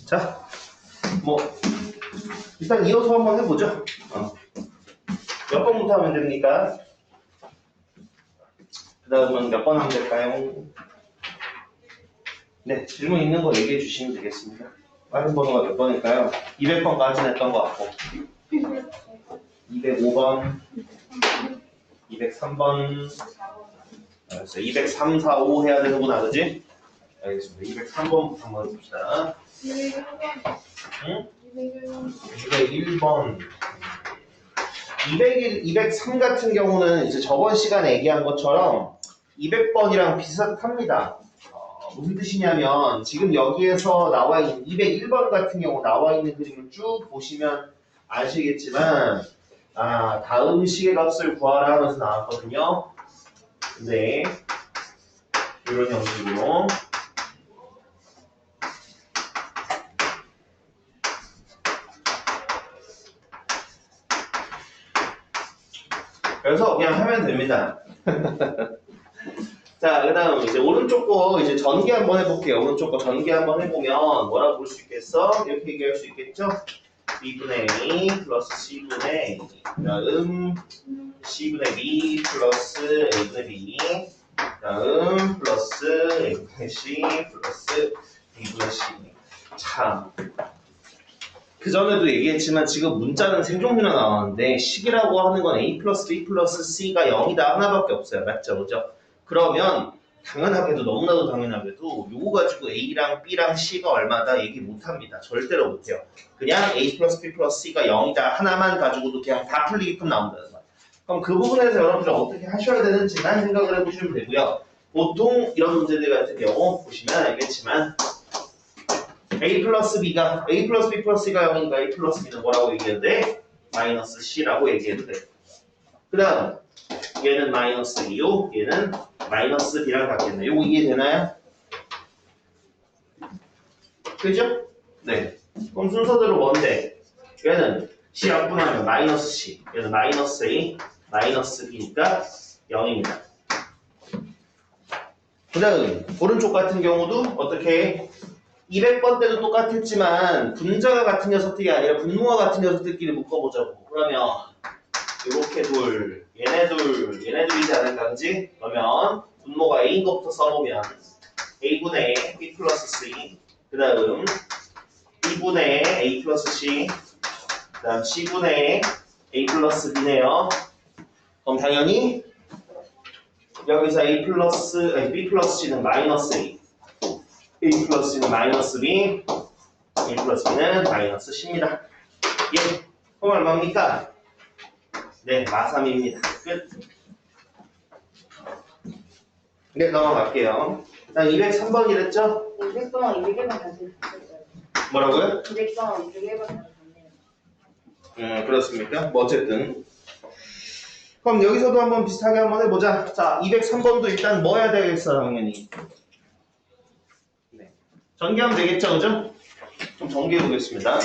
자, 뭐 일단 이어서 한번 해보죠. 몇 번부터 하면 됩니까? 그 다음은 몇 번 하면 될까요? 네, 질문 있는 거 얘기해 주시면 되겠습니다. 빠른 번호가 몇 번일까요? 200번까지는 했던 것 같고 205번 203번 알았어요. 203, 4, 5 해야 되는구나, 그지? 알겠습니다. 203번부터 한번 해봅시다. 응? 201번 203 같은 경우는 이제 저번 시간에 얘기한 것처럼 200번이랑 비슷합니다. 무슨 뜻이냐면 지금 여기에서 나와 있는 201번 같은 경우 나와 있는 그림을 쭉 보시면 아시겠지만 다음 식의 값을 구하라 하면서 나왔거든요. 네, 이런 형식으로 그래서 그냥 하면 됩니다. 자, 그 다음 이제 오른쪽 거 이제 전개 한번 해볼게요. 오른쪽 거 전개 한번 해보면 뭐라고 볼 수 있겠어? 이렇게 얘기할 수 있겠죠? B분의 A 플러스 C분의 A 그 다음 C분의 B 플러스 A분의 B 그 다음 플러스 A분의 C 플러스 B분의 C. 참, 그전에도 얘기했지만 지금 문자는 세 종류나 나왔는데 식이라고 하는 건 A 플러스 B 플러스 C가 0이다 하나밖에 없어요. 맞죠? 그죠? 그러면 당연하게도 너무나도 당연하게도 요거 가지고 A랑 B랑 C가 얼마다 얘기 못합니다. 절대로 못해요. 그냥 A 플러스 B 플러스 C가 0이다 하나만 가지고도 그냥 다 풀리게끔 나온다는 거예요. 그럼 그 부분에서 여러분들 어떻게 하셔야 되는지만 생각을 해보시면 되고요. 보통 이런 문제들 같은 경우 보시면 알겠지만 A 플러스 B 플러스 C가 0이니까 A 플러스 B는 뭐라고 얘기해도 마이너스 C라고 얘기해도 돼. 그 다음 얘는 마이너스 2요 얘는 마이너스 B랑 같겠네. 요거 이해되나요? 그죠? 네. 그럼 순서대로 뭔데? 얘는 C 합분하면 마이너스 C 얘는 마이너스 A 마이너스 B니까 0입니다. 그 다음 오른쪽 같은 경우도 어떻게 해? 200번 때도 똑같았지만 분자가 같은 녀석들이 아니라 분모가 같은 녀석들끼리 묶어보자고. 그러면 이렇게 얘네둘이지 않을까, 그지? 그러면 분모가 A인 것부터 써보면 A분의 B 플러스 C 그 다음 B분의 A 플러스 C 그 다음 C분의 A 플러스 B네요. 그럼 당연히 여기서 B 플러스 C는 마이너스 A 플러스 C는 마이너스 B A 플러스 B는 마이너스 C입니다. 예, 그럼 얼마입니까? 네, 마3입니다. 끝. 네, 넘어갈게요. 일단 203번이랬죠? 200번 200개만 다시 했어요. 뭐라고요? 200번 200개만 다시 했네요. 그렇습니까? 뭐 어쨌든 그럼 여기서도 한번 비슷하게 한번 해보자. 자, 203번도 일단 뭐 해야 되겠어, 당연히. 네. 전개하면 되겠죠, 그죠? 좀 전개해 보겠습니다.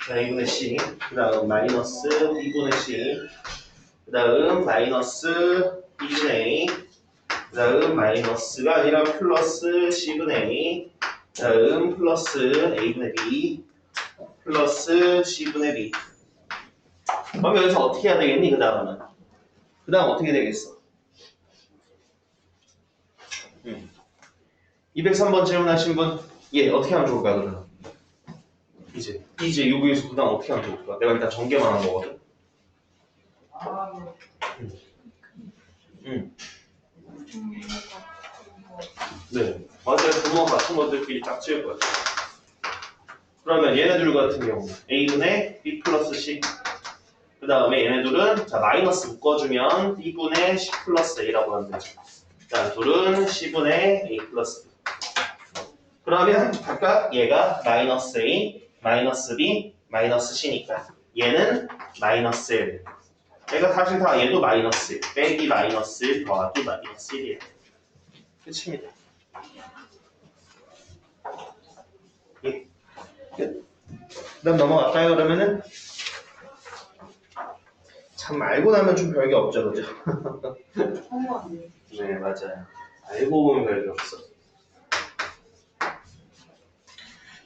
자, A분의 C, 그 다음 마이너스 B분의 C, 그 다음 마이너스 B분의 A, 그 다음 마이너스가 아니라 플러스 C분의 A, 그 다음 플러스 A분의 B, 플러스 C분의 B. 그럼 여기서 어떻게 해야 되겠니? 그 다음은 어떻게 되겠어? 203번 질문하신 분, 예, 어떻게 하면 좋을까, 그러면? 이제 여기에서 그 다음 어떻게 하면 좋을까? 내가 일단 전개만 한 거거든. 네, 맞아요. 분모 같은 것들끼리 딱 지을 거야. 그러면 얘네들 같은 경우 A분의 B 플러스 C 그 다음에 얘네들은 자 마이너스 묶어주면 B분의 C 플러스 A라고 하면 되죠. 자, 둘은 C분의 A 플러스 B. 그러면 각각 얘가 마이너스 A, 마이너스 B, 마이너스 C니까 얘는 마이너스 1. 얘가 사실 다 얘도 마이너스 1, 빼기 마이너스 1 더하기 마이너스 1이에요. 끝입니다. 예. 끝. 그 다음 넘어갈까요, 그러면은? 참, 알고 나면 좀 별게 없죠, 그죠? 네, 맞아요. 알고 보면 별게 없어.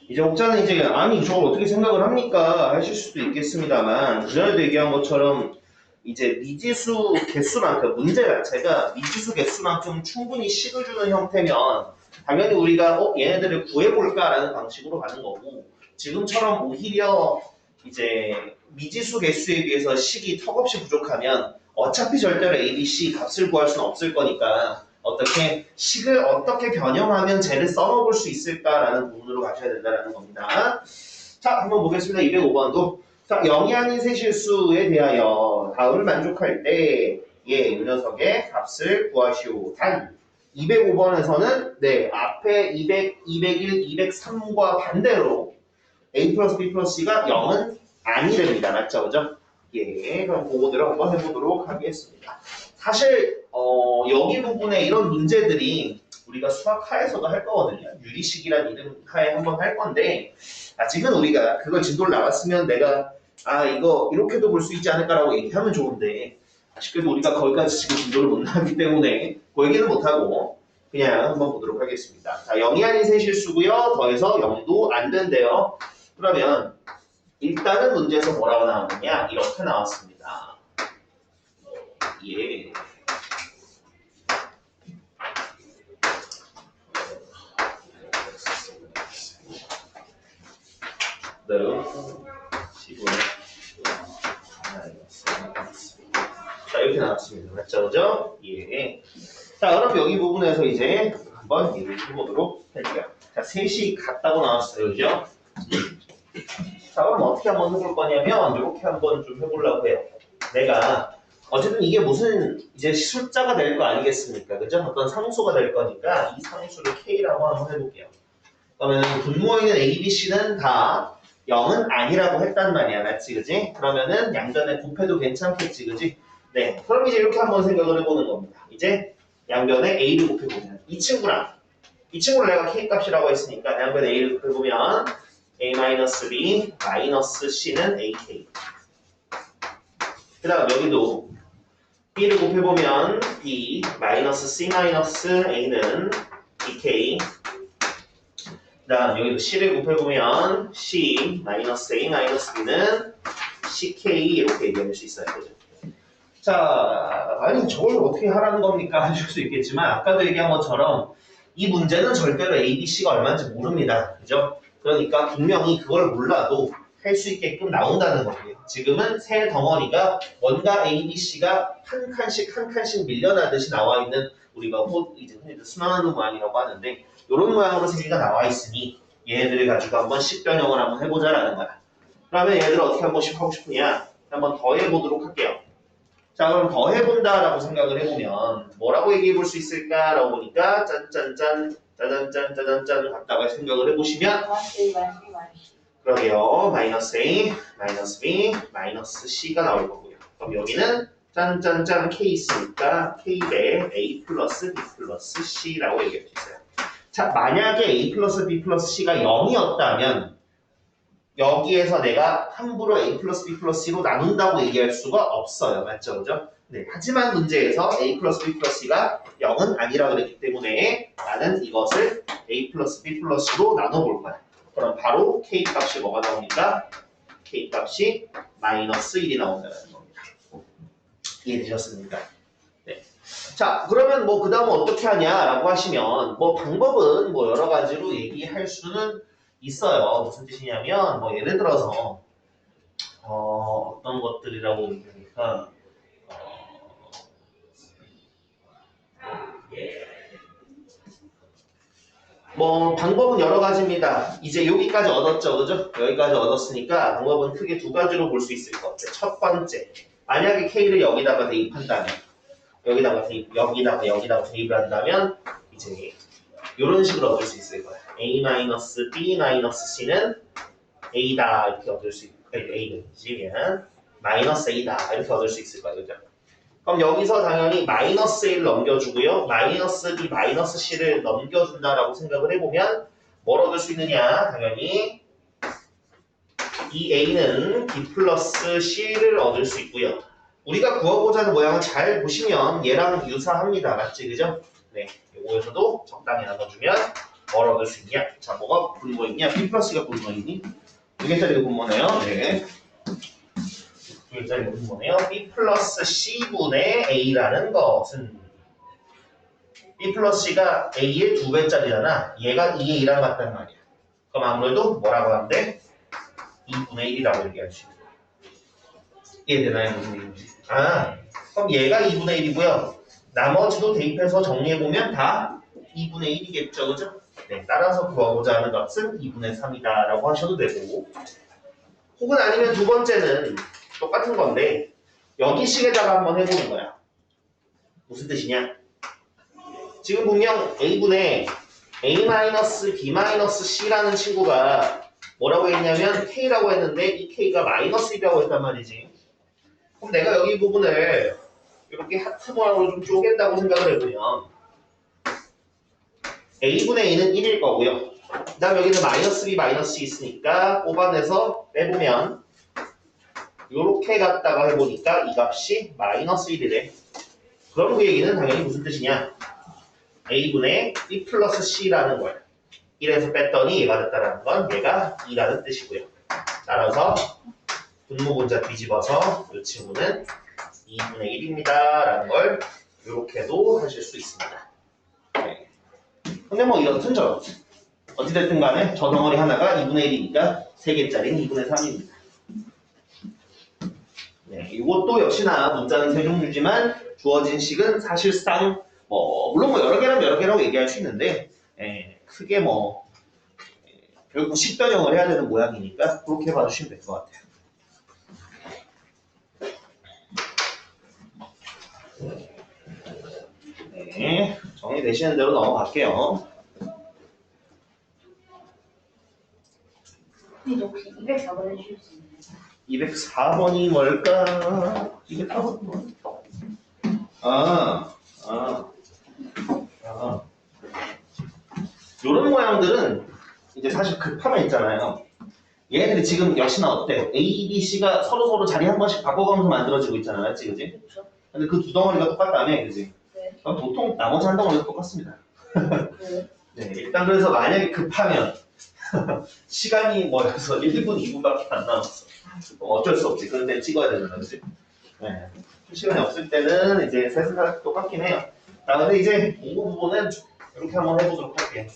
이제 혹자는 이제 아니 저걸 어떻게 생각을 합니까 하실 수도 있겠습니다만 그전에도 얘기한 것처럼 이제 미지수 개수만큼 문제 자체가 미지수 개수만큼 충분히 식을 주는 형태면 당연히 우리가 얘네들을 구해볼까라는 방식으로 가는 거고 지금처럼 오히려 이제 미지수 개수에 비해서 식이 턱없이 부족하면 어차피 절대로 A, B, C 값을 구할 수는 없을 거니까 어떻게 식을 어떻게 변형하면 쟤를 써먹을 수 있을까라는 부분으로 가셔야 된다는 겁니다. 자, 한번 보겠습니다. 205번도. 자, 0이 아닌 세 실수에 대하여 다음을 만족할 때 이 녀석의 값을 구하시오. 단 205번에서는 네, 앞에 200, 201, 203과 반대로 A 플러스 B 플러스 C가 0은 아니랍니다. 맞죠? 그죠? 예, 그럼 그거들을 한번 해보도록 하겠습니다. 사실 여기 부분에 이런 문제들이 우리가 수학하에서도 할 거거든요. 유리식이란 이름 하에 한번 할 건데 아직은 우리가 그걸 진도를 나갔으면 내가 이거 이렇게도 볼 수 있지 않을까라고 얘기하면 좋은데 아쉽게도 우리가 거기까지 지금 진도를 못 나가기 때문에 그 얘기는 못하고 그냥 한번 보도록 하겠습니다. 자, 0이 아닌 세 실수고요. 더해서 0도 안 된대요. 그러면 일단은 문제에서 뭐라고 나왔느냐? 이렇게 나왔습니다. 예. 네. 10분. 자, 이렇게 나왔습니다. 맞죠? 그죠? 예. 자, 그럼 여기 부분에서 이제 한번 얘기를 해보도록 할게요. 자, 셋이 같다고 나왔어요. 그죠? 자, 그럼 어떻게 한번 해볼 거냐면 이렇게 한번 좀 해보려고 해요. 내가 어쨌든 이게 무슨 이제 숫자가 될 거 아니겠습니까? 그죠? 어떤 상수가 될 거니까 이 상수를 K라고 한번 해볼게요. 그러면 분모에 있는 A, B, C는 다 0은 아니라고 했단 말이야. 맞지? 그지? 그러면은 양변에 곱해도 괜찮겠지? 그지? 네. 그럼 이제 이렇게 한번 생각을 해보는 겁니다. 이제 양변에 A를 곱해보면 이 친구를 내가 K 값이라고 했으니까 양변에 A를 곱해보면 A-B 마이너스 C는 AK. 그 다음 여기도 B를 곱해보면 B 마이너스 C 마이너스 A는 BK. 그 다음 여기도 C를 곱해보면 C 마이너스 A 마이너스 B는 CK 이렇게 얘기할 수 있어요. 그죠? 자, 아니 저걸 어떻게 하라는 겁니까? 하실 수 있겠지만 아까도 얘기한 것처럼 이 문제는 절대로 A, B, C가 얼마인지 모릅니다. 그죠? 그러니까 분명히 그걸 몰라도 할 수 있게끔 나온다는 거고요. 지금은 세 덩어리가 뭔가 A, B, C가 한 칸씩 밀려나듯이 나와 있는 우리가 이제 흔히들 순환하는 모양이라고 하는데 이런 모양으로 세 개가 나와 있으니 얘네들을 가지고 한번 식변형을 한번 해보자라는 거야. 그러면 얘네들을 어떻게 한 번씩 하고 싶으냐? 한번 더해보도록 할게요. 자, 그럼 더해본다라고 생각을 해보면 뭐라고 얘기해 볼 수 있을까라고 보니까 짠짠짠 짜잔짠 갖다가 생각을 해보시면 그러게요. 마이너스 A, 마이너스 B, 마이너스 C가 나올 거고요. 그럼 여기는 짠짠짠 K 있으니까 K 대 A 플러스 B 플러스 C라고 얘기할 수 있어요. 자, 만약에 A 플러스 B 플러스 C가 0이었다면 여기에서 내가 함부로 A 플러스 B 플러스 C로 나눈다고 얘기할 수가 없어요. 맞죠? 그죠? 네. 하지만 문제에서 A 플러스 B 플러스 C가 0은 아니라고 그랬기 때문에 나는 이것을 A 플러스 B 플러스로 나눠볼 거야. 그럼 바로 K 값이 뭐가 나옵니까? K 값이 마이너스 1이 나온다는 겁니다. 이해되셨습니까? 네. 자, 그러면 뭐 그 다음은 어떻게 하냐라고 하시면 뭐 방법은 뭐 여러 가지로 얘기할 수는 있어요. 무슨 뜻이냐면 뭐 예를 들어서 어떤 것들이라고 얘기하니까 뭐 방법은 여러 가지입니다. 이제 여기까지 얻었죠, 그죠? 여기까지 얻었으니까 방법은 크게 두 가지로 볼 수 있을 것 같아요. 첫 번째, 만약에 K를 여기다가 대입한다면 여기다가 대입을 한다면 이제 이런 식으로 얻을 수 있을 거예요. A-B-C는 A다 이렇게 얻을 수 있고 A는 G면 마이너스 A다 이렇게 얻을 수 있을 거예요. 그죠? 그럼 여기서 당연히 마이너스 A를 넘겨주고요. 마이너스 B, 마이너스 C를 넘겨준다라고 생각을 해보면 뭘 얻을 수 있느냐? 당연히 이 A는 B 플러스 C를 얻을 수 있고요. 우리가 구하고자 하는 모양을 잘 보시면 얘랑 유사합니다. 맞지? 그죠? 네, 요거에서도 적당히 나눠주면 뭘 얻을 수 있냐? 자, 뭐가 분모있냐? B 플러스가 분모있니? 두 개짜리가 분모네요. 네. 두 개짜리가 분모네요. B 플러스 C분의 A라는 것은 B 플러스 C가 A의 2배짜리잖아. 얘가 2의 1랑 같단 말이야. 그럼 아무래도 뭐라고 하면 돼? 2분의 1이라고 얘기할 수 있는 거야. 이해되나요? 무슨 얘기인지? 아, 그럼 얘가 2분의 1이고요. 나머지도 대입해서 정리해보면 다 2분의 1이겠죠, 그죠? 네, 따라서 구하고자 하는 값은 2분의 3이다 라고 하셔도 되고, 혹은 아니면 두 번째는 똑같은 건데 여기 식에다가 한번 해보는 거야. 무슨 뜻이냐? 지금 분명 A분의 A-B-C라는 친구가 뭐라고 했냐면 K라고 했는데 이 K가 -1이라고 했단 말이지. 그럼 내가 여기 부분을 이렇게 하트 모양으로 좀 쪼갠다고 생각을 해보면 A분의 A는 1일 거고요. 그 다음 여기는 -B, -C 있으니까 뽑아내서 빼보면 요렇게 갖다가 해보니까 이 값이 -1이래. 그럼 그 얘기는 당연히 무슨 뜻이냐? A분의 B 플러스 C라는 거야. 1에서 뺐더니 얘가 됐다는 건 얘가 2라는 뜻이고요. 따라서 분모분자 뒤집어서 이 친구는 2분의 1입니다 라는 걸 이렇게도 하실 수 있습니다. 네. 근데 뭐 이렇든저 어찌됐든 간에 저 덩어리 하나가 2분의 1이니까 3개짜리는 2분의 3입니다. 네, 이것도 역시나 문자는 세 종류지만 주어진 식은 사실상 물론 여러 개라고 얘기할 수 있는데 크게 결국 식 변형을 해야 되는 모양이니까 그렇게 봐주시면 될 것 같아요. 네, 정리되시는 대로 넘어갈게요. 근데 혹시 204번 해주실 수 있나요? 204번이 뭘까? 204번 뭘까? 이런 모양들은 이제 사실 급하면 있잖아요. 얘네들이 지금 역시나 어때? A, B, C가 서로 자리 한 번씩 바꿔가면서 만들어지고 있잖아요. 맞지? 그지? 그렇죠. 근데 그 두 덩어리가 똑같다며, 그지? 네. 그럼 보통 나머지 한 덩어리도 똑같습니다. 네. 네, 일단 그래서 만약에 급하면 시간이 뭐여서 1분, 2분밖에 안 남았어. 그럼 어쩔 수 없지. 그런데 찍어야 되잖아, 그지? 네. 시간이 없을 때는 이제 셋은 다 똑같긴 해요. 자, 근데 이제 이 부분은 이렇게 한번 해보도록 할게요.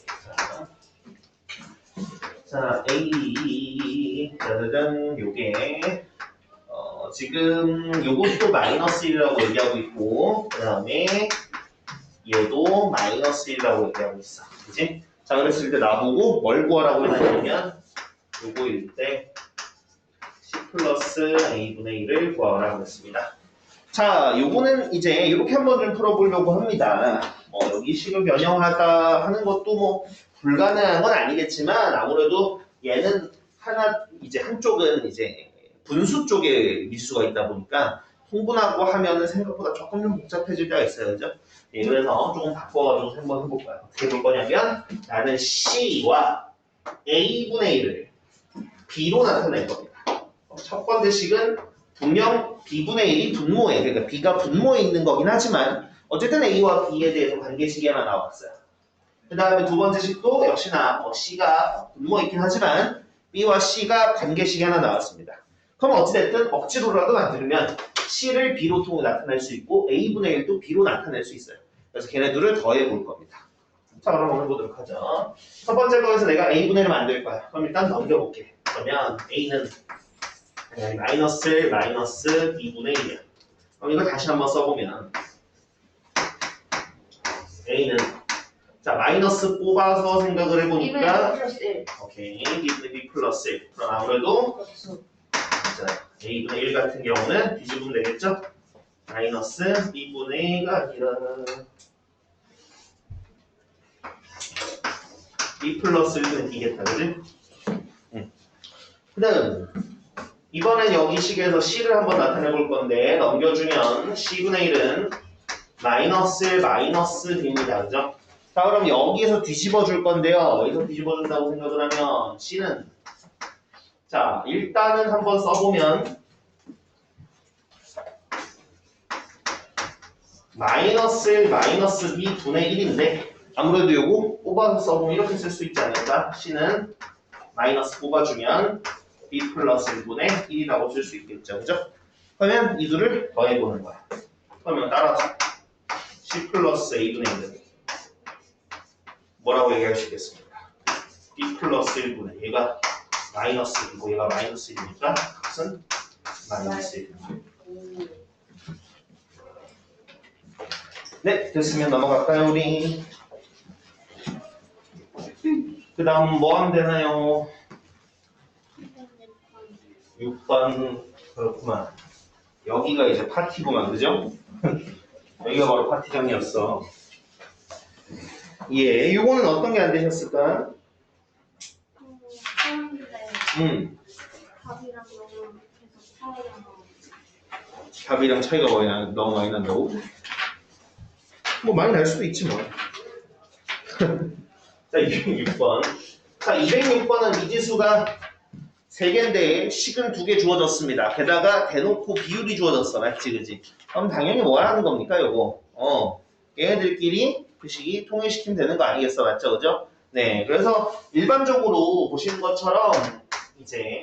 자, A, 짜자잔, 요게, 지금 요것도 -1이라고 얘기하고 있고, 그 다음에 얘도 -1이라고 얘기하고 있어. 그치? 자, 그랬을 때 나보고 뭘 구하라고 했냐면, 요거일 때 C 플러스 A분의 1을 구하라고 했습니다. 자, 요거는 이제 이렇게 한번 좀 풀어보려고 합니다. 여기 식을 변형하다 하는 것도 불가능한 건 아니겠지만 아무래도 얘는 한쪽은 이제 분수 쪽에 미수가 있다 보니까 통분하고 하면은 생각보다 조금 좀 복잡해질 때가 있어요, 그죠? 예, 그래서 조금 바꿔가지고 한번 해볼까요? 어떻게 볼 거냐면 나는 C와 A분의 1을 B로 나타낼 겁니다. 첫 번째 식은 분명 B분의 1이 분모에, 그러니까 B가 분모에 있는 거긴 하지만 어쨌든 A와 B에 대해서 관계식이 하나 나왔어요. 그 다음에 두 번째 식도 역시나 C가 분모에 있긴 하지만 B와 C가 관계식이 하나 나왔습니다. 그럼 어찌됐든 억지로라도 만들면 C를 B로 통해 나타낼 수 있고 A분의 1도 B로 나타낼 수 있어요. 그래서 걔네들을 더해 볼 겁니다. 자, 그럼 오늘 보도록 하죠. 첫 번째 거에서 내가 A분의 1을 만들 거야. 그럼 일단 넘겨볼게. 그러면 A는 마이너스 B분의 1이야. 그럼 이거 다시 한번 써보면 A는 자 마이너스 뽑아서 생각을 해보니까 플러스 1. 오케이 B 플러스 1. 그럼 아무래도 자 A분의 1 같은 경우는 뒤집으면 되겠죠? 마이너스 B분의 1가 아니라 B 플러스 1은 B겠다, 그지? 그 다음 이번엔 여기 식에서 C를 한번 나타내 볼 건데 넘겨주면 C분의 1은 마이너스 B입니다. 그죠? 자 그럼 여기에서 뒤집어 줄 건데요. 여기서 뒤집어 준다고 생각을 하면 C는 자 일단은 한번 써보면 마이너스 B 분의 1인데 아무래도 요거 뽑아서 써보면 이렇게 쓸 수 있지 않을까? C는 마이너스 뽑아주면 B 플러스 1분의 1이라고 쓸 수 있겠죠. 그죠? 그러면 이 둘을 더해보는 거야. 그러면 따라서 C 플러스 A분의 1은 뭐라고 얘기할 수 있겠습니까? B 플러스 1분의 얘가 마이너스 1이고 얘가 마이너스 1이니까 그것은 마이너스 1. 네, 됐으면 넘어갈까요, 우리? 그 다음 뭐 하면 되나요? 6번. 그렇구만. 여기가 이제 파티구만, 그죠? 여기가 바로 파티장이었어. 예, 요거는 어떤 게 안 되셨을까? 밥이랑 너무 계속 차이가 나고 답이랑 차이가 너무 많이 난다고? 뭐 많이 날 수도 있지 뭐. 자, 206번. 자, 206번은 미지수가 3개인데 식은 2개 주어졌습니다. 게다가 대놓고 비율이 주어졌어. 맞지, 그지? 그럼 당연히 뭐 하는 겁니까, 요거? 얘네들끼리 그 식이 통일시키면 되는 거 아니겠어, 맞죠, 그죠? 네, 그래서 일반적으로 보시는 것처럼 이제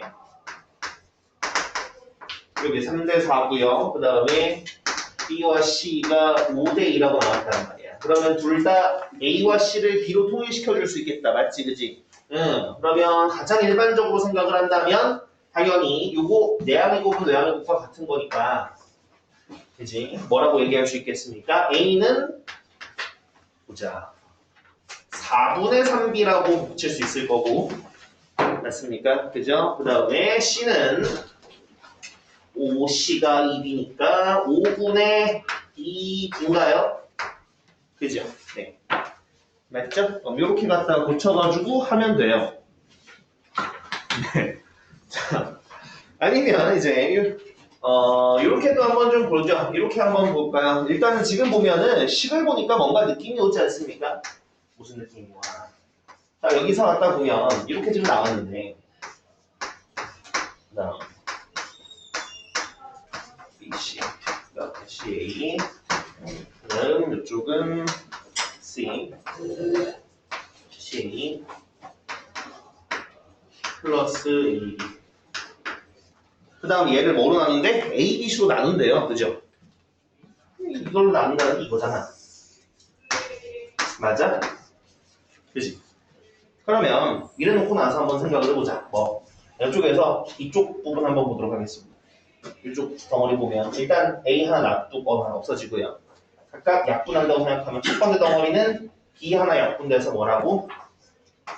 여기 3대 4고요. 그 다음에 B와 C가 5대 2라고 나왔단 말이야. 그러면 둘 다 A와 C를 B로 통일시켜 줄 수 있겠다. 맞지, 그지? 그러면 가장 일반적으로 생각을 한다면 당연히 요거 내항의 곱은 외항의 곱과 같은 거니까 그지? 뭐라고 얘기할 수 있겠습니까? A는 보자 4분의 3B라고 붙일 수 있을 거고 맞습니까? 그죠? 그 다음에 C는 5C가 2B니까 5분의 2인가요? 그죠? 네. 맞죠? 이렇게 갖다가 고쳐가지고 하면 돼요. 네. 자, 아니면 이제 이렇게도 한번 좀 보죠. 이렇게 한번 볼까요? 일단은 지금 보면은 식을 보니까 뭔가 느낌이 오지 않습니까? 무슨 느낌이 와? 자, 여기서 갖다 보면 이렇게 지금 나왔는데 그다음 BC, CA 그다음 이쪽은 C, CA 플러스 AB 그 다음 얘를 뭐로 나누는데? A, B, C로 나눈대요. 그죠? 이걸로 나눈다는 게 이거잖아. 맞아? 그지? 그러면 이래놓고 나서 한번 생각을 해보자. 뭐 이쪽에서 이쪽 부분 한번 보도록 하겠습니다. 이쪽 덩어리 보면 일단 A 하나 놔두거나 없어지고요. 각각 약분한다고 생각하면 첫 번째 덩어리는 B 하나 약분돼서 뭐라고?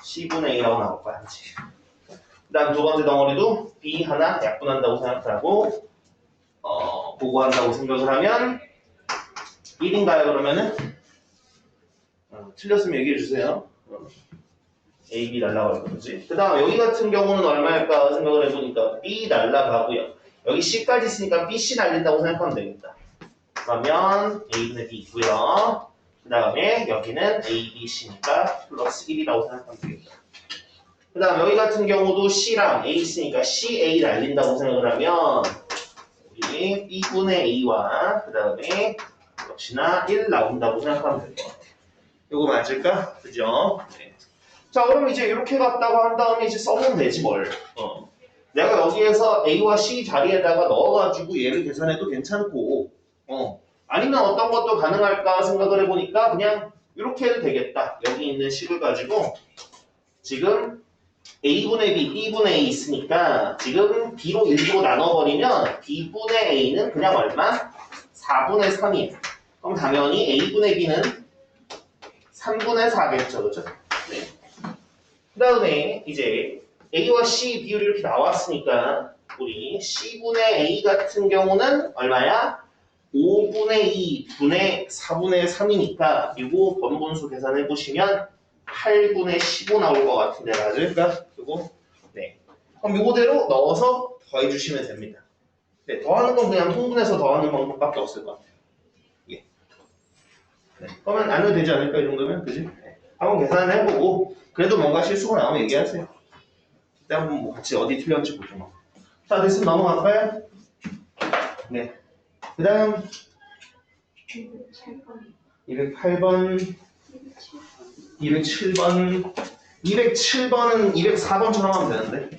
C분의 A라고 나올 거야. 그치? 그 다음 두 번째 덩어리도 B 하나 약분한다고 생각하고 보고한다고 생각을 하면 1인가요 그러면은? 틀렸으면 얘기해 주세요. A, B 날라갈 거지. 그 다음 여기 같은 경우는 얼마일까 생각을 해보니까 B 날라가고요. 여기 C까지 있으니까 B, C 날린다고 생각하면 되겠다. 그러면 A분의 B 있고요. 그 다음에 여기는 A, B, C니까 플러스 1이라고 생각하면 되겠다. 그 다음 여기 같은 경우도 C랑 A 있으니까 CA 날린다고 생각을 하면 우리 B분의 A와 그 다음에 역시나 1 나온다고 생각하면 될 것 같아요. 이거 맞을까? 그죠? 네. 자 그럼 이제 이렇게 갔다고 한 다음에 이제 써보면 되지 뭘. 내가 여기에서 A와 C 자리에다가 넣어가지고 얘를 계산해도 괜찮고 아니면 어떤 것도 가능할까 생각을 해보니까 그냥 이렇게 해도 되겠다. 여기 있는 식을 가지고 지금 A분의 B, B분의 A 있으니까 지금 B로 1로 나눠버리면 B분의 A는 그냥 얼마? 4분의 3이에요. 그럼 당연히 A분의 B는 3분의 4겠죠. 그죠? 네. 그 다음에 이제 A와 C 비율이 이렇게 나왔으니까 우리 C분의 A 같은 경우는 얼마야? 5분의 2분의 4분의 3이니까 이거 번분수 계산해 보시면 8분의 15 나올 것 같은데 맞을까? 이거 네. 그럼 이거대로 넣어서 더해 주시면 됩니다. 네, 더하는 건 그냥 통분해서 더하는 방법밖에 없을 것 같아요. 예. 네. 그러면 안 해도 되지 않을까 이 정도면 그지? 네. 한번 계산을 해보고 그래도 뭔가 실수가 나오면 얘기하세요. 그때 한번 뭐 같이 어디 틀렸는지 보죠 뭐. 자 됐으면 넘어갈까요? 네. 그 다음 208번 207번 207번은 204번처럼 하면 되는데.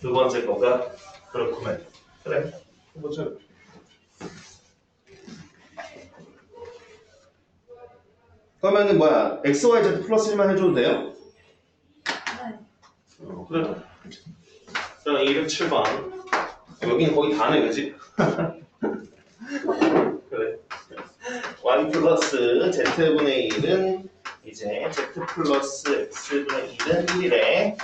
두 번째 거가 그렇구만. 그래. 두 번째. 그러면은 뭐야? x, y, z 플러스 1만 해줘도 돼요? 그래. 그럼 207번. 여기는 거의 다네, 그지? 그래. y 플러스 z분의 1은 이제 z 플러스 x분의 1은 1이래.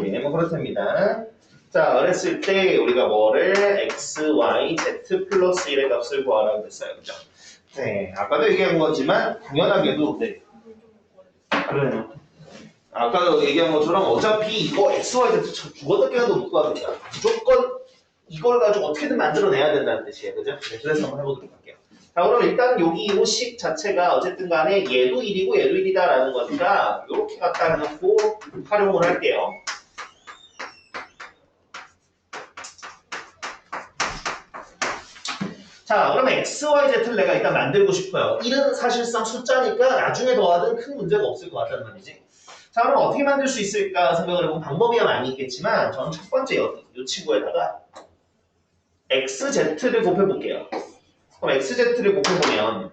예, 뭐 그렇답니다. 자, 그랬을 때 우리가 뭐를 x, y, z 플러스 1의 값을 구하라고 했어요. 그죠? 네, 아까도 얘기한 거지만 당연하게도 네. 그래요. 아까 얘기한 것처럼 어차피 이거 x, y, z 죽어도 깨도 못 구합니다. 무조건 이걸 가지고 어떻게든 만들어내야 된다는 뜻이에요. 그죠? 네, 그래서 한번 해보도록 할게요. 자, 그럼 일단 여기 이 식 자체가 어쨌든 간에 얘도 1이고 얘도 1이다라는 거니까 이렇게 갖다 놓고 활용을 할게요. 자, 그러면 x, y, z를 내가 일단 만들고 싶어요. 1은 사실상 숫자니까 나중에 더하든 큰 문제가 없을 것 같다는 말이지. 자, 그럼 어떻게 만들 수 있을까 생각을 해보면 방법이야 많이 있겠지만 저는 첫 번째 이 친구에다가 xz를 곱해볼게요. 그럼 xz를 곱해보면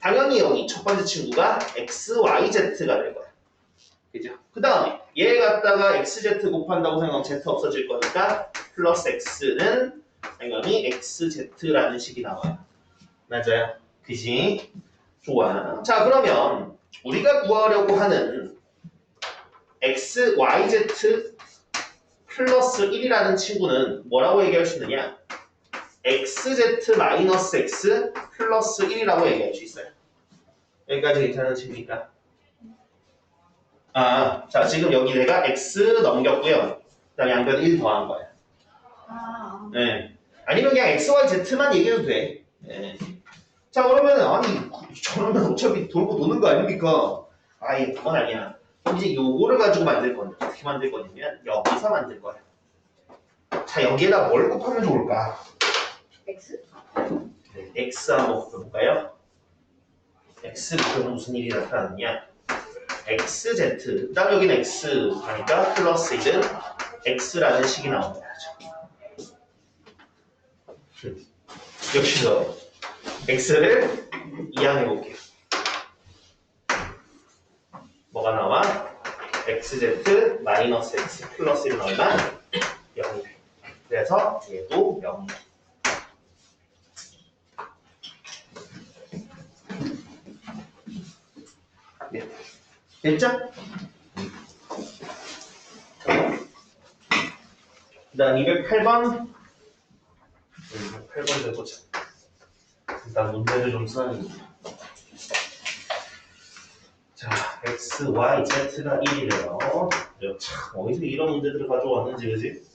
당연히 여기 첫 번째 친구가 xyz가 될 거야. 그죠? 그 다음에 얘 갖다가 xz 곱한다고 생각하면 z 없어질 거니까 플러스 x는 당연히 xz라는 식이 나와요. 맞아요? 그지? 좋아. 자, 그러면 우리가 구하려고 하는 xyz 플러스 1이라는 친구는 뭐라고 얘기할 수 있느냐? xz 마이너스 x 플러스 1이라고 얘기할 수 있어요. 여기까지 괜찮은 친구니까. 아, 자, 지금 여기 내가 x 넘겼고요. 그 다음에 양변 1 더한 거야. 네. 아니면 그냥 x, y, z만 얘기해도 돼. 네. 자, 그러면 아니 저러면 어차피 돌고 도는 거 아닙니까? 아예 그건 아니야. 그럼 이제 요거를 가지고 만들 건데 어떻게 만들 거냐면 여기서 만들 거야. 자, 여기에다 뭘 곱하면 좋을까? X? 네, x 한번 곱해볼까요? x 곱하면 무슨 일이 나타나느냐? xz, 그 다음 여기는 x 하니까 플러스 1은 x라는 식이 나온 거야. 역시도 x를 이항해볼게요. 뭐가 나와? xz 마이너스 x 플러스 1은 얼마? 0. 그래서 얘도 0. 네. 됐죠? 그 다음 208번 208번 해보자. 일단 문제를 좀 써야겠다. 자, x, y, z가 1이래요. 참 어디서 이런 문제들을 가져왔는지, 그지?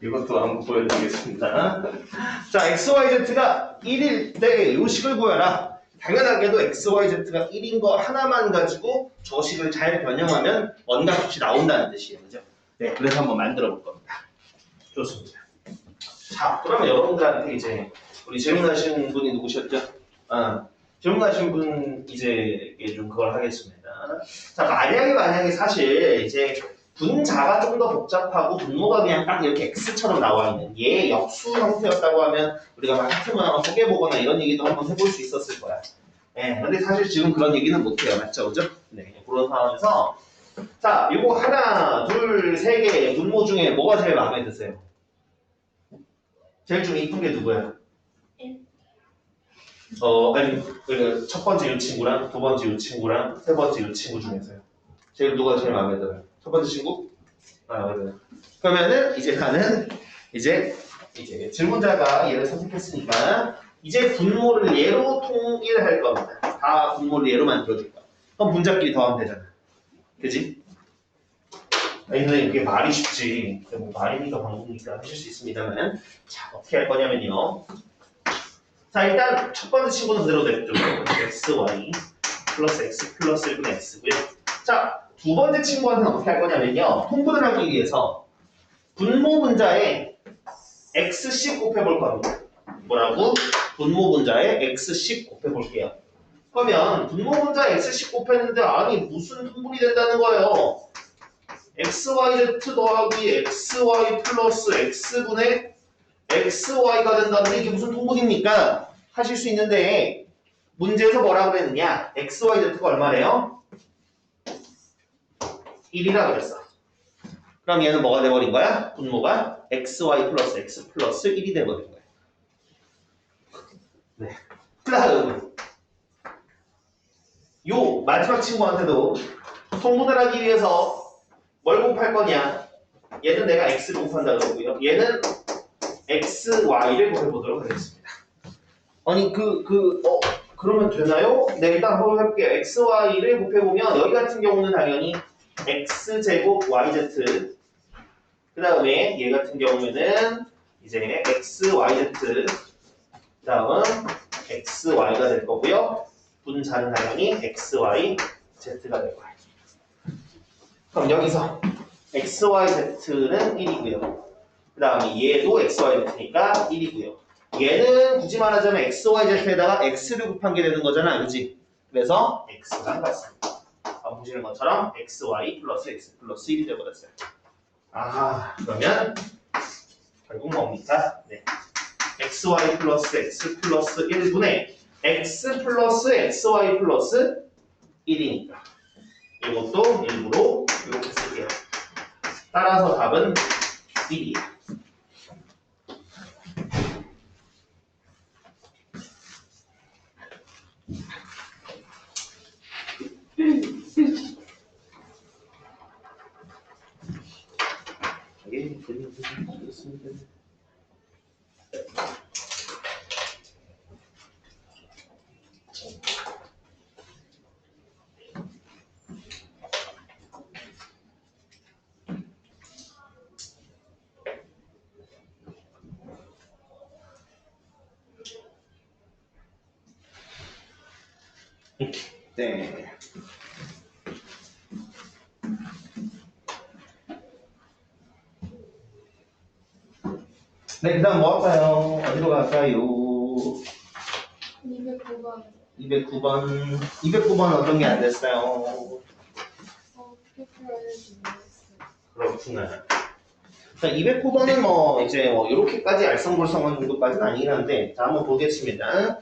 이것도 한번 보여드리겠습니다. 자, x, y, z가 1일 때 이 식을 구해라. 당연하게도 x, y, z가 1인 거 하나만 가지고 저 식을 잘 변형하면 원가 값이 나온다는 뜻이에요. 그죠? 네, 그래서 한번 만들어 볼 겁니다. 좋습니다. 자, 그러면 여러분들한테 이제 우리 질문하신 분이 누구셨죠? 질문하신 분 이제 좀 그걸 하겠습니다. 자, 만약에 사실 이제 분자가 좀 더 복잡하고 분모가 그냥 딱 이렇게 x처럼 나와 있는 얘 역수 형태였다고 하면 우리가 막 하트만 하나 소개해보거나 이런 얘기도 한번 해볼 수 있었을 거야. 네, 근데 사실 지금 그런 얘기는 못해요. 맞죠? 그죠? 네, 그런 상황에서 자, 이거 하나, 둘, 세 개 분모 중에 뭐가 제일 마음에 드세요? 제일 좀 이쁜 게 누구야? 아니, 그 첫 번째 이 친구랑 두 번째 이 친구랑 세 번째 이 친구 중에서요. 누가 제일 마음에 들어요? 첫 번째 친구? 맞아요. 그러면은 이제 나는 이제 질문자가 얘를 선택했으니까 이제 분모를 얘로 통일할 겁니다. 다 분모를 얘로 만들어줄 거야. 그럼 분자끼리 더하면 되잖아. 그지? 아니 선생님 그게 말이 쉽지. 뭐 말입니까 방법입니까 하실 수 있습니다만 자 어떻게 할 거냐면요. 자 일단 첫 번째 친구는 그대로 냅두고 xy 플러스 x 플러스 1분의 x고요. 자 두 번째 친구한테는 어떻게 할 거냐면요. 통분을 하기 위해서 분모 분자에 x씩 곱해볼 겁니다. 뭐라고? 분모 분자에 x씩 곱해볼게요. 그러면 분모 분자에 x씩 곱했는데 아니 무슨 통분이 된다는 거예요? xyz 더하기 xy 플러스 x분의 xy가 된다는데 이게 무슨 통분입니까? 하실 수 있는데 문제에서 뭐라 그랬느냐? xyz가 얼마래요? 1이라 그랬어. 그럼 얘는 뭐가 돼버린 거야? 분모가 xy 플러스 x 플러스 1이 돼버린 거야. 네. 그 다음 요 마지막 친구한테도 통분을 하기 위해서 뭘 곱할 거냐? 얘는 내가 x를 곱한다 그러고요. 얘는 xy를 곱해보도록 하겠습니다. 아니 그러면 되나요? 네 일단 한번 해볼게요. xy를 곱해보면 여기 같은 경우는 당연히 x제곱 yz 그 다음에 얘 같은 경우에는 이제 xyz 그 다음은 xy가 될 거고요. 분자는 당연히 xyz가 될 거예요. 그럼 여기서 xyz는 1이고요. 그 다음에 얘도 xyz니까 1이고요. 얘는 굳이 말하자면 xyz에다가 x를 곱한 게 되는 거잖아, 그렇지? 그래서 x랑 같습니다. 보시는 것처럼 xy 플러스 x 플러스 1이 되어버렸어요. 아 그러면 결국 뭡니까? 네. xy 플러스 x 플러스 1분의 x 플러스 xy 플러스 1이니까 이것도 일부러 이렇게 쓸게요. 따라서 답은 1이에요. 네. 네, 그 다음 뭐 할까요? 어디로 갈까요? 209번 209번. 209번은 어떤 게 안 됐어요? 표표를 준비했어요. 그렇구나. 자, 209번은 이제 이렇게까지 알쏭볼쏭한 정도까지는 아니긴 한데, 자, 한번 보겠습니다.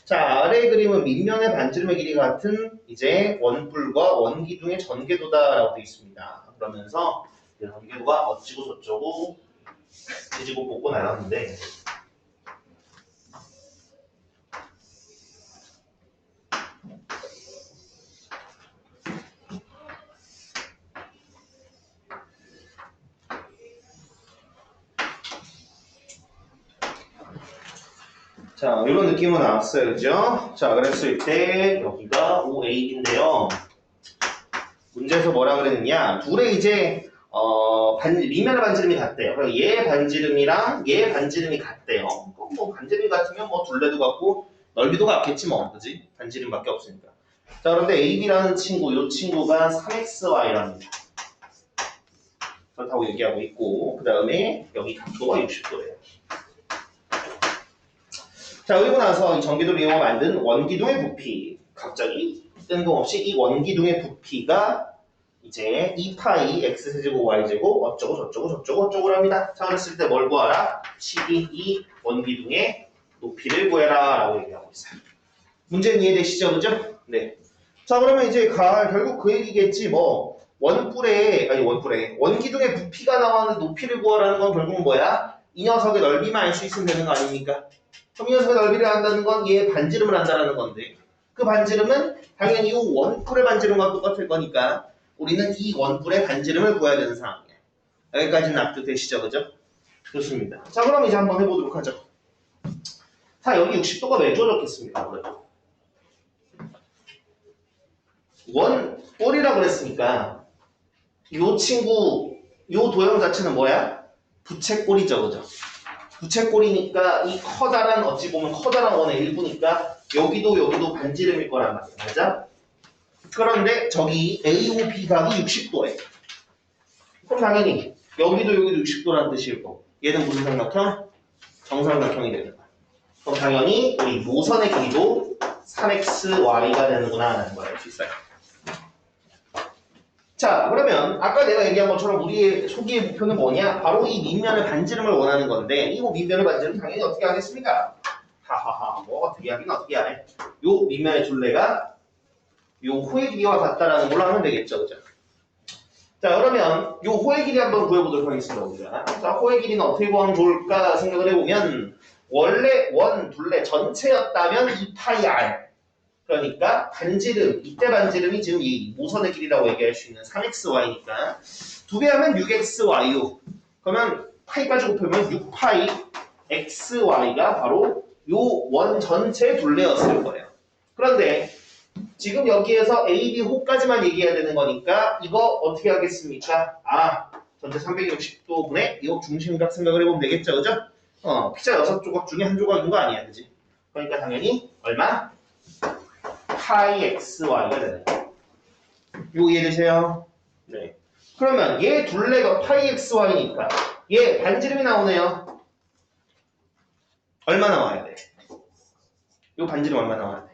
자, 아래 그림은 밑면의 반지름의 길이가 같은 이제 원뿔과 원기둥의 전개도다라고 되어 있습니다. 그러면서 전개도가 어찌고 저쩌고 뒤지고 뽑고 나눴는데, 자, 이런 느낌은 나왔어요. 그죠? 자, 그랬을 때 여기가 5A인데요. 문제에서 뭐라 그랬느냐? 둘의 이제 밑면의 반지름이 같대요. 그래서 얘 반지름이랑 얘 반지름이 같대요. 뭐 반지름이 같으면 뭐 둘레도 같고 넓이도 같겠지 뭐. 그지? 반지름밖에 없으니까. 자, 그런데 AB라는 친구, 이 친구가 3XY랍니다. 그렇다고 얘기하고 있고, 그 다음에 여기 각도가 60도래요. 자, 그리고 나서 이 전기도를 이용해 만든 원기둥의 부피. 갑자기 뜬금없이 이 원기둥의 부피가 이제 2파이 x제곱 y제곱 어쩌고 저쩌고 저쩌고 어쩌고랍니다. 자, 그랬을 때 뭘 구하라? 12이 원기둥의 높이를 구해라 라고 얘기하고 있어요. 문제는 이해되시죠? 그죠? 네. 자, 그러면 이제 결국 그 얘기겠지 뭐 원기둥의 부피가 나왔는데 높이를 구하라는 건 결국은 뭐야? 이 녀석의 넓이만 알 수 있으면 되는 거 아닙니까? 그럼 이 녀석의 넓이를 안다는 건 얘의 반지름을 안다는 건데 그 반지름은 당연히 이 원뿔의 반지름과 똑같을 거니까 우리는 이 원뿔의 반지름을 구해야 되는 상황이에요. 여기까지는 납득되시죠? 그죠? 좋습니다. 자, 그럼 이제 한번 해보도록 하죠. 자, 여기 60도가 왜 주어졌겠습니까? 아무래도 원뿔이라고 그랬으니까 요 친구, 요 도형 자체는 뭐야? 부채꼴이죠, 그죠? 부채꼴이니까 이 커다란, 어찌 보면 커다란 원의 일부니까 여기도 반지름일 거란 말이야. 맞아? 그런데 저기 AOB 각이 60도에. 그럼 당연히 여기도 60도라는 뜻일 거고. 얘는 무슨 삼각형? 정삼각형이 되는 거야. 그럼 당연히 우리 모선의 길이도 3xy가 되는구나 라는 걸 알 수 있어요. 자, 그러면 아까 내가 얘기한 것처럼 우리의 초기의 목표는 뭐냐? 바로 이 밑면의 반지름을 원하는 건데 이거 밑면의 반지름 당연히 어떻게 하겠습니까? 하하하, 뭐 어떻게 하긴 어떻게 하네. 요 밑면의 둘레가 요 호의 길이와 같다라는 걸로 하면 되겠죠, 그죠? 자, 그러면 요 호의 길이 한번 구해보도록 하겠습니다, 우리가. 자, 호의 길이는 어떻게 구하면 좋을까 생각을 해보면 원래 원 둘레 전체였다면 2파이 r. 그러니까 반지름, 이때 반지름이 지금 이 모선의 길이라고 얘기할 수 있는 3xy니까 두 배 하면 6xyu. 그러면 파이까지 곱하면 6파이 xy가 바로 요 원 전체 둘레였을 거예요. 그런데 지금 여기에서 A, B 호까지만 얘기해야 되는 거니까 이거 어떻게 하겠습니까? 아, 전체 360도분의 이 중심각 생각을 해보면 되겠죠, 그죠? 피자 6조각 중에 한 조각인 거 아니야, 그지? 그러니까 당연히 얼마? 파이 xy가 되는 거예요. 이거 이해되세요? 네. 그러면 얘 둘레가 파이 xy니까 얘 반지름이 나오네요. 얼마 나와야 돼? 이 반지름 얼마 나와야 돼?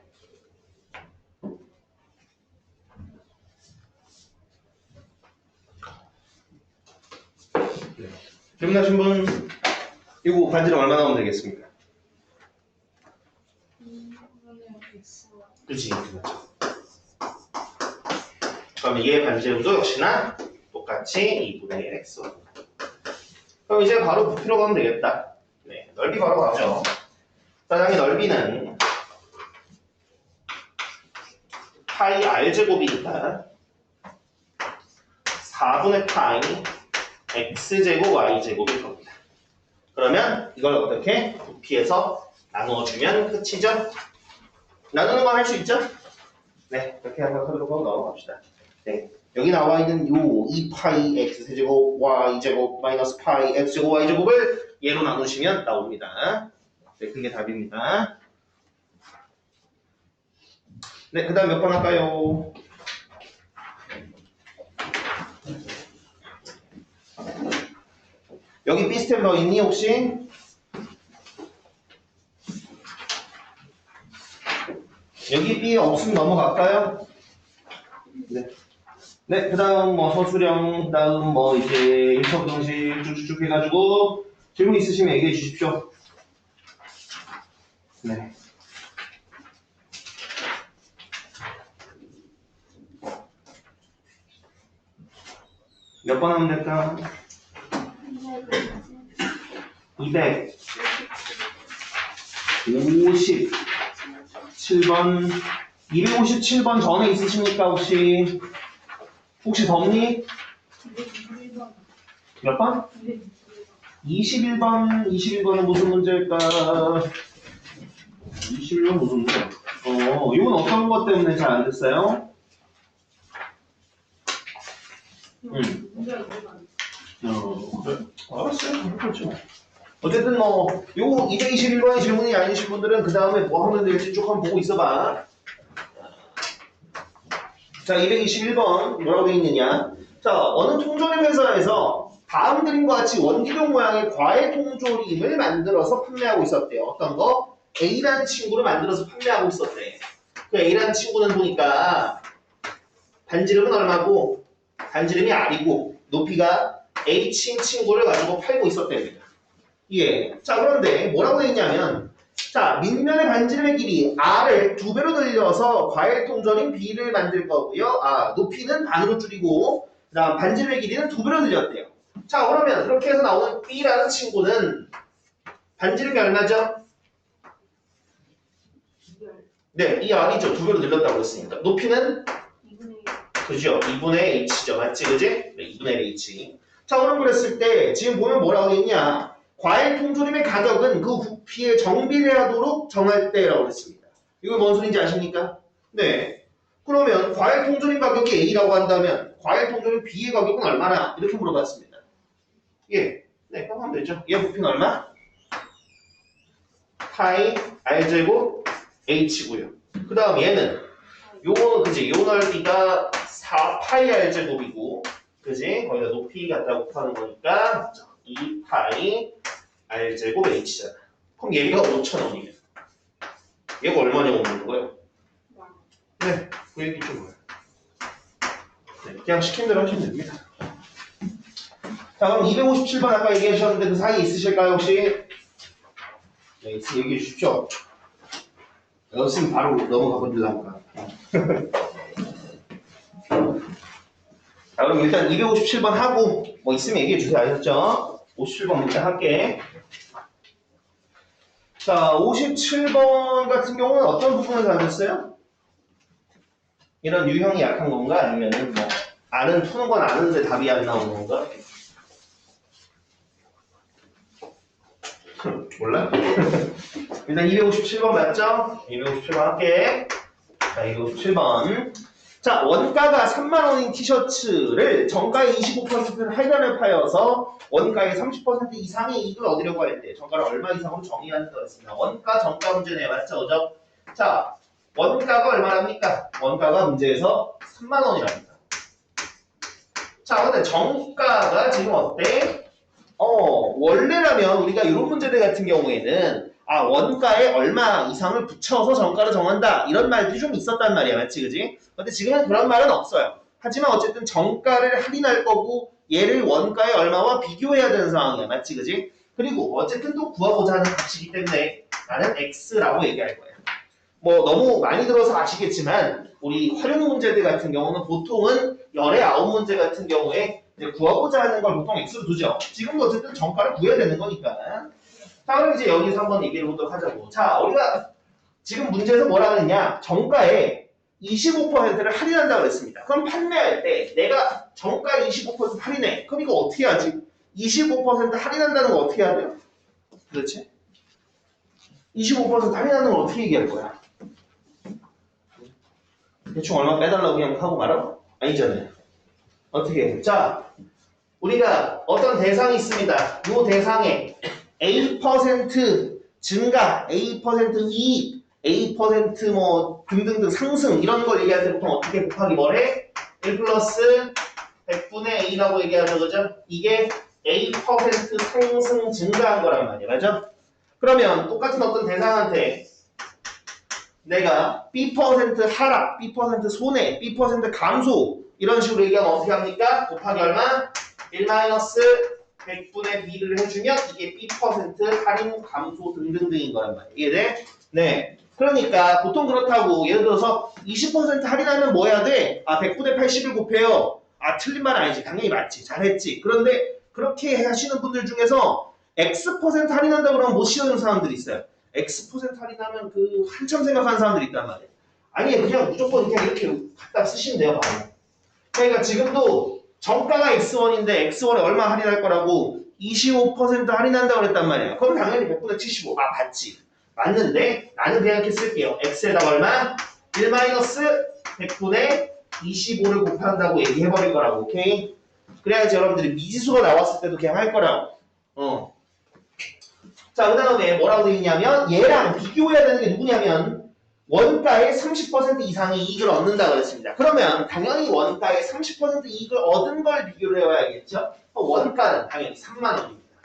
네. 질문하신 분, 이거 반지름 얼마 나오면 되겠습니까? 그치, 그렇죠. 그러면 얘 반지름도 역시나 똑같이 2분의 1 x. 그럼 이제 바로 부피로 가면 되겠다. 네, 넓이 바로 가죠. 사장의 넓이는 파이 r 제곱이니까 4분의 파이 x 제곱 y 제곱일 겁니다. 그러면 이걸 어떻게 부피에서 나누어주면 끝이죠? 나누는 건 할 수 있죠? 네, 그렇게 한번 하도록 하고 넘어갑시다. 네, 여기 나와 있는 요 2파이 x 세제곱 y 제곱 마이너스 파이 x 제곱 y 제곱을 얘로 나누시면 나옵니다. 네, 그게 답입니다. 네, 그 다음 몇 번 할까요? 여기 B 스텝 더 있니 혹시? 여기 B 없으면 넘어갈까요? 네. 네, 그 다음 뭐 서술형, 그 다음 뭐 이제 인터뷰 정식 쭉쭉쭉 해가지고 질문 있으시면 얘기해 주십시오. 네. 몇 번 하면 될까? 257번 257번 전에 있으십니까 혹시? 혹시 덥니? 몇 번? 21번은 무슨 문제일까? 21번 무슨 문제? 이건 어떤 것 때문에 잘 안 됐어요? 그래? 알았어요. 그렇죠. 어쨌든 뭐, 요 221번의 질문이 아니신 분들은 그 다음에 뭐 하면 될지 쭉 한번 보고 있어봐. 자, 221번 뭐라고 되어 있느냐? 자, 어느 통조림 회사에서 다음 그림과 같이 원기둥 모양의 과일 통조림을 만들어서 판매하고 있었대요. 어떤 거? A라는 친구를 만들어서 판매하고 있었대. 그 A라는 친구는 보니까 반지름은 얼마고, 반지름이 R이고, 높이가 H인 친구를 가지고 팔고 있었답니다. 예. 자, 그런데 뭐라고 되어 있냐면, 자, 밑면의 반지름의 길이 R을 2배로 늘려서 과일 통조림 B를 만들 거고요. 높이는 반으로 줄이고, 그 다음 반지름의 길이는 2배로 늘렸대요. 자, 그러면 그렇게 해서 나오는 B라는 친구는 반지름이 얼마죠? 네, 이 R이죠. 2배로 늘렸다고 했으니까. 높이는? 2분의 1. 그죠? 2분의 H죠. 맞지? 그지? 네, 2분의 H. 자, 그럼 그랬을 때 지금 보면 뭐라고 했냐? 과일 통조림의 가격은 그 부피에 정비례하도록 정할 때라고 했습니다. 이거 뭔 소리인지 아십니까? 네. 그러면 과일 통조림 가격이 A라고 한다면 과일 통조림 B의 가격은 얼마나? 이렇게 물어봤습니다. 예, 네, 그럼 하면 되죠. 얘 부피는 얼마? 파이 R제곱 H고요. 그 다음 얘는 요거는 그지? 요 넓이가 4 파이 R제곱이고 그지? 거기다 높이 갖다 곱하는 거니까 2 파이 R제곱 H잖아. 그럼 얘가 5,000원이면 얘가 얼마냐고 묻는 거예요? 네, 그 얘기죠 뭐예요? 네, 그냥 시킨 대로 하시면 됩니다. 자, 그럼 257번 아까 얘기하셨는데 그 사이에 있으실까요 혹시? 네, 얘기해 주십시오. 없으면 바로 넘어가 버리려니까. 자, 그럼 일단 257번 하고 뭐 있으면 얘기해 주세요. 아셨죠? 57번 문제 할게. 자, 57번 같은 경우는 어떤 부분을 가졌어요? 이런 유형이 약한 건가? 아니면은 뭐 푸는 건 아는데 답이 안 나오는 건가? 몰라? 일단 257번 맞죠? 257번 할게. 자, 257번. 자, 원가가 3만원인 티셔츠를 정가의 25%를 할인을 파여서 원가의 30% 이상의 이익을 얻으려고 할 때 정가를 얼마 이상으로 정의한다고 했습니다. 원가, 정가 문제네. 맞죠? 그죠? 자, 원가가 얼마랍니까? 원가가 문제에서 3만원이랍니다. 자, 근데 정가가 지금 어때? 원래라면 우리가 이런 문제들 같은 경우에는 원가에 얼마 이상을 붙여서 정가를 정한다 이런 말들이 좀 있었단 말이야. 맞지? 그지? 근데 지금은 그런 말은 없어요. 하지만 어쨌든 정가를 할인할 거고 얘를 원가에 얼마와 비교해야 되는 상황이야. 맞지? 그지? 그리고 어쨌든 또 구하고자 하는 값이기 때문에 나는 X라고 얘기할 거야. 뭐 너무 많이 들어서 아시겠지만 우리 활용 문제들 같은 경우는 보통은 열의 9문제 같은 경우에 이제 구하고자 하는 걸 보통 X로 두죠. 지금도 어쨌든 정가를 구해야 되는 거니까. 자, 그럼 이제 여기서 한번 얘기를 보도록 하자고. 자, 우리가 지금 문제에서 뭐라 그랬냐? 정가에 25%를 할인한다고 그랬습니다. 그럼 판매할 때 내가 정가에 25% 할인해. 그럼 이거 어떻게 하지? 25% 할인한다는 거 어떻게 해야 돼요? 그렇지? 25% 할인하는 걸 어떻게 얘기할 거야? 대충 얼마 빼달라고 그냥 하고 말아? 아니잖아요. 어떻게 해? 자, 우리가 어떤 대상이 있습니다. 이 대상에 A% 증가, A% 이익, A% 뭐 등등등 상승 이런 걸 얘기할 때 보통 어떻게 곱하기 뭐래? 1 플러스 100분의 A라고 얘기하죠. 그죠? 이게 A% 상승 증가한 거란 말이야. 맞아? 그러면 똑같은 어떤 대상한테 내가 B% 하락, B% 손해, B% 감소 이런 식으로 얘기하면 어떻게 합니까? 곱하기 얼마? 1 마이너스 100분의 B를 해주면 이게 B% 할인, 감소 등등등인 거란 말이에요. 이해돼? 네. 그러니까 보통 그렇다고 예를 들어서 20% 할인하면 뭐 해야 돼? 100분의 80을 곱해요. 틀린 말 아니지. 당연히 맞지. 잘했지. 그런데 그렇게 하시는 분들 중에서 X% 할인한다고 그러면 못 씌우는 사람들이 있어요. X% 할인하면 그 한참 생각하는 사람들이 있단 말이에요. 아니 그냥 무조건 그냥 이렇게 갖다 쓰시면 돼요. 바로. 그러니까 지금도 정가가 X1인데 X1에 얼마 할인할 거라고 25% 할인한다고 그랬단 말이에요. 그럼 당연히 100분의 75. 맞지. 맞는데 나는 그냥 이렇게 쓸게요. X에다가 얼마? 1 마이너스 100분의 25를 곱한다고 얘기해버릴 거라고. 오케이? 그래야지 여러분들이 미지수가 나왔을 때도 그냥 할 거라고. 자, 그 다음에 뭐라고 되어 있냐면 얘랑 비교해야 되는 게 누구냐면 원가의 30% 이상의 이익을 얻는다고 그랬습니다. 그러면 당연히 원가의 30% 이익을 얻은 걸 비교를 해봐야겠죠? 원가는 당연히 3만 원입니다.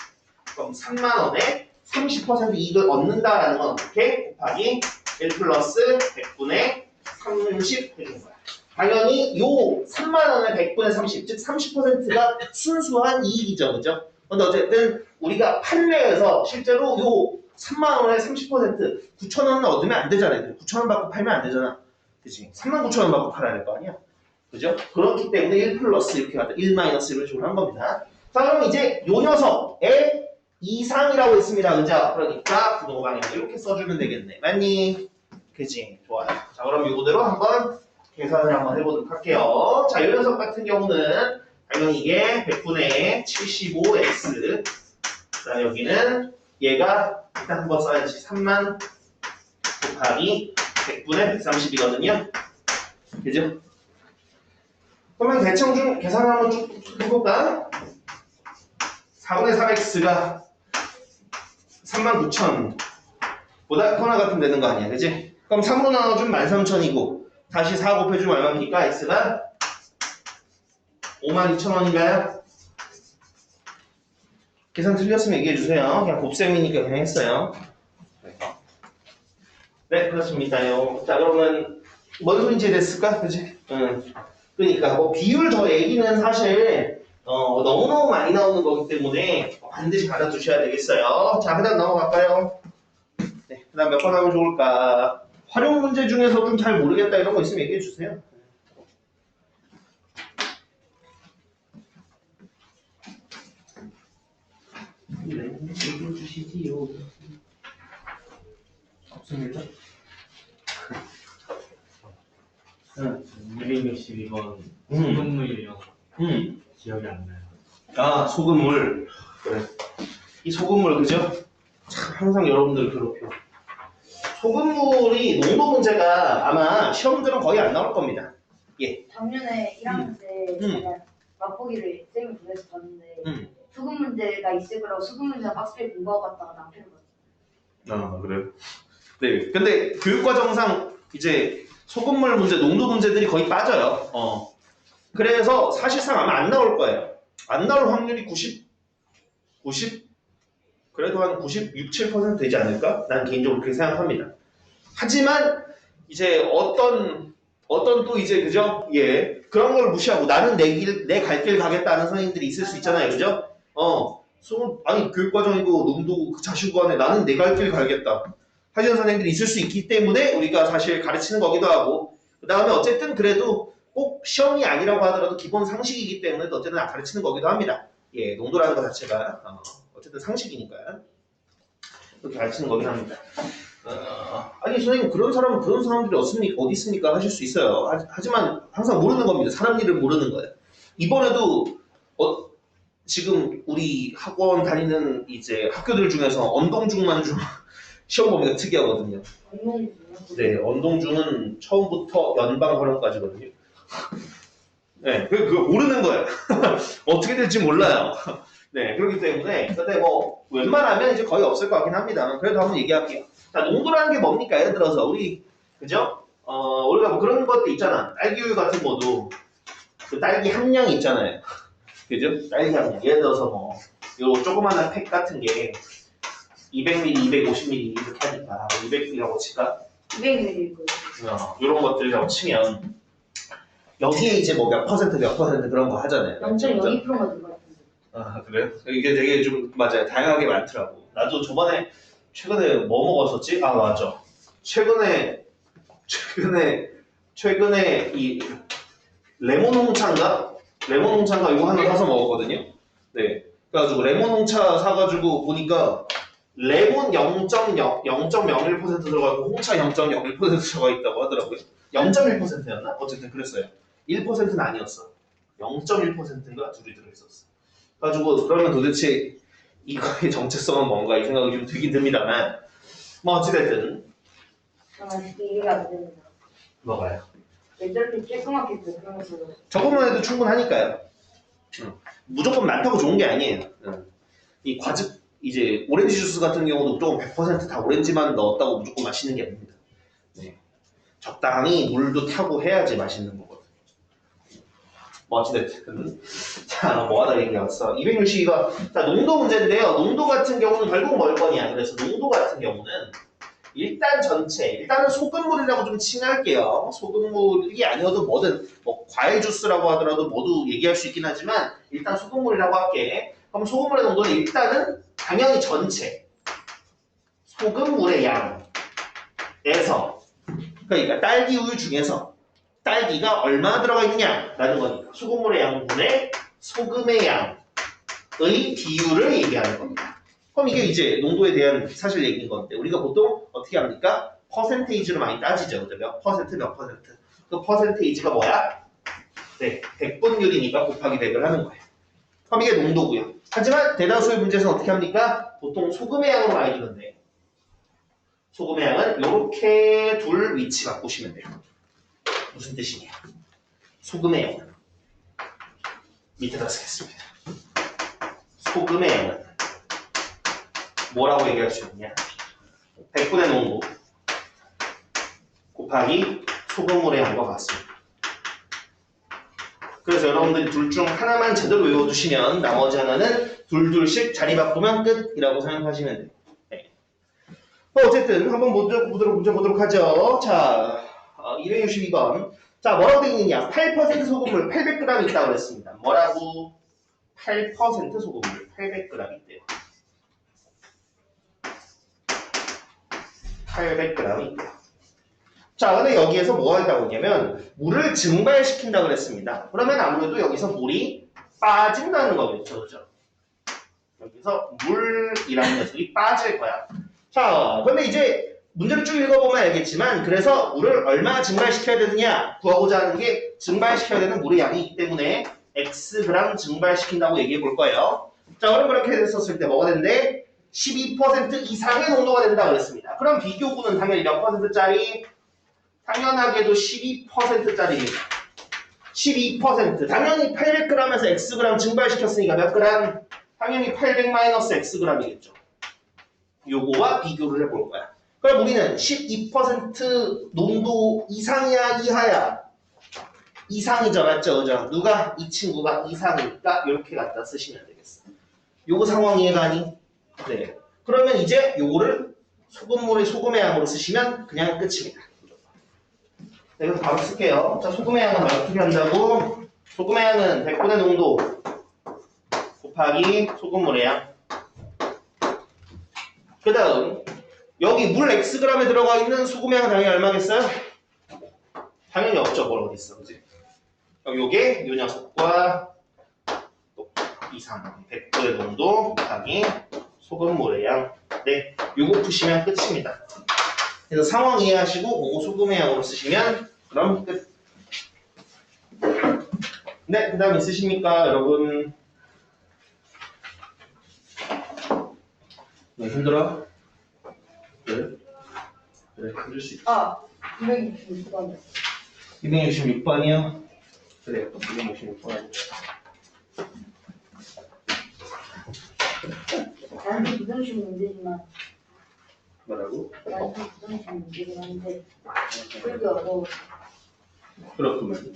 그럼 3만 원에 30% 이익을 얻는다라는 건 어떻게? 곱하기 1 플러스 100분의 30 해주는 거야. 당연히 요 3만 원에 100분의 30, 즉 30%가 순수한 이익이죠. 그죠? 근데 어쨌든 우리가 판매에서 실제로 요 3만 원에 30% 9천 원을 얻으면 안 되잖아요. 9천 원 받고 팔면 안 되잖아. 그치? 3만 9천 원 받고 팔아야 될 거 아니야. 그죠? 그렇기 때문에 1 플러스 이렇게 가다 1 마이너스 이런 식으로 한 겁니다. 자, 그럼 이제 요 녀석의 이상이라고 했습니다. 그죠? 그러니까 부동호 방향 이렇게 써주면 되겠네. 맞니? 그치? 좋아요. 자, 그럼 이거대로 한번 계산을 한번 해보도록 할게요. 자, 요 녀석 같은 경우는 당연히 이게 100분의 75x. 자, 여기는 얘가 일단 한번 써야지. 3만 곱하기 100분의 130이거든요. 그죠? 그러면 대칭 중 계산을 한번 쭉 해볼까? 4분의 3x가 39,000보다 크거나 같으면 되는 거 아니야, 그지? 그럼 3으로 나눠주면 13,000이고 다시 4 곱해주면 얼마입니까? x가 52,000원인가요? 계산 틀렸으면 얘기해주세요. 그냥 곱셈이니까 그냥 했어요. 네, 그렇습니다요. 자, 그러면 뭔 소리인지 이해됐을까? 그지? 그러니까 뭐 비율 저 얘기는 사실 너무너무 많이 나오는 거기 때문에 반드시 받아두셔야 되겠어요. 자, 그 다음 넘어갈까요? 네, 그 다음 몇 번 하면 좋을까? 활용 문제 중에서 좀 잘 모르겠다 이런 거 있으면 얘기해주세요. 네, 얘기해주시지요. 없습니다. 262번 소금물 이런 거 기억이 안 나요. 아, 소금물. 그래. 이 소금물, 그죠? 참, 항상 여러분들 괴롭혀. 소금물이 농도 문제가 아마 시험들은 거의 안 나올 겁니다. 작년에 1학년 때 제가 맛보기를 쌤이 보내서 봤는데 수급 문제가 있을 거라고 수급 문제 박스에 공부하고 갔다가 낭패를 봤어요. 아, 그래요? 네. 근데 교육과정상 이제 소금물 문제, 농도 문제들이 거의 빠져요. 그래서 사실상 아마 안 나올 거예요. 안 나올 확률이 90? 그래도 한 96, 7% 되지 않을까? 난 개인적으로 그렇게 생각합니다. 하지만 이제 어떤 또 이제 그죠? 예. 그런 걸 무시하고 나는 내 갈 길 가겠다는 선생님들이 있을 수 있잖아요. 그죠? 아니 교육과정이고 농도 그 자식관에 나는 내 갈 길 가겠다 하시는 선생님들이 있을 수 있기 때문에 우리가 사실 가르치는 거기도 하고 그 다음에 어쨌든 그래도 꼭 시험이 아니라고 하더라도 기본 상식이기 때문에 어쨌든 가르치는 거기도 합니다. 예, 농도라는 것 자체가 어쨌든 상식이니까 그렇게 가르치는 거긴 합니다. 아니 선생님 그런 사람들이 어디 있습니까 하실 수 있어요. 하지만 항상 모르는 겁니다. 사람 일을 모르는 거예요. 이번에도 지금 우리 학원 다니는 이제 학교들 중에서 언동중만 좀 시험 범위가 특이하거든요. 네, 언동중은 처음부터 연방 활용까지거든요. 네, 그거 모르는 거예요. 어떻게 될지 몰라요. 네, 그렇기 때문에 근데 뭐 웬만하면 이제 거의 없을 것 같긴 합니다. 그래도 한번 얘기할게요. 자, 농도라는 게 뭡니까? 예를 들어서 우리 그죠? 우리가 뭐 그런 것도 있잖아. 딸기우유 같은 것도 그 딸기 함량이 있잖아요. 그죠? 딸기 함량. 예를 들어서 뭐 요 조그마한 팩 같은 게 200ml, 250ml 이렇게 하니까 200ml라고 칠까? 200ml 거예요. 이런 것들이라고 치면 여기에 이제 뭐 몇 퍼센트 그런 거 하잖아요. 0.02%가 들어가 있는데. 아, 그래요? 이게 되게 좀 맞아요. 다양하게 많더라고. 나도 최근에 뭐 먹었었지? 아, 맞아. 최근에 이 레몬 홍차인가 이거 하나 사서 먹었거든요. 네. 그래가지고 레몬 홍차 사가지고 보니까 레몬 0.01% 들어가 있고 홍차 0.01% 들어가 있다고 하더라고요. 0.1%였나? 어쨌든 그랬어요. 1%는 아니었어. 0.1%인가 둘이 들어있었어. 그래가지고 그러면 도대체 이거의 정체성은 뭔가 이 생각이 좀 들긴 듭니다만 뭐 어찌됐든 저는 아직 이해가 안 됩니다. 뭐가요? 왜 저렇게 쬐끄맣게 그러면서 저것만 해도 충분하니까요. 무조건 많다고 좋은 게 아니에요. 이 과즙 이제 오렌지 주스 같은 경우도 무조건 100% 다 오렌지만 넣었다고 무조건 맛있는 게 아닙니다. 네. 적당히 물도 타고 해야지 맛있는 거거든요. 뭐 어찌됐든 자, 뭐 하다 얘기했어? 262가 자, 농도 문제인데요. 농도 같은 경우는 결국 뭘 거냐? 그래서 농도 같은 경우는 일단은 소금물이라고 좀 칭할게요. 소금물이 아니어도 뭐든 뭐 과일 주스라고 하더라도 모두 얘기할 수 있긴 하지만 일단 소금물이라고 할게. 그럼 소금물의 농도는 일단은 당연히 전체 소금물의 양에서 그러니까 딸기 우유 중에서 딸기가 얼마나 들어가 있느냐라는 거니까 소금물의 양분의 소금의 양의 비율을 얘기하는 겁니다. 그럼 이게 이제 농도에 대한 사실 얘기인 건데 우리가 보통 어떻게 합니까? 퍼센테이지로 많이 따지죠. 몇 퍼센트. 그 퍼센테이지가 뭐야? 네, 100분율이니까 곱하기 100을 하는 거예요. 그럼 이게 농도고요. 하지만 대다수의 문제에서는 어떻게 합니까? 보통 소금의 양으로 많이 주는데 소금의 양은 이렇게 둘 위치 바꾸시면 돼요. 무슨 뜻이냐? 소금의 양은 밑에다 쓰겠습니다. 소금의 양은 뭐라고 얘기할 수 있냐? 100분의 농도 곱하기 소금물의 양과 같습니다. 그래서 여러분들이 둘 중 하나만 제대로 외워두시면 나머지 하나는 둘둘씩 자리 바꾸면 끝이라고 생각하시면 돼요. 네. 어쨌든 한번 문제 보도록 하죠. 자, 262번. 자, 뭐라고 되어 있느냐? 8% 소금물 800g 있다고 그랬습니다. 뭐라고? 8% 소금물 800g 있대요. 800g 있대요. 자, 근데 여기에서 뭐가 있다고 했냐면 물을 증발시킨다고 그랬습니다. 그러면 아무래도 여기서 물이 빠진다는 거겠죠, 그죠? 여기서 물이라는 녀석이 빠질 거야. 자, 근데 이제 문제를 쭉 읽어보면 알겠지만 그래서 물을 얼마 증발시켜야 되느냐 구하고자 하는 게 증발시켜야 되는 물의 양이기 때문에 Xg 증발시킨다고 얘기해 볼 거예요. 자, 그럼 그렇게 됐었을 때 뭐가 된대? 12% 이상의 농도가 된다 그랬습니다. 그럼 비교구는 당연히 몇 %짜리? 당연하게도 12%짜리입니다. 12%. 당연히 800g에서 Xg 증발시켰으니까 몇 g? 당연히 800-Xg이겠죠. 요거와 비교를 해볼 거야. 그럼 우리는 12% 농도 이상이야, 이하야? 이상이죠, 맞죠? 그죠? 누가? 이 친구가 이상이니까 이렇게 갖다 쓰시면 되겠어. 요거 상황 이해가니? 네. 그러면 이제 요거를 소금물의 소금의 양으로 쓰시면 그냥 끝입니다. 네, 그래서 바로 쓸게요. 자, 소금의 양은 어떻게 한다고? 소금의 양은 100분의 농도 곱하기 소금물의 양. 그 다음 여기 물 Xg에 들어가 있는 소금의 양은 당연히 얼마겠어요? 당연히 없죠. 뭘 어디 있어, 그지? 요게 요 녀석과 또 이상 100분의 농도 곱하기 소금물의 양. 네, 요거 푸시면 끝입니다. 그래서 상황 이해하시고 그거 소금의 양으로 쓰시면 그럼 끝. 네, 그 다음 있으십니까, 여러분? 네, 힘들어? 그래, 힘들 수 있어. 266번. 266번이요? 그래요, 266번. 나한테 부정식 문제지만 뭐라고? 나한테 부정식 문제긴 한데 풀기 어려워. 그렇구만.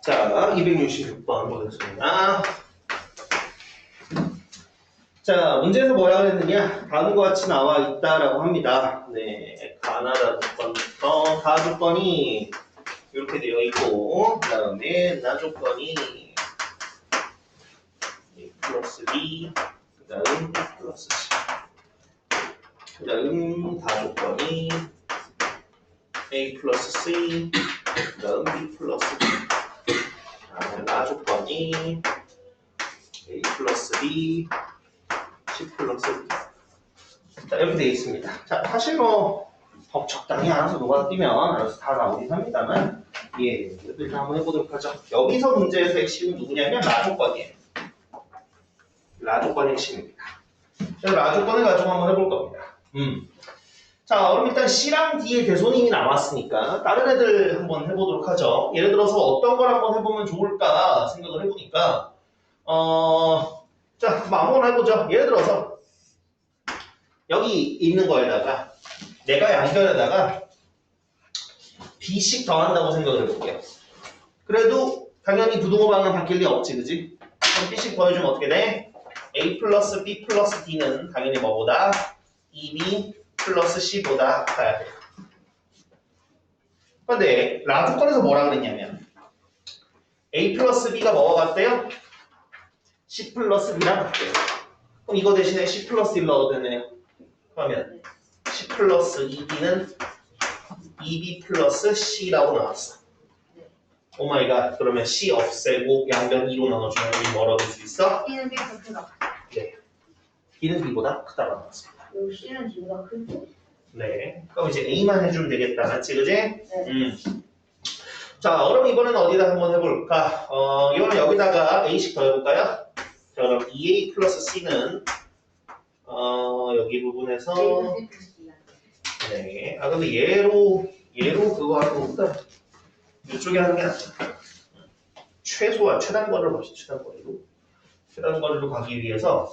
자, 266번 보겠습니다. 자, 문제에서 뭐라 그랬느냐? 다음과 같이 나와 있다라고 합니다. 네, 가나다 조건부터 가 조건이 이렇게 되어 있고, 그 다음에 나 조건이 A 플러스 B, 그 다음 B 플러스 C, 그 다음 다 조건이 A 플러스 C, 그 다음 B 플러스 B, 나 조건이 A 플러스 B, C 플러스 B. 자, 이렇게 되어 있습니다. 자, 사실 뭐 적당히 알아서 녹아뛰면 알아서 다 나오긴 합니다만, 예, 일단 한번 해보도록 하죠. 여기서 문제에서 핵심은 누구냐면 라 조건이에요. 라 조건이 핵심입니다. 그래서 라 조건을 가지고 한번 해볼 겁니다. 자, 그럼 일단 C랑 D의 대손임이 나왔으니까 다른 애들 한번 해보도록 하죠. 예를 들어서 어떤 걸 한번 해보면 좋을까 생각을 해보니까 자, 아무거나 해보죠. 예를 들어서 여기 있는 거에다가 내가 양변에다가 B씩 더한다고 생각을 해볼게요. 그래도 당연히 부등호방은 바뀔 리 없지, 그지? 그럼 B씩 더해주면 어떻게 돼? A 플러스 B 플러스 D는 당연히 뭐보다? 2B 플러스 C보다 커야 돼요. 근데 라 조건에서 뭐라 그랬냐면 A 플러스 B가 뭐가 같대요? C 플러스 B랑 같대요. 그럼 이거 대신에 C 플러스 1 넣어도 되네요. 그러면 C 플러스 2B는 2B 플러스 C라고 나왔어. 오마이갓. 그러면 C 없애고 양변 2로 나눠주면 우리 뭐라고 할 수 있어? C는 B보다 크다. 네. B는 B보다 크다고 나왔습니다. 그리고 C는 D보다 크고 네. 그럼 이제 A만 해주면 되겠다. 맞지, 그지? 네. 자, 그럼 이번에는 어디다 한번 해볼까? 이거는 여기다가 A씩 더 해볼까요? 자, 그럼 2A 플러스 C는 여기 부분에서 네. 아 근데 얘로 그거 하는 것보다 이쪽에 하는 게 낫다. 최단거리를 봅시다. 최단거리로 가기 위해서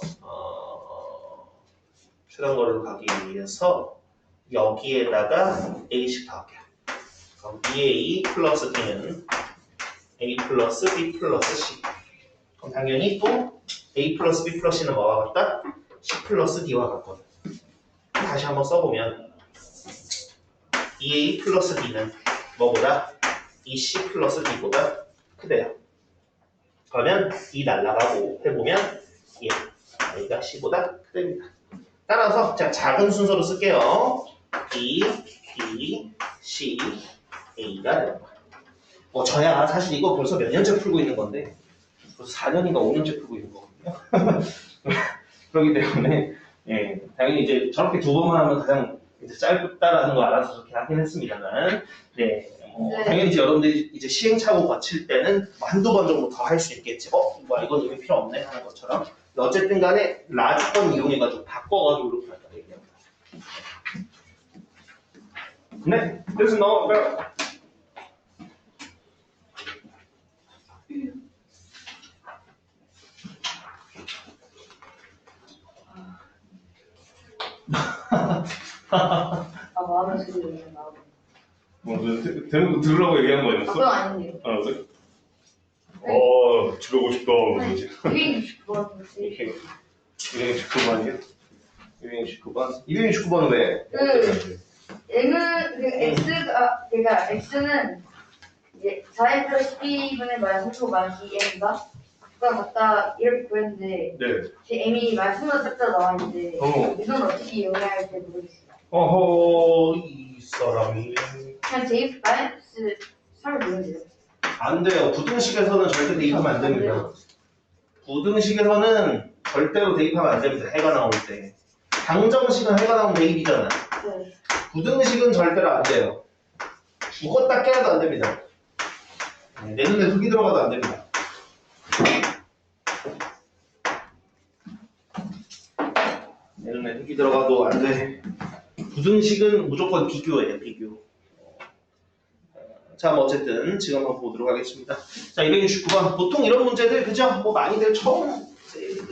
여기에다가 A씩 더할게요. 그럼 BA 플러스 D는 A 플러스 B 플러스 C. 그럼 당연히 또 A 플러스 B 플러스 C는 뭐와 같다? C 플러스 D와 같거든. 다시 한번 써보면 2A 플러스 D는 뭐보다? 2C 플러스 D보다 크대요. 그러면 D 날라가고 해보면 A가 C보다 크답니다. 따라서 자, 작은 순서로 쓸게요. B, D, C, A가 되는 거야. 저야 사실 이거 벌써 몇 년째 풀고 있는 건데 벌써 4년인가 5년째 풀고 있는 거거든요. 그렇기 때문에 예, 당연히 이제 저렇게 두 번만 하면 가장 이제 짧다라는 거 알아서 그렇게 하긴 했습니다만 네, 당연히 이제 여러분들이 이제 시행착오 거칠 때는 한두 번 정도 더 할 수 있겠지. 이건 이미 필요 없네 하는 것처럼. 어쨌든 간에 라주권 이용해가지고 바꿔가지고 이렇게 할까 얘기합니다. 네, 그래서 넘어갈까요? 마음의 소리 있는 마음. 대놓고 들으라고 얘기한 거였어? 그건 아닌데요. 그래? 집에 오고 싶다. 네. 269번이요? 269번 왜? M은 X가 그러니까 X는 이제 4M 플러스 B분의 마이너스 3초 마이너스 2M인가? 가 같다 이렇게 보였는데 네. 제 M이 마이너스 짝짝 나와 있는데 이건 어떻게 이용해야 할지 모르겠어요. 이 사람이 그냥 제 마이너스 3을 보면 돼요. 안 돼요. 부등식에서는 절대 대입하면 안 됩니다. 부등식에서는 절대로 대입하면 안 됩니다. 해가 나올 때. 방정식은 해가 나오면 대입이잖아. 네. 부등식은 절대로 안 돼요. 죽었다 깨어도 안 됩니다. 내 눈에 흙이 들어가도 안 됩니다. 내 눈에 흙이 들어가도 안 돼. 부등식은 무조건 비교예요, 비교. 자, 어쨌든 지금 한번 보도록 하겠습니다. 자, 269번. 보통 이런 문제들, 그죠? 많이들 처음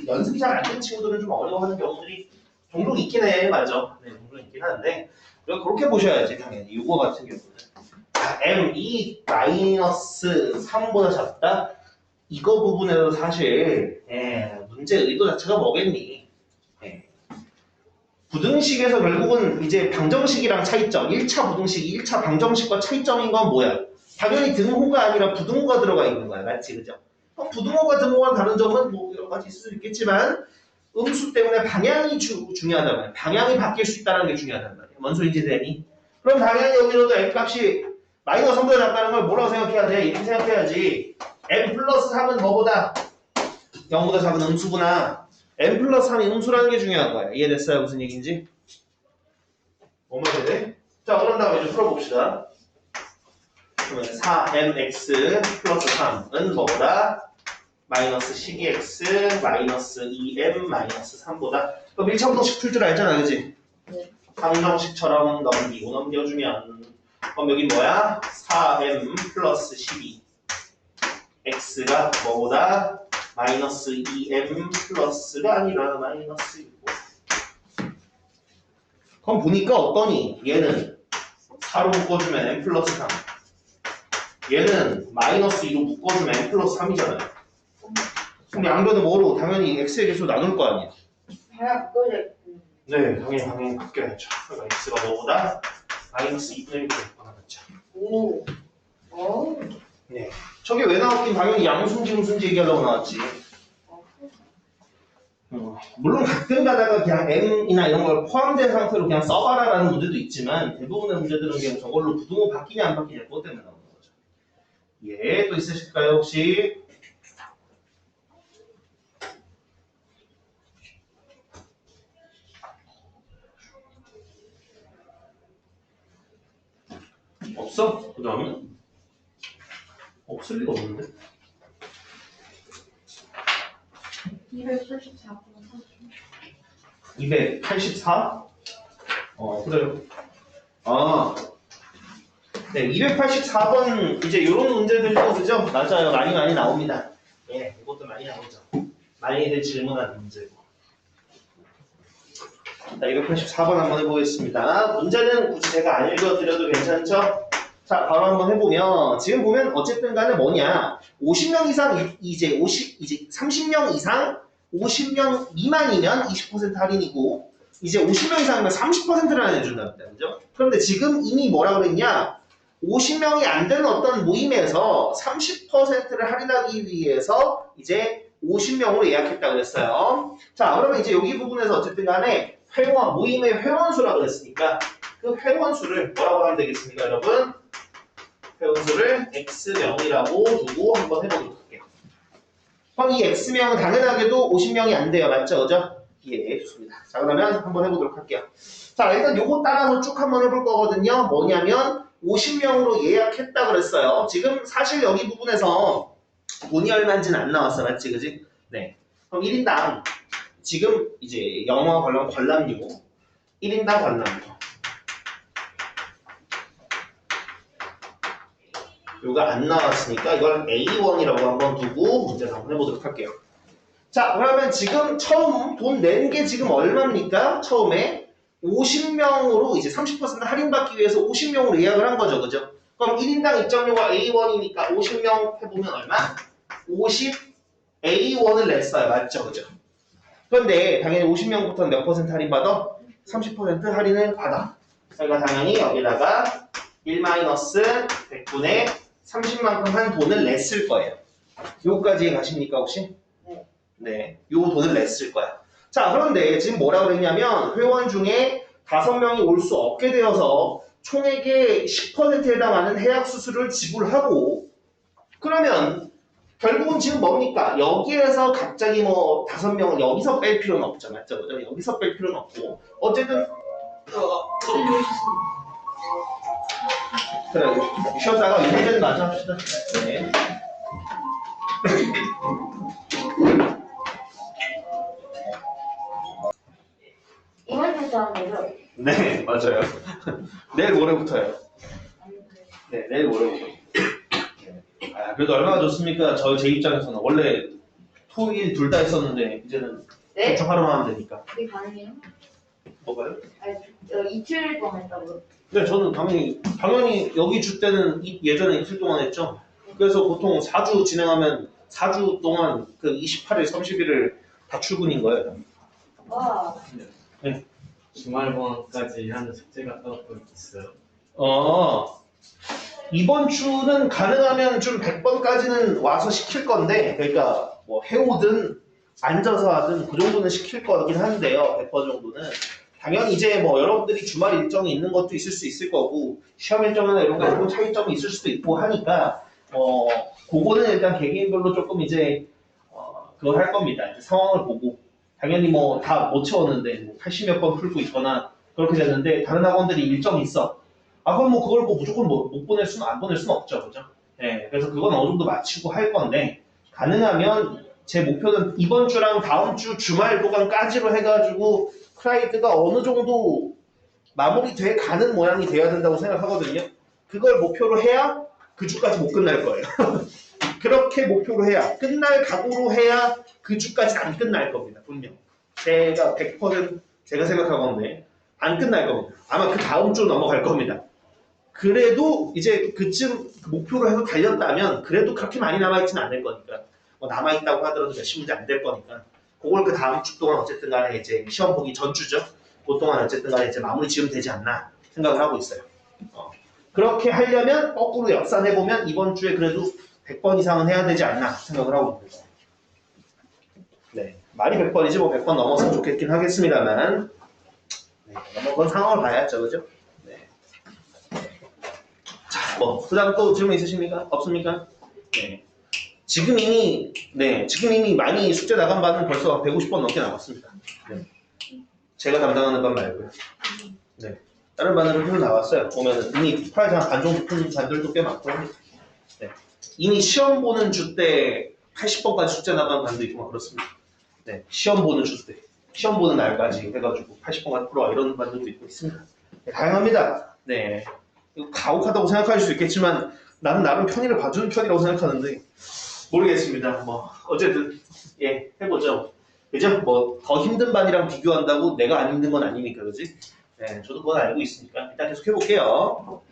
연습이 잘 안 된 친구들은 좀 어려워하는 경우들이 종종 있긴 해, 맞아. 네, 종종 있긴 한데 그렇게 보셔야지, 당연히. 이거 같은 경우는 M2 마이너스 3보다 작다? 이거 부분에서 사실 문제 의도 자체가 뭐겠니? 부등식에서 결국은 이제 방정식이랑 차이점, 1차 부등식, 1차 방정식과 차이점인 건 뭐야? 당연히 등호가 아니라 부등호가 들어가 있는 거야. 맞지? 그죠? 부등호가 등호가 다른 점은 여러 가지 있을 수 있겠지만 음수 때문에 방향이 중요하단 말이야. 방향이 바뀔 수 있다는 게 중요하단 말이야. 뭔 소리인지 되니? 그럼 당연히 여기로도 M값이 마이너스 3보다 작다는 걸 뭐라고 생각해야 돼? 이렇게 생각해야지. M 플러스 3은 뭐보다? 0보다 작은 음수구나. M 플러스 3이 음수라는 게 중요한 거야. 이해됐어요? 무슨 얘기인지? 뭐만 되네? 자, 그런 다음에 이제 풀어봅시다. 그러면 4mx 플러스 3은 뭐보다? 마이너스 12x 마이너스 2m 마이너스 3보다. 그럼 1차 부등식 풀 줄 알잖아, 그지? 네. 방정식처럼 넘겨주면 그럼 여기 뭐야? 4m 플러스 12 x가 뭐보다? 마이너스 2m 플러스가 아니라 마이너스 6. 그럼 보니까 어떠니? 얘는 4로 묶어주면 m 플러스 3. 얘는 마이너스 2로 묶어주면 m 플러스 3이잖아요. 그럼 양변은 뭐로? 당연히 x의 개수 나눌 거 아니야. 하나 바꿔줘야 네, 당연히 바뀌어야죠. 그러니까 x가 뭐보다? 마이너스 2분의 1로 바꿔놨죠. 오. 네. 저게 왜 나왔긴 당연히 양순지 음순지 얘기하려고 나왔지. 물론 가끔 가다가 그냥 m이나 이런 걸 포함된 상태로 그냥 써봐라라는 문제도 있지만 대부분의 문제들은 그냥 저걸로 부등호 바뀌냐 안 바뀌냐 그것 때문에 나오는 거죠. 예, 또 있으실까요 혹시? 없어? 그 다음에? 없을 리가 없는데? 284번 284? 그래요. 아, 네, 284번 이제 이런 문제들도 그죠? 맞아요. 많이 나옵니다. 예, 이것도 많이 나오죠. 많이들 질문하는 문제고. 자, 284번 한번 해보겠습니다. 문제는 굳이 제가 안 읽어드려도 괜찮죠? 자, 바로 한번 해보면 지금 보면 어쨌든 간에 뭐냐? 50명 이상 이제 30명 이상 50명 미만이면 20% 할인이고 이제 50명 이상이면 30%를 할인해준답니다. 그죠? 그런데 지금 이미 뭐라 그랬냐? 50명이 안 되는 어떤 모임에서 30%를 할인하기 위해서 이제 50명으로 예약했다고 그랬어요. 자, 그러면 이제 여기 부분에서 어쨌든 간에 회원, 모임의 회원수라고 그랬으니까 그 회원수를 뭐라고 하면 되겠습니까, 여러분? 회원수를 X명이라고 두고 한번 해보도록 할게요. 그럼 이 X명은 당연하게도 50명이 안 돼요. 맞죠? 그죠? 예, 좋습니다. 자, 그러면 한번 해보도록 할게요. 자, 일단 요거 따라서 쭉 한번 해볼 거거든요. 뭐냐면 50명으로 예약했다 그랬어요. 지금 사실 여기 부분에서 돈이 얼마인지는 안 나왔어. 맞지? 그지? 네. 그럼 1인당 지금 이제 영어 관람료 1인당 관람료 요가 안 나왔으니까 이걸 A1이라고 한번 두고 문제를 한번 해보도록 할게요. 자, 그러면 지금 처음 돈 낸 게 지금 얼마입니까? 처음에 50명으로 이제 30% 할인받기 위해서 50명으로 예약을 한 거죠. 그죠? 그럼 1인당 입장료가 A1이니까 50명 해보면 얼마? 50 A1을 냈어요. 맞죠? 그죠? 그런데 당연히 50명부터는 몇 퍼센트 할인받아? 30% 할인을 받아. 그러니까 당연히 여기다가 1-100분의 30만큼 한 돈을 냈을 거예요. 요거까지 가십니까 혹시? 네. 네, 요 돈을 냈을 거야. 자, 그런데 지금 뭐라 그랬냐면 회원 중에 5명이 올 수 없게 되어서 총액의 10%에 해당하는 해약 수수료를 지불하고 그러면 결국은 지금 뭡니까? 여기에서 갑자기 뭐 5명을 여기서 뺄 필요는 없죠. 맞죠? 그죠? 여기서 뺄 필요는 없고 어쨌든 그래, 쉬었다가 이해전 마저 합시다. 네. 이번 주부터 하는 거죠? 네, 맞아요. 내일 모레부터요. 네, 내일 모레부터. 아, 그래도 얼마나 좋습니까? 제 입장에서는 원래 토일 둘 다 했었는데 이제는 네? 대충 하루만 하면 되니까. 그게 가능해요? 뭐가요? 아니, 이틀 동안 했다고요? 네, 저는 당연히 여기 주 때는 예전에 이틀 동안 했죠. 그래서 보통 4주 진행하면 4주 동안 그 28일, 30일을 다 출근인 거예요. 와, 주말번까지 하는 숙제가 따로 있어요. 이번 주는 가능하면 좀 100번까지는 와서 시킬 건데, 그러니까 뭐 해오든 앉아서 하든 그 정도는 시킬 거긴 한데요. 100번 정도는. 당연히 이제 뭐 여러분들이 주말 일정이 있는 것도 있을 수 있을 거고, 시험 일정이나 이런 거 조금 차이점이 있을 수도 있고 하니까, 그거는 일단 개개인별로 조금 이제, 그걸 할 겁니다. 이제 상황을 보고. 당연히 뭐 다 못 채웠는데, 뭐 80몇 번 풀고 있거나 그렇게 됐는데, 다른 학원들이 일정이 있어. 그럼 뭐 그걸 뭐 무조건 못 보낼 수는 안 보낼 수는 없죠, 그죠? 예, 그래서 그건 어느 정도 맞추고 할 건데 가능하면 제 목표는 이번 주랑 다음 주 주말 도간까지로 해가지고 크라이드가 어느 정도 마무리돼 가는 모양이 돼야 된다고 생각하거든요. 그걸 목표로 해야 그 주까지 못 끝날 거예요. 그렇게 목표로 해야 끝날 각오로 해야 그 주까지 안 끝날 겁니다, 분명. 제가 100% 제가 생각하건데 안 끝날 겁니다. 아마 그 다음 주 넘어갈 겁니다. 그래도 이제 그쯤 목표로 해서 달렸다면 그래도 그렇게 많이 남아있지는 않을 거니까 뭐 남아있다고 하더라도 몇십 문제 안 될 거니까 그걸 그 다음 주 동안 어쨌든 간에 이제 시험 보기 전주죠. 그 동안 어쨌든 간에 이제 마무리 지으면 되지 않나 생각을 하고 있어요. 그렇게 하려면 거꾸로 역산해보면 이번 주에 그래도 100번 이상은 해야 되지 않나 생각을 하고 있습니다. 네, 말이 100번이지 뭐 100번 넘었으면 좋겠긴 하겠습니다만 네, 그건 상황을 봐야죠. 그죠? 그 다음 또 질문 있으십니까? 없습니까? 네. 지금 이미 많이 숙제 나간 바는 벌써 150번 넘게 나왔습니다. 네. 제가 담당하는 반 말고요. 네. 다른 반으로도 나왔어요. 보면은 이미 파란색 반 정도 푼 반들도 꽤 많고 합니다. 네. 이미 시험 보는 주 때 80번까지 숙제 나가는 반도 있고 막 그렇습니다. 네. 시험 보는 주 때, 시험 보는 날까지 해가지고 80번까지 풀어 이런 반들도 있고 있습니다. 네, 다양합니다. 네. 이거 가혹하다고 생각하실 수 있겠지만 나는 나름 편의를 봐주는 편이라고 생각하는데 모르겠습니다. 뭐 어쨌든 예 해보죠. 그죠? 뭐 더 힘든 반이랑 비교한다고 내가 안 힘든 건 아니니까 그지? 네, 저도 그건 알고 있으니까 일단 계속 해볼게요.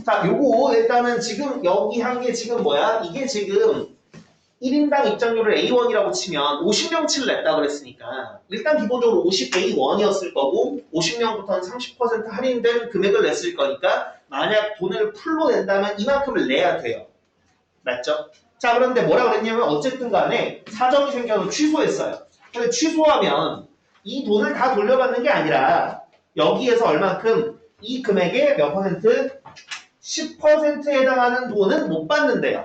자, 요거 일단은 지금 여기 한 게 지금 뭐야? 이게 지금 1인당 입장료를 A1이라고 치면 50명치를 냈다 그랬으니까 일단 기본적으로 50A1이었을 거고 50명부터는 30% 할인된 금액을 냈을 거니까 만약 돈을 풀로 낸다면 이만큼을 내야 돼요. 맞죠? 자, 그런데 뭐라 그랬냐면 어쨌든 간에 사정이 생겨서 취소했어요. 근데 취소하면 이 돈을 다 돌려받는 게 아니라 여기에서 얼만큼 이 금액의 몇 퍼센트? 10%에 해당하는 돈은 못 받는데요.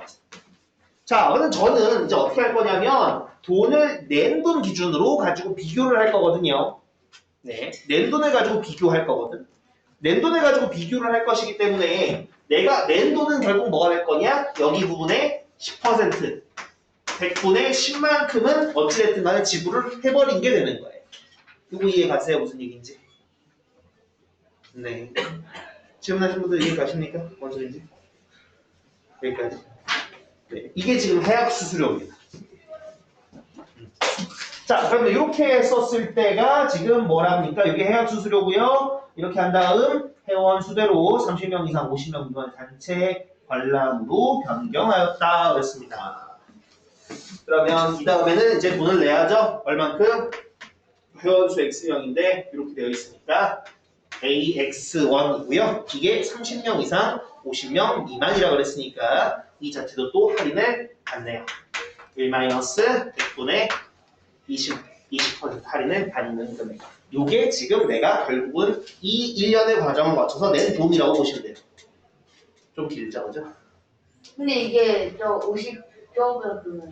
자, 그럼 저는 이제 어떻게 할 거냐면 돈을 낸 돈 기준으로 가지고 비교를 할 거거든요. 네, 낸 돈을 가지고 비교할 거거든. 낸 돈을 가지고 비교를 할 것이기 때문에 내가 낸 돈은 결국 뭐가 될 거냐? 여기 부분에 10%, 100분의 10만큼은 어찌됐든 간에 지불을 해버린 게 되는 거예요. 이거 이해 가세요? 무슨 얘기인지? 네. 질문하신 분들 이해 가십니까? 뭔 소리인지? 여기까지. 네, 이게 지금 해약 수수료입니다. 자, 그러면 이렇게 썼을 때가 지금 뭐랍니까? 이게 해약 수수료고요. 이렇게 한 다음 회원 수대로 30명 이상 50명 미만 단체 관람으로 변경하였다 그랬습니다. 그러면 이 다음에는 이제 돈을 내야죠. 얼만큼? 회원수 X명인데 이렇게 되어 있으니까 AX1이고요. 이게 30명 이상 50명 미만이라고 그랬으니까 이 자체도 또 할인을 받네요. 1-100분의 20% 할인을 받는 금액. 요게 지금 내가 결국은 이 1년의 과정을 거쳐서 낸 돈이라고 보시면 돼요. 좀 길죠, 그죠? 근데 이게 저 50조보다 그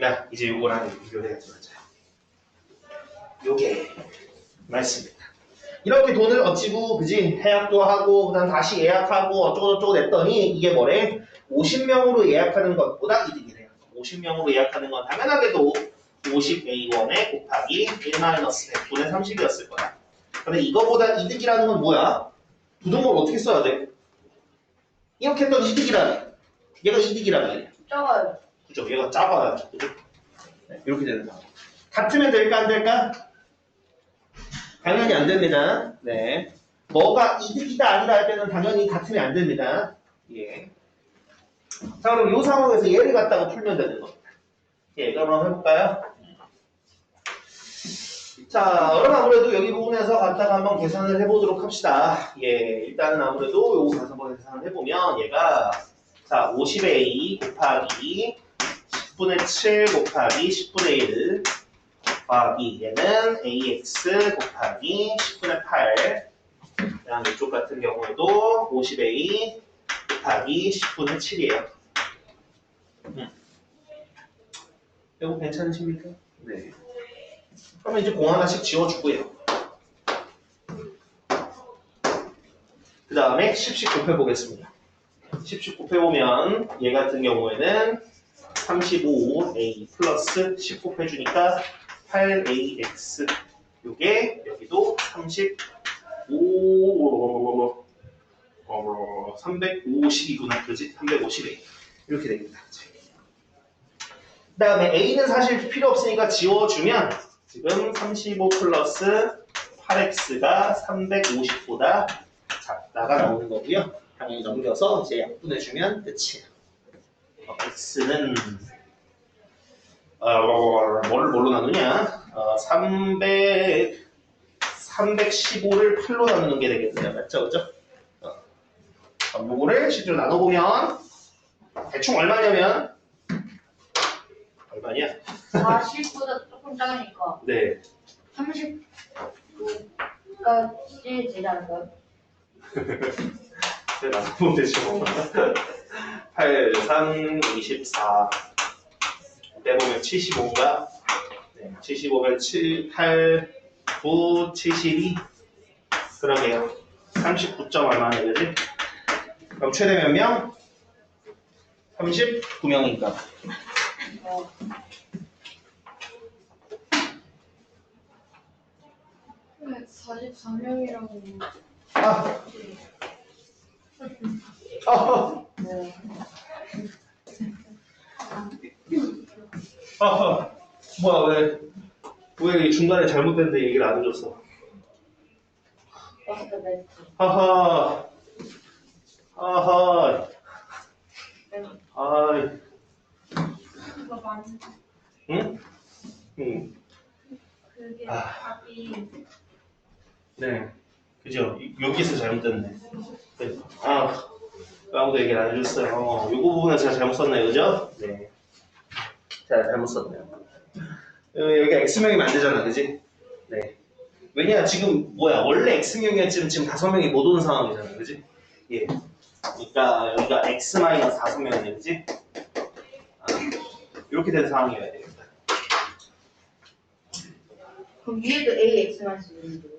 야, 이제 요거랑 비교를 해야지 맞아요. 요게 맞습니다. 이렇게 돈을 어찌고 그지 해약도 하고 그다음 다시 예약하고 어쩌고저쩌고 냈더니 이게 뭐래? 50명으로 예약하는 것보다 이득이래요. 50명으로 예약하는 건 당연하게도 50A1에 곱하기 1-100분의 30이었을 거야. 근데 이거보다 이득이라는 건 뭐야? 부등호를 어떻게 써야 돼? 이렇게 했더니 이득이라네. 얘가 이득이라는 말이야. 적어요. 그죠? 얘가 작아야 그죠? 네, 이렇게 되는 거야. 같으면 될까 안 될까? 당연히 안 됩니다. 네. 뭐가 이득이다 아니다 할 때는 당연히 같으면 안 됩니다. 예. 자, 그럼 이 상황에서 얘를 갖다가 풀면 되는 겁니다. 예, 그럼 한번 해볼까요? 자, 그럼 아무래도 여기 부분에서 갖다가 한번 계산을 해보도록 합시다. 예, 일단은 아무래도 요거 가서 한번 계산을 해보면 얘가 자, 50A 곱하기 10분의 7 곱하기 10분의 1 곱하기 얘는 AX 곱하기 10분의 8 그다음 이쪽 같은 경우에도 50A 곱하기 10분의 7이에요. 이거 괜찮으십니까? 네. 그러면 이제 공 하나씩 지워주고요. 그 다음에 10씩 곱해보겠습니다. 10씩 곱해보면 얘 같은 경우에는 35A 플러스 10 곱해주니까 8AX 요게 여기도 350이구나. 그지? 350A 이렇게 됩니다. 그 다음에 A는 사실 필요 없으니까 지워주면 지금 35 플러스 8X가 350보다 작다가 나오는 거고요. 당연히 넘겨서 이제 약분해주면 끝이에요. X는 뭘로 나누냐? 315를 8로 나누는 게 되겠네요. 맞죠? 그죠? 요거를 실제로 나눠보면 대충 얼마냐면 얼마냐? 40보다 조금 작으니까 네. 30까지 되지 않을까요? 나눠보면 되죠. 8, 3, 24 빼보면 75인가? 네, 75면 7, 8, 9, 72 그 그러게요. 39점 얼마네, 그지? 그럼 최대 몇 명? 39명이니까. 어. 네, 44명이라고. 아! 아! 네. 아! 뭐야, 왜 중간에 잘못됐는데 얘기를 안 해줬어? 버스터 베스트. 하하! 하하! 아이, 그거 많이. 응? 응. 그게 아. 답이. 네. 그죠? 여기서 잘못됐네. 네. 아, 아무도 얘기를 안 해줬어요. 요 부분은 제가 잘못 썼네요. 그죠? 네. 제가 잘못 썼네요. 여기가 X명이면 안 되잖아. 그지? 네. 왜냐, 지금, 원래 X명이었지만 지금 5명이 못 오는 상황이잖아. 그지? 예. 그러니까 여기가 X-5명이네. 그지? 아, 이렇게 된 상황이어야 되겠다. 그럼 위에도 AX만 쓰는데.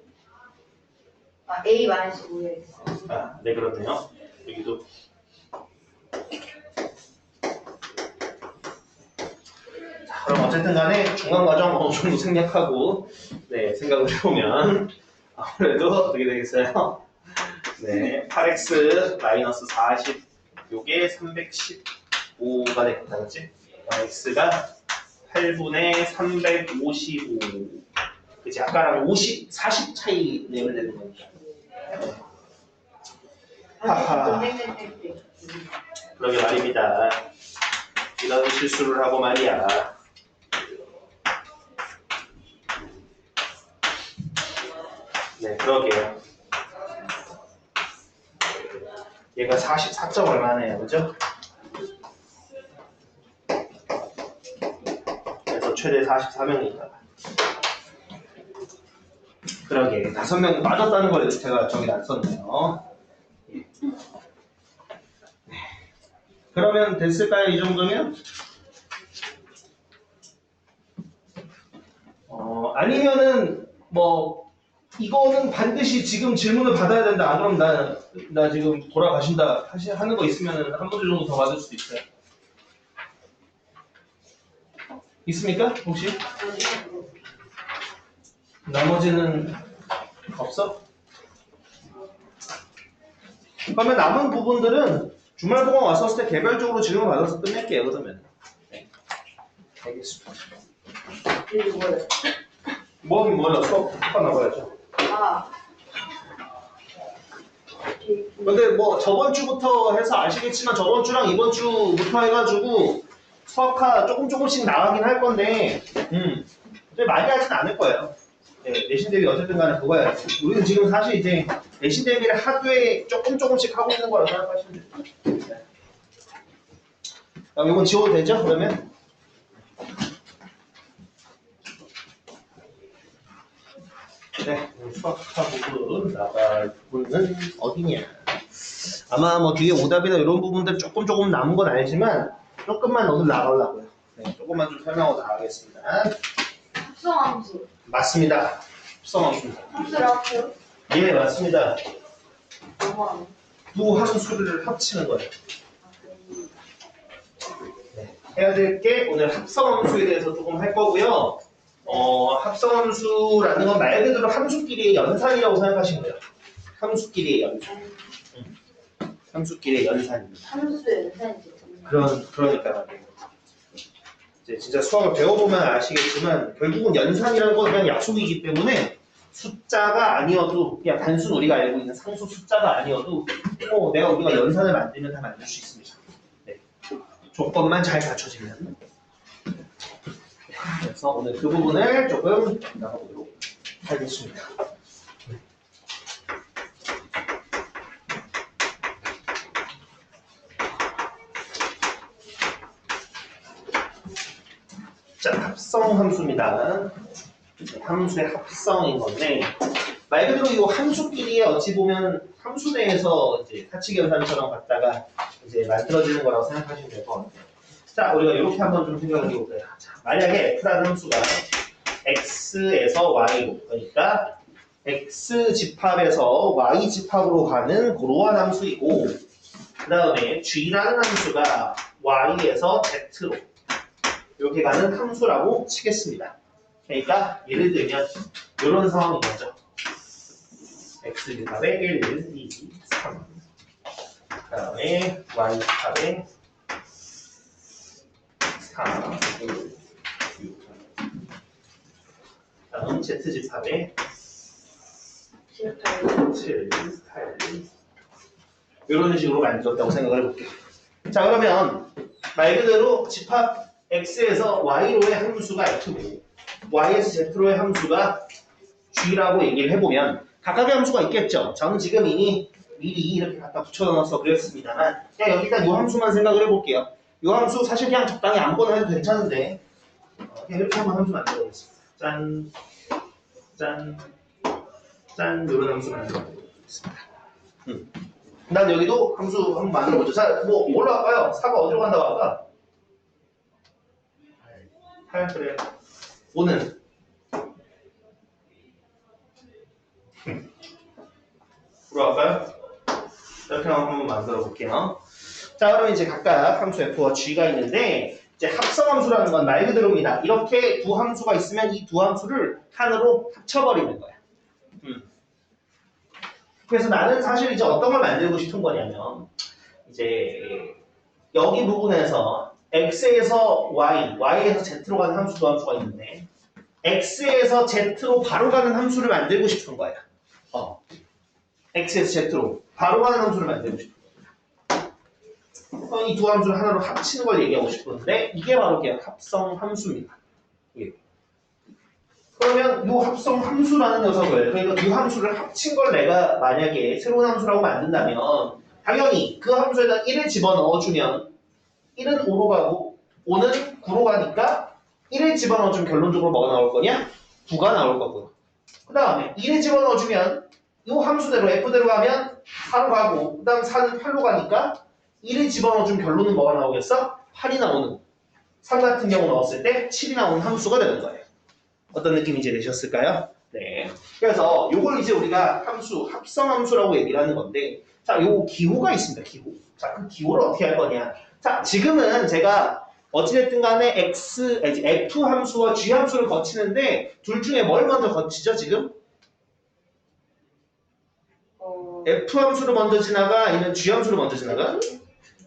아, A-5X. 아, 네, 그렇네요. 여기도. 자, 그럼 어쨌든 간에 중간 과정 어느 정도 생략하고, 네, 생각을 해보면, 아무래도 어떻게 되겠어요? 네, 8x-40, 요게 315가 되겠다, 그치? x가 8분의 355. 그치? 아까랑 40 차이 내면 되는 거니까. 하하. 그러게 말입니다. 이런 실수를 하고 말이야. 네, 그러게요. 얘가 44점 얼마네요, 그죠? 그래서 최대 44명이니까. 그러게, 5명 빠졌다는 걸 제가 저기 안 썼네요. 예. 그러면 됐을까요, 이 정도면? 아니면은, 이거는 반드시 지금 질문을 받아야 된다. 안 그럼 나 지금 돌아가신다 하는 거 있으면 한 문제 정도 더 받을 수도 있어요. 있습니까? 혹시? 나머지는 없어? 그러면 남은 부분들은 주말보강 왔었을 때 개별적으로 질문 받아서 끝낼게요. 그러면. 네. 알겠습니다. 그리고 뭐예요? 뭐긴 뭐야. 수업 나가야죠. 아. 근데 저번 주부터 해서 아시겠지만 저번 주랑 이번 주부터 해가지고 수학화 조금씩 나가긴 할 건데 근데 많이 하진 않을 거예요. 네, 내신 대비 어쨌든 간에 그거야. 우리는 지금 사실 이제 내신 대비를 하루에 조금씩 하고 있는 거라고 생각하시면 돼요. 네. 이건 지워도 되죠? 그러면? 네, 수학화 부분 나갈 부분은 어디냐? 아마 뒤에 오답이나 이런 부분들 조금 남은 건 알지만 조금만 오늘 나가려고요. 네, 조금만 좀 설명하고 나가겠습니다. 합성함수. 맞습니다. 합성함수입니다. 함수를 합쳐요? 예, 맞습니다. 너무하네. 두 함수를 합치는 거예요. 네, 해야 될 게 오늘 합성함수에 대해서 조금 할 거고요. 합성함수라는 건 말 그대로 함수끼리의 연산이라고 생각하시면 돼요. 함수끼리의 연산. 함수끼리의 연산입니다. 함수의 연산이죠. 그러니까 말이에요. 이제 진짜 수학을 배워보면 아시겠지만 결국은 연산이라는 건 그냥 약속이기 때문에 숫자가 아니어도 그냥 단순 우리가 알고 있는 상수 숫자가 아니어도 우리가 연산을 만들면 다 만들 수 있습니다. 네. 조건만 잘 갖춰지면. 그래서 오늘 그 부분을 조금 나가보도록 하겠습니다. 자, 합성 함수입니다. 함수의 합성인 건데 말 그대로 이 함수끼리의 어찌 보면 함수 내에서 이제 사칙 연산처럼 갖다가 이제 만들어지는 거라고 생각하시면 될 것 같아요. 자, 우리가 이렇게 한번 좀 생각을 해볼게요. 자, 만약에 F라는 함수가 X에서 Y로, 그러니까 x 집합에서 y 집합으로 가는 그러한 함수이고 그 다음에 g라는 함수가 y에서 z로 이렇게 가는 함수라고 치겠습니다. 그러니까 예를 들면 이런 상황인 거죠. x 집합에 1, 2, 3 그 다음에 y 집합에 4, 5, 6 다음 z 집합에 7, 8 이런 식으로 만들었다고 생각을 해볼게요. 자 그러면 말 그대로 집합 x에서 y로의 함수가 f고 y에서 z로의 함수가 g라고 얘기를 해보면 각각의 함수가 있겠죠. 저는 지금 이미 미리 이렇게 갖다 붙여넣어서 그랬습니다만 그냥 여기 일단 이 함수만 생각을 해볼게요. 이 함수 사실 그냥 적당히 아무거나 해도 괜찮은데 그냥 이렇게 한번 함수 만들어보겠습니다. 짠, 짠, 짠 이런 함수 만들어보겠습니다. 난 여기도 함수 한번 만들어보죠. 자, 뭐 뭘로 할까요? 4가 어디로 간다고 할까? 8 그래. 5는 으로 할까요? 이렇게 한번 만들어 볼게요. 자, 그럼 이제 각각 함수 f와 g가 있는데 이제 합성함수라는 건 말 그대로입니다. 이렇게 두 함수가 있으면 이 두 함수를 하나로 합쳐버리는 거야. 그래서 나는 사실 이제 어떤 걸 만들고 싶은 거냐면 이제 여기 부분에서 x에서 y, y에서 z로 가는 함수 두 함수가 있는데 x에서 z로 바로 가는 함수를 만들고 싶은 거야. x에서 z로 바로 가는 함수를 만들고 싶은 거야. 이 두 함수를 하나로 합치는 걸 얘기하고 싶은데 이게 바로 그냥 합성 함수입니다. 예. 그러면 이 합성 함수라는 녀석을 그러니까 두 함수를 합친 걸 내가 만약에 새로운 함수라고 만든다면 당연히 그 함수에다 1을 집어넣어주면 1은 5로 가고 5는 9로 가니까 1을 집어넣어주면 결론적으로 뭐가 나올 거냐? 9가 나올 거고요. 그 다음에 1을 집어넣어주면 이 함수대로 f대로 가면 4로 가고 그 다음 4는 8로 가니까 1을 집어넣어주면 결론은 뭐가 나오겠어? 8이 나오는 3 같은 경우 넣었을 때 7이 나오는 함수가 되는 거예요. 어떤 느낌인지 되셨을까요? 네. 그래서 요걸 이제 우리가 함수, 합성함수라고 얘기를 하는 건데 자, 요 기호가 있습니다. 기호. 자, 그 기호를 어떻게 할 거냐? 자, 지금은 제가 어찌됐든 간에 f 함수와 g 함수를 거치는데 둘 중에 뭘 먼저 거치죠, 지금? f 함수를 먼저 지나가 아니면 g 함수를 먼저 지나가?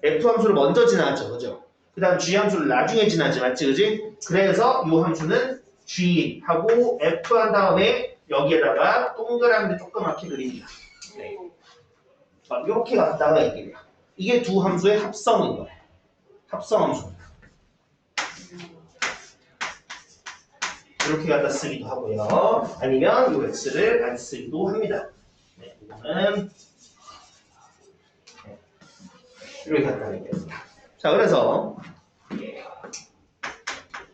f 함수를 먼저 지나죠, 그죠? 그 다음 g 함수를 나중에 지나지, 맞지, 그지? 그래서 이 함수는 g 하고 f 한 다음에 여기에다가 동그라미 조그맣게 그립니다. 네. 이렇게 갖다가 얘기해요. 이게 두 함수의 합성인 거예요. 합성 함수입니다. 이렇게 갖다 쓰기도 하고요. 아니면 이 x를 안 쓰기도 합니다. 네, 이거는 이렇게 갖다 얘기합니다. 자, 그래서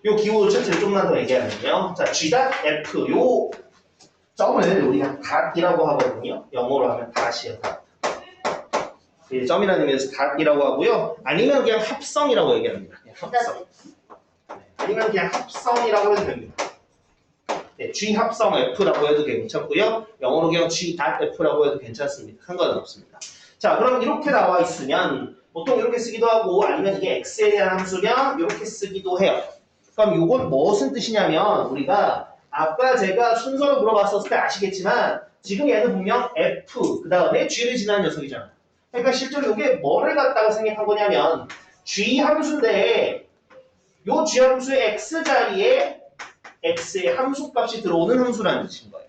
요 기호 전체를 좀만 더 얘기하면요. 자, g.f 요 점을 우리가 닷이라고 하거든요. 영어로 하면 닷이에요. 닷. 점이라는 의미에서 닷이라고 하고요. 아니면 그냥 합성이라고 얘기합니다. 그냥 합성. 아니면 그냥 합성이라고 해도 됩니다. 네, g 합성 f라고 해도 괜찮고요. 영어로 그냥 g.f라고 해도 괜찮습니다. 상관은 없습니다. 자, 그럼 이렇게 나와 있으면 보통 이렇게 쓰기도 하고 아니면 이게 x에 대한 함수면 이렇게 쓰기도 해요. 그럼 이건 무슨 뜻이냐면 우리가 아까 제가 순서를 물어봤었을 때 아시겠지만 지금 얘는 분명 f 그 다음에 g를 지나는 녀석이잖아. 그러니까 실제로 이게 뭐를 갖다가 생각한 거냐면 g 함수인데 이 g 함수의 x 자리에 x의 함수값이 들어오는 함수라는 뜻인 거예요.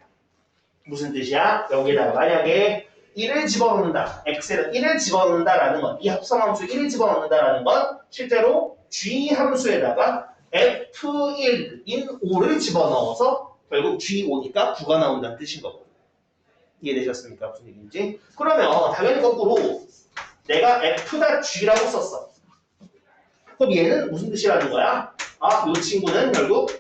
무슨 뜻이야? 여기에다가 만약에 1을 집어넣는다. x에다 1을 집어넣는다라는 건 이 합성함수 1을 집어넣는다라는 건 실제로 g 함수에다가 f1인 5를 집어넣어서 결국 g5니까 9가 나온다는 뜻인 거거든요. 이해되셨습니까? 무슨 얘기인지? 그러면 당연히 거꾸로 내가 f.g라고 썼어. 그럼 얘는 무슨 뜻이라는 거야? 아, 이 친구는 결국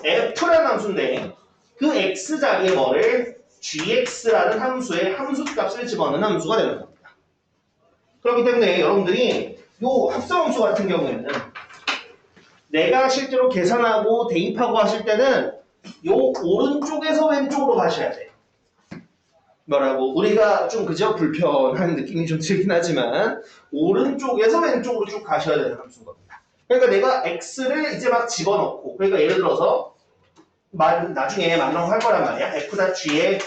f라는 함수인데 그 x 자리에 뭐를 gx라는 함수의 함수값을 집어넣는 함수가 되는 겁니다. 그렇기 때문에 여러분들이 이 합성함수 같은 경우에는 내가 실제로 계산하고 대입하고 하실 때는 이 오른쪽에서 왼쪽으로 가셔야 돼요. 뭐라고 우리가 좀 그죠 불편한 느낌이 좀 들긴 하지만 오른쪽에서 왼쪽으로 쭉 가셔야 되는 함수인 겁니다. 그러니까 내가 x를 이제 막 집어넣고 그러니까 예를 들어서 나중에 만나고 할 거란 말이야. f.g의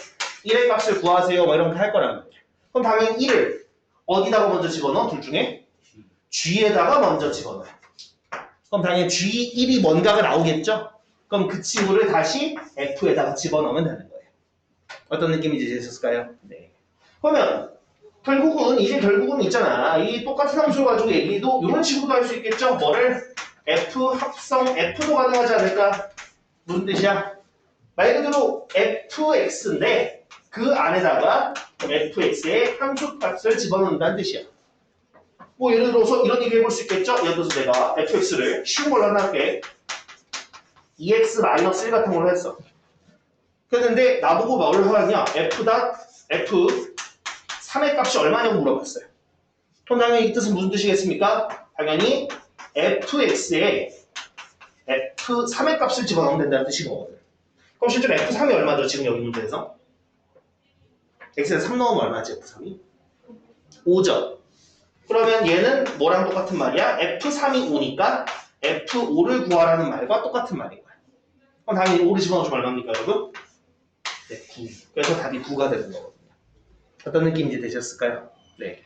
1의 값을 구하세요. 뭐 이런 거 할 거란 말이야. 그럼 당연히 1을 어디다가 먼저 집어넣어? 둘 중에 g에다가 먼저 집어넣어요. 그럼 당연히 g1이 뭔가가 나오겠죠? 그럼 그 친구를 다시 f에다가 집어넣으면 되는 거예요. 어떤 느낌인지 이해하셨을까요? 네. 그러면 결국은 있잖아. 이 똑같은 함수를 가지고 얘기도 이런 식으로도 할 수 있겠죠? 뭐를 f 합성 f도 가능하지 않을까? 무슨 뜻이야? 말 그대로 fx인데 그 안에다가 fx의 함수 값을 집어넣는다는 뜻이야. 뭐 예를 들어서 이런 얘기 해볼 수 있겠죠? 예를 들어서 내가 fx를 쉬운 걸로 하나 할게. 2x-1 같은 걸로 했어. 그랬는데 나보고 뭘 하냐? f 3의 값이 얼마냐고 물어봤어요. 그럼 당연히 이 뜻은 무슨 뜻이겠습니까? 당연히 fx에 f3의 값을 집어넣으면 된다는 뜻인 거거든. 그럼 실제로 f3이 얼마죠? 지금 여기 문제에서? x에 3 넣으면 얼마지? f3이? 5죠. 그러면 얘는 뭐랑 똑같은 말이야? f3이 5니까 f5를 구하라는 말과 똑같은 말인 거야. 그럼 당연히 5를 집어넣으면 얼마입니까, 여러분? 네, 9. 그래서 답이 9가 되는 거거든요. 어떤 느낌인지 되셨을까요? 네.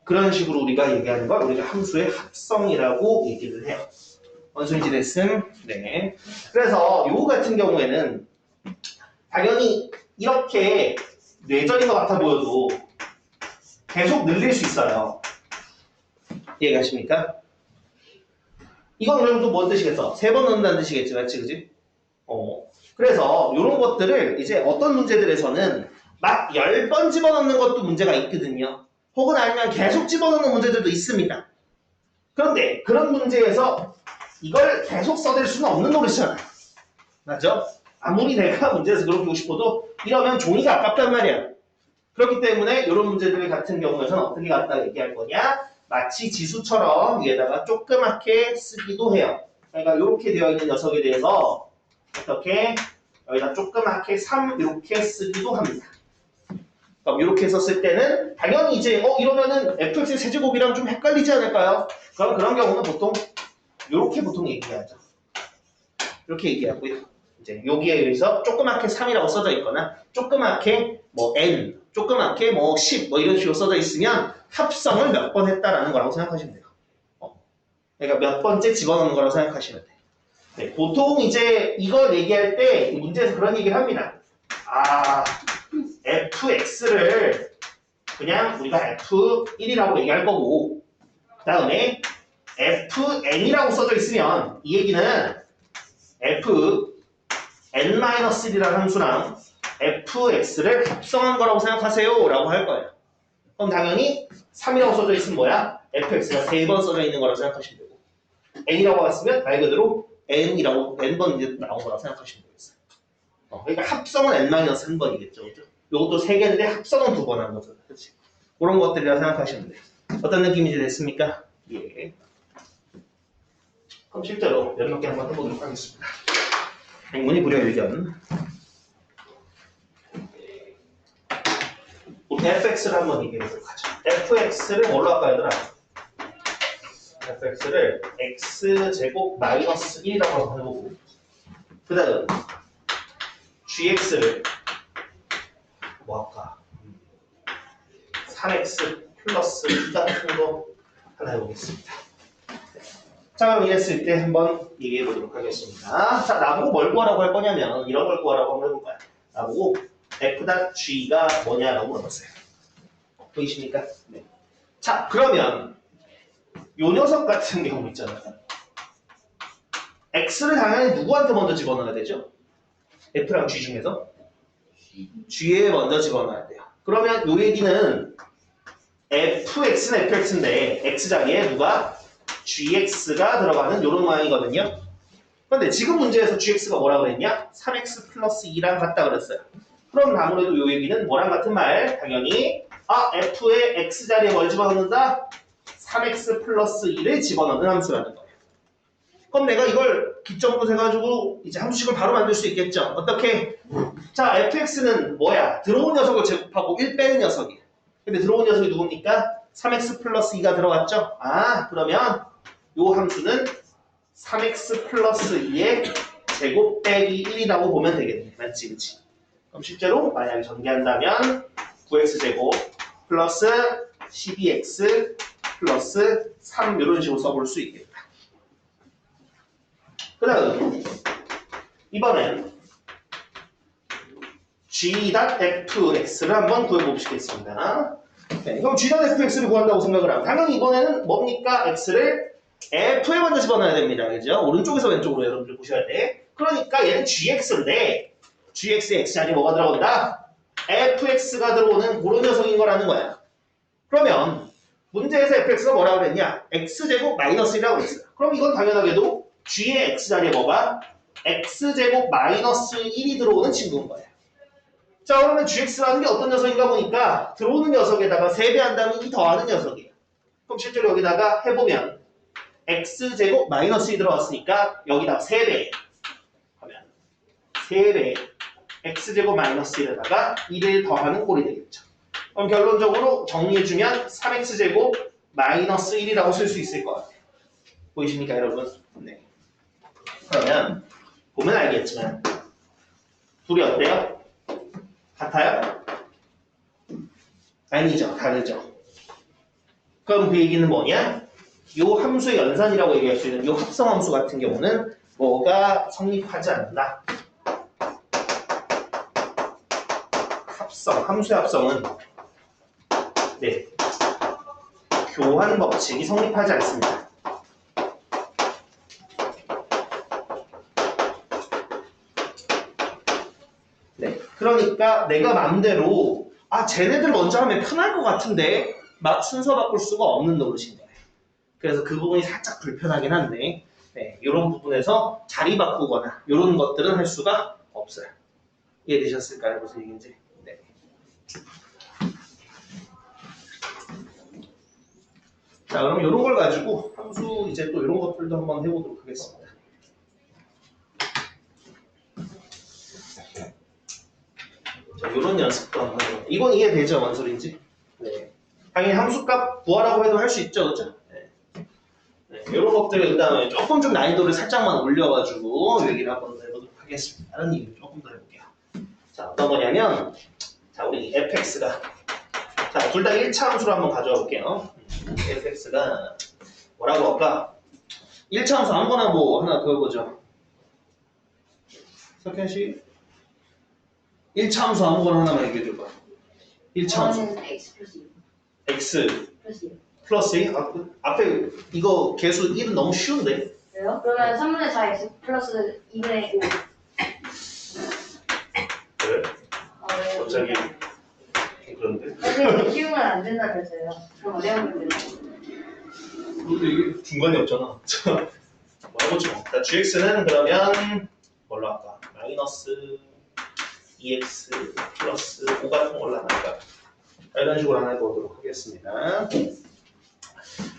그런 식으로 우리가 얘기하는 걸 우리가 함수의 합성이라고 얘기를 해요. 원소인지 됐음? 네. 그래서 요거 같은 경우에는 당연히 이렇게 뇌절인 것 같아 보여도 계속 늘릴 수 있어요. 이해가십니까? 이건 그럼 또 뭔 뜻이겠어? 3번 넣는다는 뜻이겠지, 맞지, 그지? 그래서 이런 것들을 이제 어떤 문제들에서는 막 10번 집어넣는 것도 문제가 있거든요. 혹은 아니면 계속 집어넣는 문제들도 있습니다. 그런데 그런 문제에서 이걸 계속 써댈 수는 없는 노릇이잖아요. 맞죠? 아무리 내가 문제에서 그렇게 싶어도 이러면 종이가 아깝단 말이야. 그렇기 때문에 이런 문제들 같은 경우에서는 어떻게 갖다 얘기할 거냐? 마치 지수처럼 위에다가 조그맣게 쓰기도 해요. 그러니까 이렇게 되어 있는 녀석에 대해서 어떻게 여기다 조그맣게 3 이렇게 쓰기도 합니다. 그럼 이렇게 썼을 때는 당연히 이제 이러면은 fx의 세제곱이랑 좀 헷갈리지 않을까요? 그럼 그런 경우는 보통 이렇게 보통 얘기하죠. 이렇게 얘기하고요. 이제 여기에 의해서 조그맣게 3이라고 써져 있거나 조그맣게 뭐 n, 조그맣게 뭐 10 뭐 이런 식으로 써져 있으면 합성을 몇 번 했다라는 거라고 생각하시면 돼요. 그러니까 몇 번째 집어넣는 거라고 생각하시면 돼요. 네, 보통 이제 이걸 얘기할 때 문제에서 그런 얘기를 합니다. fx를 그냥 우리가 f1이라고 얘기할 거고 그 다음에 fn이라고 써져 있으면 이 얘기는 fn-1이라는 함수랑 fx를 합성한 거라고 생각하세요 라고 할 거예요. 그럼 당연히 3이라고 써져 있으면 뭐야? fx가 3번 써져 있는 거라고 생각하시면 되고 n이라고 했으면 말 그대로 n이라고 n번 이제 나온 거라고 생각하시면 되겠어요. 그러니까 합성은 n-1번이겠죠. 그렇죠? 이것도 3개인데 합성은 2번 한 거죠. 그렇지? 그런 것들이라고 생각하시면 돼요. 어떤 느낌인지 됐습니까? 예. 그럼 실제로 몇 개 한번 해보도록 하겠습니다. 행문이 불여일견. 우리 fx를 한번 얘기해보도록 하죠. fx를 뭘로 할까 얘들아? fx를 x제곱 마이너스 1이라고 한번 해보고 그 다음 gx를 뭐 할까? 3x 플러스 2 같은 거 하나 해보겠습니다. 자, 그럼 이랬을 때 한번 얘기해 보도록 하겠습니다. 자, 나보고 뭘 구하라고 할 거냐면 이런 걸 구하라고 한번 해볼까요? 나보고 f.g가 뭐냐라고 물어봤어요. 보이십니까? 네. 자, 그러면 요 녀석 같은 경우 있잖아요. x를 당연히 누구한테 먼저 집어넣어야 되죠? f랑 g 중에서 g에 먼저 집어넣어야 돼요. 그러면 요 얘기는 fx는 fx인데 x 자리에 누가 gx가 들어가는 요런 모양이거든요. 그런데 지금 문제에서 gx가 뭐라 그랬냐? 3x 플러스 2랑 같다 그랬어요. 그럼 아무래도 요 얘기는 뭐랑 같은 말? 당연히 f의 x 자리에 뭘 집어넣는다? 3x 플러스 2를 집어넣는 함수라는 거예요. 그럼 내가 이걸 기점으로 해가지고 이제 함수식을 바로 만들 수 있겠죠. 어떻게? 자, fx는 뭐야? 들어온 녀석을 제곱하고 1 빼는 녀석이야. 근데 들어온 녀석이 누굽니까? 3x 플러스 2가 들어갔죠? 아, 그러면 요 함수는 3x 플러스 2의 제곱 빼기 1이라고 보면 되겠네. 맞지, 그치? 그럼 실제로 만약에 전개한다면 9x 제곱 플러스 12x 플러스 3 이런 식으로 써볼 수 있겠다. 그 다음 이번엔 g.fx를 한번 구해보시겠습니다. 네, 그럼 g.fx를 구한다고 생각을 하면 당연히 이번에는 뭡니까? x를 f에 먼저 집어넣어야 됩니다. 그죠? 오른쪽에서 왼쪽으로 여러분들 보셔야 돼. 그러니까 얘는 gx인데 gx의 x 자리에 뭐가 들어간다? fx가 들어오는 그런 녀석인 거라는 거야. 그러면 문제에서 fx가 뭐라고 그랬냐? x제곱 마이너스 1이라고 그랬어요. 그럼 이건 당연하게도 g의 x 자리에 뭐가? x제곱 마이너스 1이 들어오는 친구인 거예요. 자, 그러면 gx라는 게 어떤 녀석인가 보니까 들어오는 녀석에다가 3배 한다면 2 더하는 녀석이에요. 그럼 실제로 여기다가 해보면 x제곱 마이너스 2 들어왔으니까 여기다가 3배 하면 3배 x제곱 마이너스 1에다가 1을 더하는 꼴이 되겠죠. 그럼 결론적으로 정리해주면 3x제곱 마이너스 1이라고 쓸 수 있을 것 같아요. 보이십니까, 여러분? 네. 그러면 보면 알겠지만 둘이 어때요? 같아요? 아니죠. 다르죠. 그럼 그 얘기는 뭐냐? 요 함수의 연산이라고 얘기할 수 있는 요 합성함수 같은 경우는 뭐가 성립하지 않는다. 함수의 합성은 네, 교환 법칙이 성립하지 않습니다. 네, 그러니까 내가 맘대로 쟤네들 먼저 하면 편할 것 같은데 막 순서 바꿀 수가 없는 노릇인 거예요. 그래서 그 부분이 살짝 불편하긴 한데 네, 이런 부분에서 자리 바꾸거나 이런 것들은 할 수가 없어요. 이해되셨을까요? 무슨 얘기인지? 네. 자, 그럼 이런 걸 가지고 함수 이제 또 이런 것들도 한번 해보도록 하겠습니다. 자, 이런 연습도 한번 해볼게요. 이건 이해되죠? 뭔 소리인지? 네. 당연히 함수값 구하라고 해도 할 수 있죠, 그죠? 네. 네, 이런 것들 그다음에 조금 좀 난이도를 살짝만 올려가지고 얘기를 한번 해보도록 하겠습니다. 다른 얘기를 조금 더 해볼게요. 자, 어떤 거냐면, 자, 우리 fx가 자, 둘 다 1차 함수로 한번 가져와 볼게요. fx가 뭐라고 할까? 1차 함수 아무거나 뭐 하나 그어보죠. 석현 씨? 1차 함수 아무거나 하나만 얘기해 줘봐. 1차 함수. x 플러스 2. x 플러스 2. 플러스 2? 앞에 이거 개수 1은 너무 쉬운데? 왜요? 그러면 3분의 4 x 플러스 2분의 5. 그래? 네. 갑자기 그런데? 근데 키우면 안 된다 그랬어요. 그럼 어려운 문제. 근데 이게 중간이 없잖아. 자, 뭐라고 좀. 자, gx는 그러면 뭘로 할까? 마이너스 2x 플러스 5 같은 걸로 하나 할까? 이런 식으로 하나 해보도록 하겠습니다.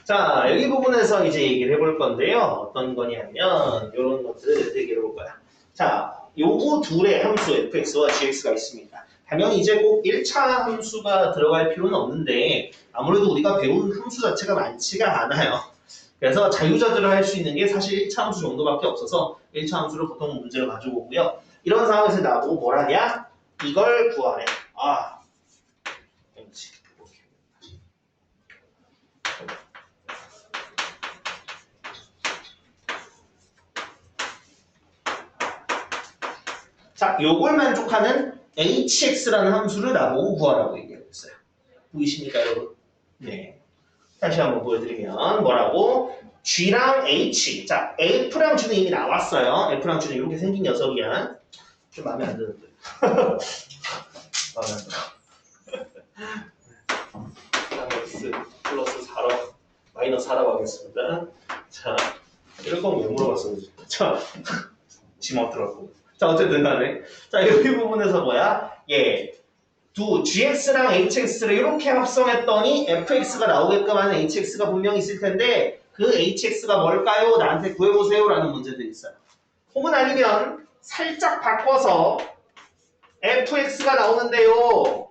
자, 여기 부분에서 이제 얘기를 해볼 건데요. 어떤 거냐면 이런 것들을 얘기를 해볼 거야. 자, 요거 둘의 함수 fx와 gx가 있습니다. 당연히 이제 꼭 1차 함수가 들어갈 필요는 없는데 아무래도 우리가 배운 함수 자체가 많지가 않아요. 그래서 자유자재로 할 수 있는 게 사실 1차 함수 정도밖에 없어서 1차 함수를 보통 문제로 가지고 오고요. 이런 상황에서 나보고 뭘 하냐? 이걸 구하래. 그렇지. 자, 요걸 만족하는 hx라는 함수를 나보고 구하라고 얘기했어요. 보이십니까, 여러분? 네. 다시 한번 보여드리면 뭐라고? g랑 h. 자, f랑 g는 이미 나왔어요. f랑 g는 이렇게 생긴 녀석이야. 좀 마음에 안 드는데. 마음에 안 들어. x 플러스 4로 마이너스 4라고 하겠습니다. 자, 이럴 거면 왜 물어봤어? 자, 지금 어떡하고. 자, 어쨌든 간에. 자, 여기 부분에서 뭐야? gx랑 hx를 이렇게 합성했더니 fx가 나오게끔 하는 hx가 분명히 있을 텐데 그 hx가 뭘까요? 나한테 구해보세요 라는 문제들이 있어요. 혹은 아니면 살짝 바꿔서 fx가 나오는데요.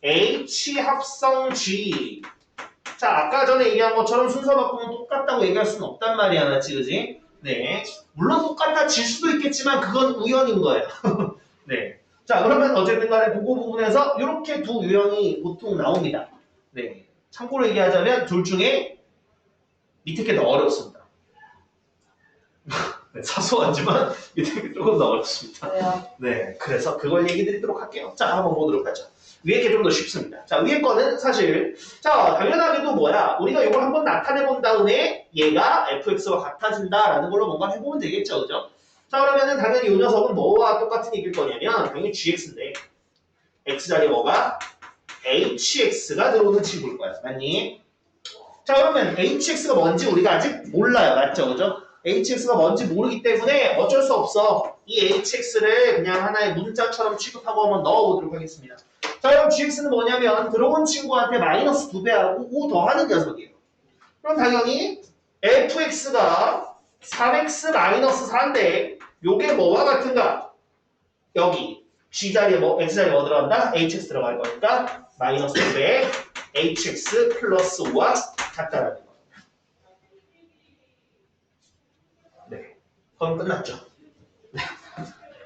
h 합성 g. 자, 아까 전에 얘기한 것처럼 순서 바꾸면 똑같다고 얘기할 수는 없단 말이야, 맞지, 그지? 네. 물론 똑같아질 수도 있겠지만 그건 우연인 거예요. 네. 자, 그러면 어쨌든 간에 그거 부분에서 이렇게 두 유형이 보통 나옵니다. 네. 참고로 얘기하자면 둘 중에 밑에 게 더 어렵습니다. 네, 사소하지만 밑에 게 조금 더 어렵습니다. 왜요? 네, 그래서 그걸 얘기 드리도록 할게요. 자, 한번 보도록 하죠. 위에 게 좀 더 쉽습니다. 자, 위에 거는 사실, 자, 당연하게도 뭐야? 우리가 이걸 한번 나타내 본 다음에 얘가 fx와 같아진다라는 걸로 뭔가 해보면 되겠죠, 그죠? 자, 그러면은 당연히 이 녀석은 뭐와 똑같은 얘기일 거냐면, 당연히 gx인데, x 자리에 뭐가? hx가 들어오는 친구일 거야. 맞니? 자, 그러면 hx가 뭔지 우리가 아직 몰라요. 맞죠, 그죠? hx가 뭔지 모르기 때문에 어쩔 수 없어. 이 hx를 그냥 하나의 문자처럼 취급하고 한번 넣어보도록 하겠습니다. 자, 그럼 gx는 뭐냐면 들어온 친구한테 마이너스 2배하고 5 더하는 녀석이에요. 그럼 당연히 fx가 3x 마이너스 4인데 요게 뭐와 같은가? 여기 g 자리에 뭐 x 자리에 뭐 들어간다? hx 들어갈 거니까 마이너스 2배 hx 플러스 5와 같다라는 거. 네, 그럼 끝났죠. 네.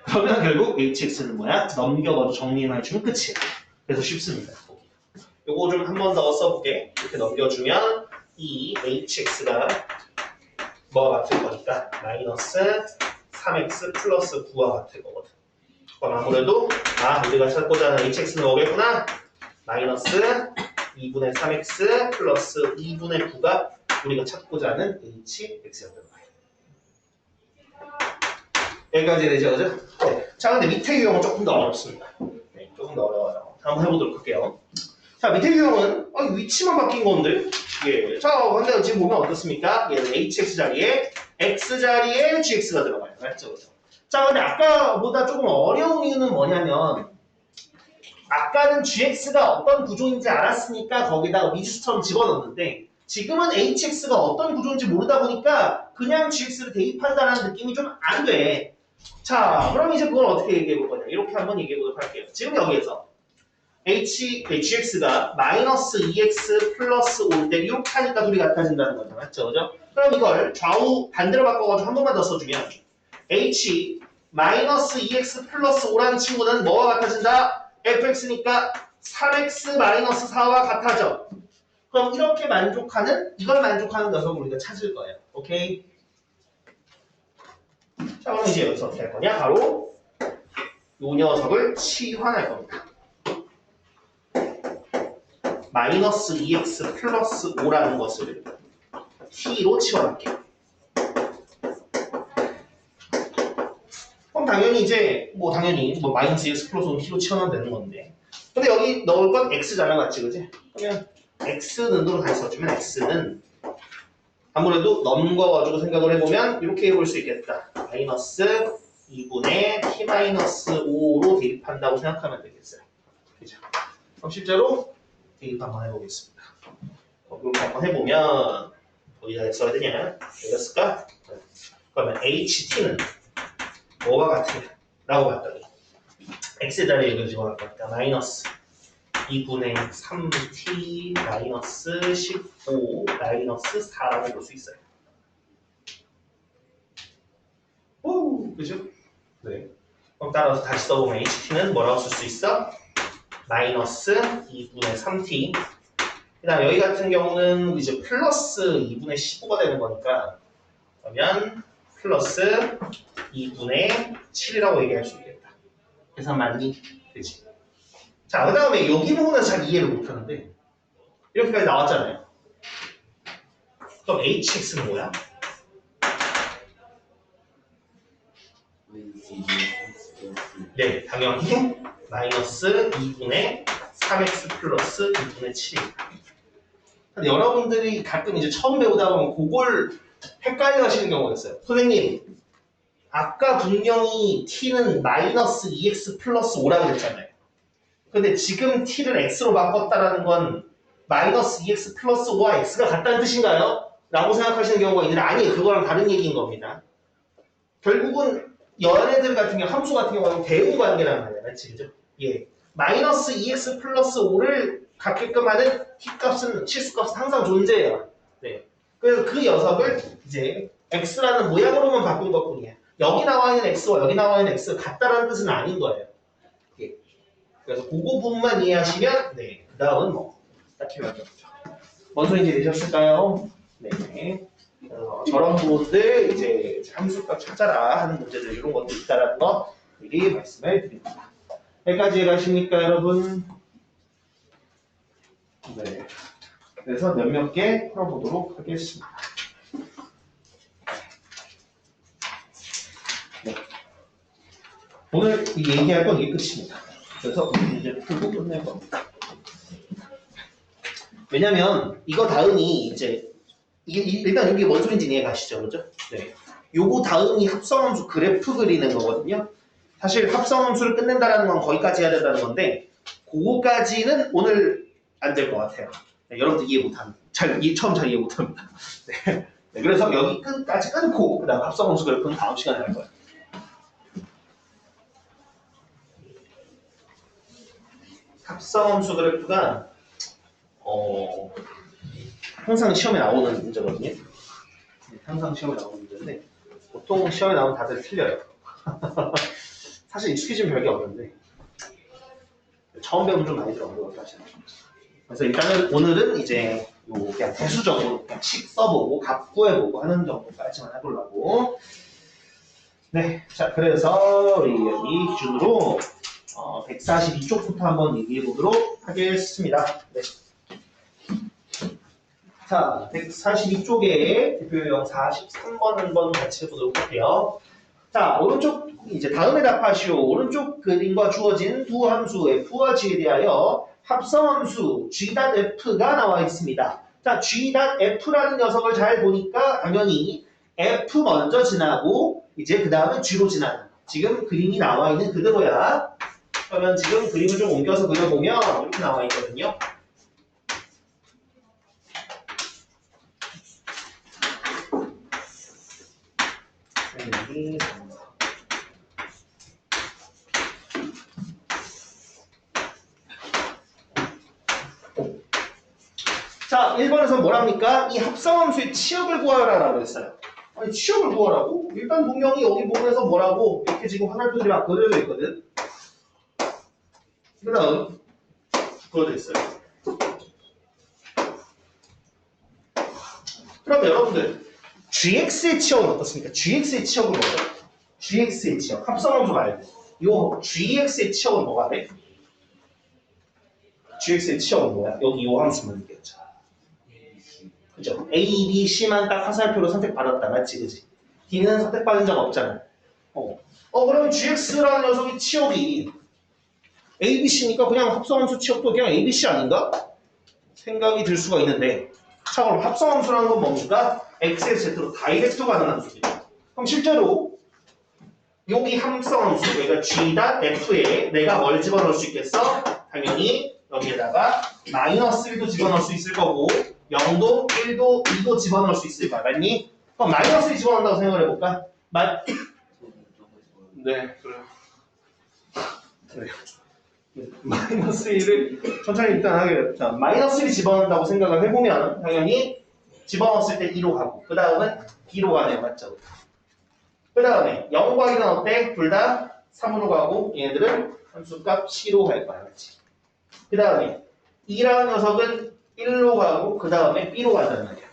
그러면 결국 hx는 뭐야? 넘겨가지고 정리만 해주면 끝이에요. 그래서 쉽습니다. 요거 좀 한 번 더 써볼게. 이렇게 넘겨주면 이 hx가 뭐와 같을 거니까 마이너스 3x 플러스 9와 같을 거거든. 그럼 아무래도 우리가 찾고자 하는 hx는 뭐겠구나? 마이너스 2분의 3x 플러스 2분의 9가 우리가 찾고자 하는 hx였던 거예요. 여기까지 되죠, 그죠? 네. 자, 근데 밑에 유형은 조금 더 어렵습니다. 네, 조금 더 어려워요. 한번 해보도록 할게요. 자, 밑에 유형은 위치만 바뀐 건데, 예. 자, 근데 지금 보면 어떻습니까? 얘는 hx 자리에 x 자리에 gx가 들어가요. 맞죠, 그죠? 자, 근데 아까보다 조금 어려운 이유는 뭐냐면, 아까는 gx가 어떤 구조인지 알았으니까 거기다가 미지수처럼 집어넣었는데, 지금은 hx가 어떤 구조인지 모르다 보니까 그냥 gx를 대입한다는 느낌이 좀 안 돼. 자, 그럼 이제 그걸 어떻게 얘기해 볼 거냐? 이렇게 한번 얘기해 보도록 할게요. 지금 여기에서 gx가 마이너스 2x 플러스 5일 때 이렇게 하니까 둘이 같아진다는 거죠. 맞죠? 그죠? 그럼 이걸 좌우 반대로 바꿔가지고 한 번만 더 써주면 h 마이너스 2x 플러스 5라는 친구는 뭐와 같아진다? fx니까 3x 마이너스 4와 같아져. 그럼 이렇게 이걸 만족하는 녀석을 우리가 찾을 거예요. 오케이? 자, 그럼 이제 여기서 어떻게 할 거냐? 바로 이 녀석을 치환할 겁니다. 마이너스 2x 플러스 5라는 것을 t로 치환할게요. 그럼 당연히 이제 당연히 마이너스 2x 플러스 5는 t로 치환하면 되는 건데, 근데 여기 넣을 건 x잖아, 맞지, 그지? 그러면 x는으로 다시 써주면 x는 아무래도 넘겨가지고 생각을 해보면 이렇게 해볼 수 있겠다. 마이너스 2분의 t-5로 대입한다고 생각하면 되겠어요. 그죠? 그럼 실제로 대입 한번 해보겠습니다. 이렇게 한번 해보면 어디다 써야 되냐? 어디다 쓸까? 그러면 ht는 뭐가 같으냐? 라고 봤더니 x 자리에 이걸 집어넣을 거니까 마이너스 2분의 3t 마이너스 15 마이너스 4라고 볼 수 있어요. 오, 그죠? 네. 그럼 따라서 다시 써보면 ht는 뭐라고 쓸 수 있어? 마이너스 2분의 3t. 그다음 여기 같은 경우는 이제 플러스 2분의 15가 되는 거니까 그러면 플러스 2분의 7이라고 얘기할 수 있겠다. 계산 맞니? 되지? 자, 그 다음에 여기 부분에서 잘 이해를 못하는데 이렇게까지 나왔잖아요. 그럼 hx는 뭐야? 네, 당연히 마이너스 2분의 3x 플러스 2분의 7입니다. 근데 여러분들이 가끔 이제 처음 배우다 보면 그걸 헷갈려 하시는 경우가 있어요. 선생님, 아까 분명히 t는 마이너스 2x 플러스 5라고 그랬잖아요. 근데 지금 t를 x로 바꿨다라는 건 마이너스 2x 플러스 5와 x가 같다는 뜻인가요? 라고 생각하시는 경우가 있는데 아니에요. 그거랑 다른 얘기인 겁니다. 결국은 얘네들 같은 경우 함수 같은 경우는 대응 관계란 말이야. 맞지? 그죠? 예. 마이너스 2x 플러스 5를 갖게끔 하는 t값은 실수값은 항상 존재해요. 네. 그래서 그 녀석을 이제 x라는 모양으로만 바꾼 것뿐이야. 여기 나와 있는 x와 여기 나와 있는 x가 같다라는 뜻은 아닌 거예요. 예. 그래서 그거 부분만 이해하시면 네. 그 다음은 뭐 딱히 별거 없죠. 뭔 소리인지 되셨을까요? 네. 저런 부분들 이제 함수값 찾아라 하는 문제들 이런 것도 있다라는 거 미리 말씀을 드립니다. 여기까지 이해가십니까 여러분? 네. 그래서 몇몇 개 풀어보도록 하겠습니다. 네. 오늘 이 얘기할 건 이게 끝입니다. 그래서 이제 풀고 끝낼 겁니다. 왜냐면 이거 다음이 이제 이게 일단 여기 뭔 소리인지 이해 가시죠, 그죠? 네. 요거 다음이 합성함수 그래프 그리는 거거든요. 사실 합성함수를 끝낸다라는 건 거기까지 해야 된다는 건데, 그거까지는 오늘 안 될 것 같아요. 네, 여러분들 이해 못합니다. 처음 잘 이해 못합니다. 네. 네, 그래서 여기 끝까지 끊고 그다음 합성함수 그래프는 다음 시간에 할 거예요. 합성함수 그래프가 항상 시험에 나오는 문제거든요. 항상 시험에 나오는 문제인데 보통 시험에 나오면 다들 틀려요. 사실 익숙해지면 별게 없는데 처음 배우면 좀 많이 들어요. 그래서 일단은 오늘은 이제 요 그냥 대수적으로 그냥 식 써보고 값 구해보고 하는 정도까지만 해보려고. 네, 자 그래서 우리 여기 기준으로 142쪽부터 한번 얘기해 보도록 하겠습니다. 네. 자, 142쪽에 대표형 43번 한번 같이 해보도록 할게요. 자, 오른쪽 이제 다음에 답하시오. 오른쪽 그림과 주어진 두 함수 f와 g에 대하여 합성함수 g.f가 나와 있습니다. 자, g.f라는 녀석을 잘 보니까 당연히 f 먼저 지나고 이제 그 다음에 g로 지나는 지금 그림이 나와 있는 그대로야. 그러면 지금 그림을 좀 옮겨서 그려보면 이렇게 나와 있거든요. 자, 1번에서 뭐랍니까? 이 합성함수의 치역을 구하라라고 했어요. 아니, 치역을 구하라고? 일단 분명히 여기 부분에서 뭐라고 이렇게 지금 화살표들이 막 그려져 있거든. 그 다음 그거 됐어요. 그럼 여러분들 gx의 치역은 어떻습니까? gx의 치역은 뭐죠? gx의 치역 합성함수 말고 요 gx의 치역은 뭐가 돼? gx의 치역은 뭐야? 여기 요 함수만 얘기했죠. 그죠? A, B, C만 딱 화살표로 선택받았다. 맞지? 그지? D는 선택받은 적 없잖아. 그럼 gx라는 녀석의 치역이 A, B, C니까 그냥 합성함수 치역도 그냥 A, B, C 아닌가? 생각이 들 수가 있는데, 자, 그럼 합성함수라는 건 뭡니까? X에서 Z로 다이렉트 가는 함수죠. 그럼 실제로 여기 합성함수, 그러니까 G.F에 내가 뭘 집어넣을 수 있겠어? 당연히 여기에다가 마이너스 1도 집어넣을 수 있을 거고 0도, 1도, 2도 집어넣을 수 있을 거야. 맞니? 그럼 마이너스 1 집어넣는다고 생각을 해볼까? 네, 그래요. 그래요. 마이너스 1을 천천히 일단 하게. 자, 마이너스 1이 집어넣는다고 생각을 해보면 당연히 집어넣었을 때 2로 가고 그 다음은 B로 가네요. 맞죠? 그 다음에 0과 1은 어때? 둘 다 3으로 가고 얘네들은 함수값 C로 갈 거야. 맞지? 그 다음에 2라는 녀석은 1로 가고 그 다음에 B로 간다는 말이야.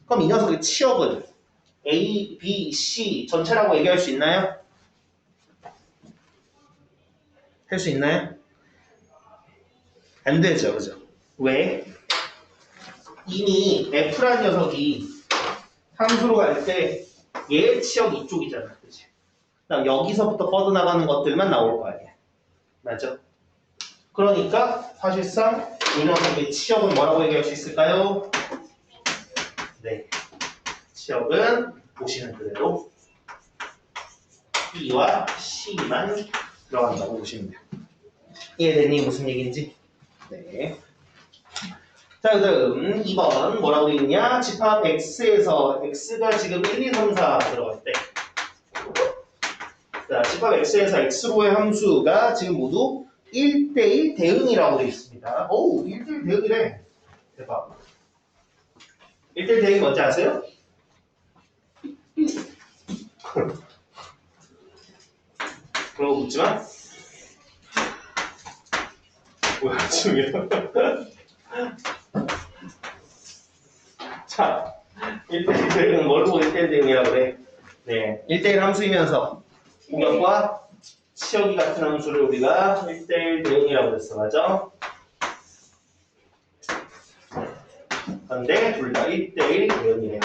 그럼 이 녀석의 치역은 A, B, C 전체라고 얘기할 수 있나요? 할 수 있나요? 안 되죠, 그죠? 왜? 이미 F라는 녀석이 함수로 갈 때 얘의 치역 이쪽이잖아, 그치? 그다음 여기서부터 뻗어나가는 것들만 나올 거 아니야, 맞죠? 그러니까 사실상 이 녀석의 치역은 뭐라고 얘기할 수 있을까요? 네, 치역은 보시는 그대로 B와 C만 들어간다고 보시면 돼요. 이해됐니? 무슨 얘기인지? 네. 자, 그 다음 2번 뭐라고 되어 있냐? 집합 X에서 X가 지금 1, 2, 3, 4 들어갈 때 집합 x에서 x로의 함수가 지금 모두 1대1 대응이라고 되어 있습니다. 오, 1대1 대응이래. 대박. 1대1 대응이 뭔지 아세요? 그런 거 묻지마. 뭐야, 지금이야. 자, 1대1 대응은 뭘 보고 1대1 대응이라고 그래? 네, 1대1 함수이면서 공역과 치역이 같은 함수를 우리가 1대1 대응이라고 했어, 맞아? 그런데 둘 다 1대1 대응이래요.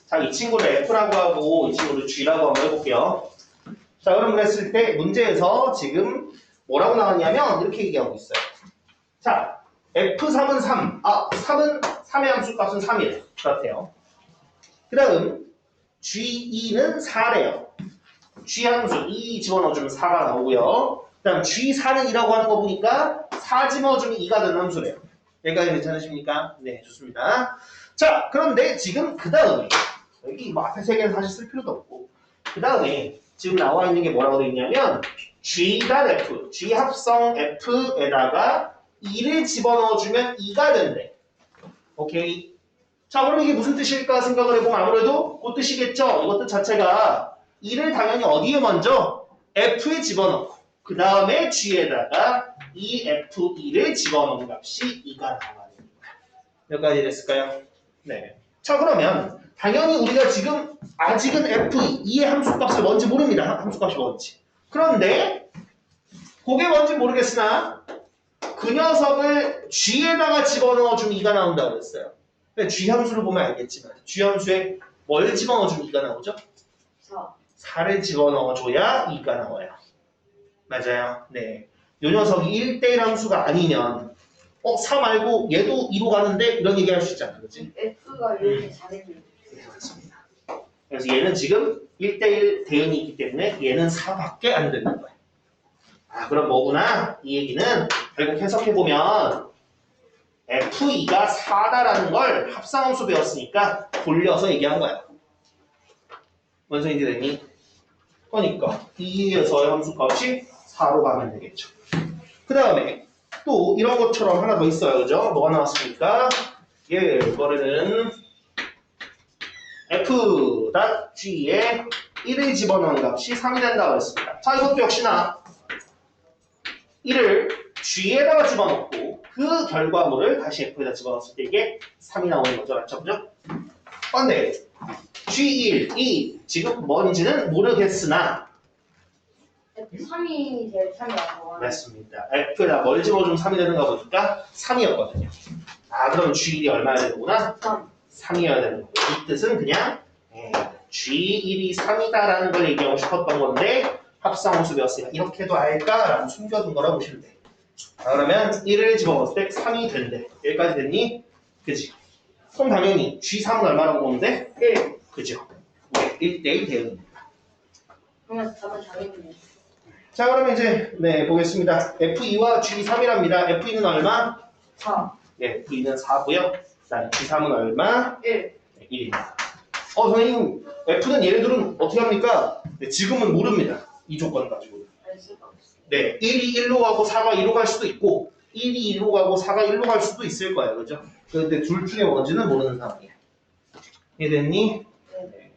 자, 이 친구를 F라고 하고 이 친구를 G라고 한번 해볼게요. 자, 그럼 그랬을 때 문제에서 지금 뭐라고 나왔냐면 이렇게 얘기하고 있어요. 자, F3은 3. 3의 함수값은 3이래요. 그렇대요. 그 다음 G2는 4래요. G 함수 2 집어넣어주면 4가 나오고요. 그 다음 G4는 2라고 하는 거 보니까 4 집어넣어주면 2가 되는 함수래요. 여기까지 괜찮으십니까? 네, 좋습니다. 자, 그런데 지금 그 다음에 여기 뭐 앞에 세 개는 사실 쓸 필요도 없고 그 다음에 지금 나와 있는 게 뭐라고 되어 있냐면 G.F, G 합성 F에다가 2를 집어넣어주면 2가 된대. 오케이. 자, 그럼 이게 무슨 뜻일까 생각을 해보면 아무래도 그 뜻이겠죠. 이것 뜻 자체가 2를 당연히 어디에 먼저? F에 집어넣고 그 다음에 G에다가 이 F2를 집어넣은 값이 2가 나와야 됩니다. 몇 가지 됐을까요? 네. 자, 그러면 당연히 우리가 지금 아직은 F2, 2의 함수값을 뭔지 모릅니다. 함수값이 뭔지. 그런데 그게 뭔지 모르겠으나 그 녀석을 G에다가 집어넣어주면 2가 나온다고 그랬어요. G 함수를 보면 알겠지만 G 함수에 뭘 집어넣어주면 2가 나오죠? 4를 집어넣어줘야 2가 나와요. 맞아요. 네. 요 녀석이 1대1 함수가 아니면 4 말고 얘도 2로 가는데 이런 얘기 할 수 있잖아. 그렇지? F가 이렇게 잘해줘요. 네, 맞습니다. 그래서 얘는 지금 1대1 대응이 있기 때문에 얘는 4밖에 안 되는 거야. 아, 그럼 뭐구나? 이 얘기는 결국 해석해보면 F2가 4다라는 걸 합성함수 배웠으니까 돌려서 얘기한 거야. 뭔 소리인지 되니? 그러니까 2에서의 함수값이 4로 가면 되겠죠. 그 다음에 또 이런 것처럼 하나 더 있어요. 그죠? 뭐가 나왔습니까? 예, 이거는 F.G에 1을 집어넣은 값이 3이 된다고 했습니다. 자, 이것도 역시나 1을 G에다가 집어넣고 그 결과물을 다시 F에다 집어넣었을 때 이게 3이 나오는 거죠. 맞죠? 그죠? 그런데 G1, 2 지금 뭔지는 모르겠으나 F3이 제일 3이라고. 맞습니다. F에다 뭘 집어주면 3이 되는가 보니까 3이었거든요. 아, 그럼 G1이 얼마야 되는구나? 3이어야 되는 거고. 이 뜻은 그냥 G1이 3이다라는 걸 얘기하고 싶었던 건데 합성함수 배웠으니까 이렇게도 알까라고 숨겨둔 거라고 보시면 돼. 자, 그러면 1을 집어넣었을 때 3이 된대. 여기까지 됐니? 그치? 그럼 당연히 G3은 얼마라고 보는데? 1. 그죠? 1대1 대응입니다. 그러면 답은 당연히. 자, 그러면 이제 보겠습니다. F2와 G3이랍니다. F2는 얼마? 4. 네, F2는 4고요. 그다음 G3은 얼마? 1. 1입니다. 선생님, F는 얘네들은 어떻게 합니까? 네, 지금은 모릅니다. 이 조건 가지고. 알 수가 없어. 네, 1이 1로 가고 4가 2로 갈 수도 있고 1이 2로 가고 4가 1로 갈 수도 있을 거예요. 그죠? 그런데 둘 중에 뭔지는 모르는 상황이에요. 이해됐니? 네.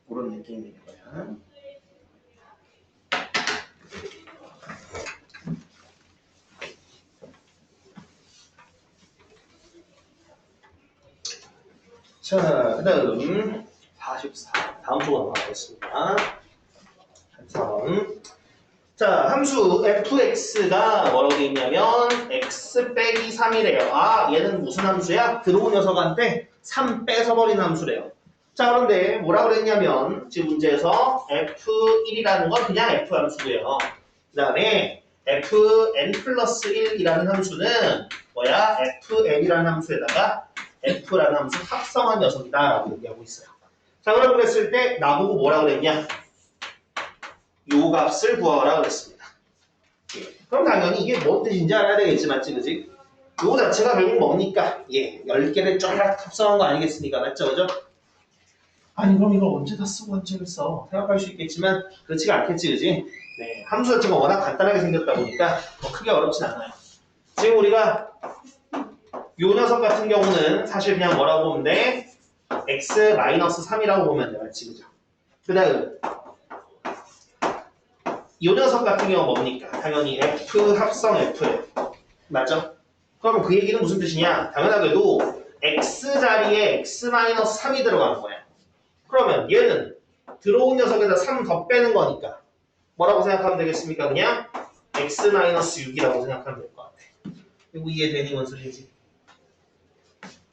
그런 느낌이 되는 거야. 자, 그 다음 44. 다음 쪽으로 넘어가겠습니다. 3. 자, 함수 fx가 뭐라고 되어 있냐면 x 빼기 3이래요. 아, 얘는 무슨 함수야? 들어온 녀석한테 3 뺏어버린 함수래요. 자, 그런데 뭐라고 그랬냐면 지금 문제에서 f1이라는 건 그냥 f 함수고요. 그 다음에 fn 플러스 1이라는 함수는 뭐야? fn이라는 함수에다가 f라는 함수 합성한 녀석이다 라고 얘기하고 있어요. 자, 그럼 그랬을 때 나보고 뭐라고 그랬냐? 요 값을 구하라 그랬습니다. 예. 그럼 당연히 이게 뭔 뜻인지 알아야 되겠지, 맞지, 그지? 요 자체가 결국 뭡니까? 예, 10개를 쫙 합성한 거 아니겠습니까? 맞죠, 그죠? 아니 그럼 이걸 언제 다 쓰고 언제 써? 생각할 수 있겠지만 그렇지가 않겠지, 그지? 네, 함수 자체가 워낙 간단하게 생겼다 보니까 뭐 크게 어렵진 않아요. 지금 우리가 요 녀석 같은 경우는 사실 그냥 뭐라고 보면 돼? x-3이라고 보면 돼, 맞지, 그죠? 그 다음 요 녀석 같은 경우 뭡니까? 당연히 f 합성 f 맞죠? 그럼 그 얘기는 무슨 뜻이냐? 당연하게도 x 자리에 x-3이 들어가는 거야. 그러면 얘는 들어온 녀석에다 3 더 빼는 거니까 뭐라고 생각하면 되겠습니까? 그냥 x-6이라고 생각하면 될 것 같아. 이거 이해되니 뭔 소리지?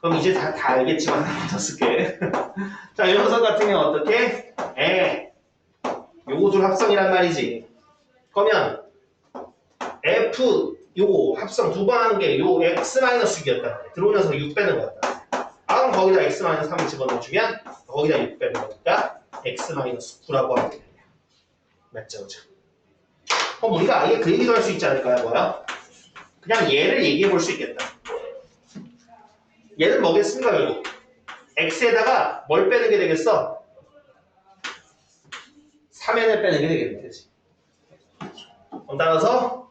그럼 이제 다 알겠지만 하나 더 쓸게. 자, 이 녀석 같은 경우 어떻게? 요거 둘 합성이란 말이지. 그러면 f 요거 합성 두 번 한 게 요 x-6이었단 말이야. 들어온 녀석 6 빼는 거였다. 그럼 거기다 x-3을 집어넣어주면 거기다 6 빼는 거니까 x-9라고 하면 되겠네요. 맞죠, 그죠? 그럼 우리가 아예 그 얘기도 할 수 있지 않을까요, 뭐야? 그냥 얘를 얘기해 볼 수 있겠다. 얘는 뭐겠습니까, 결국? x에다가 뭘 빼는 게 되겠어? 3n을 빼는 게 되겠지. 그럼 따라서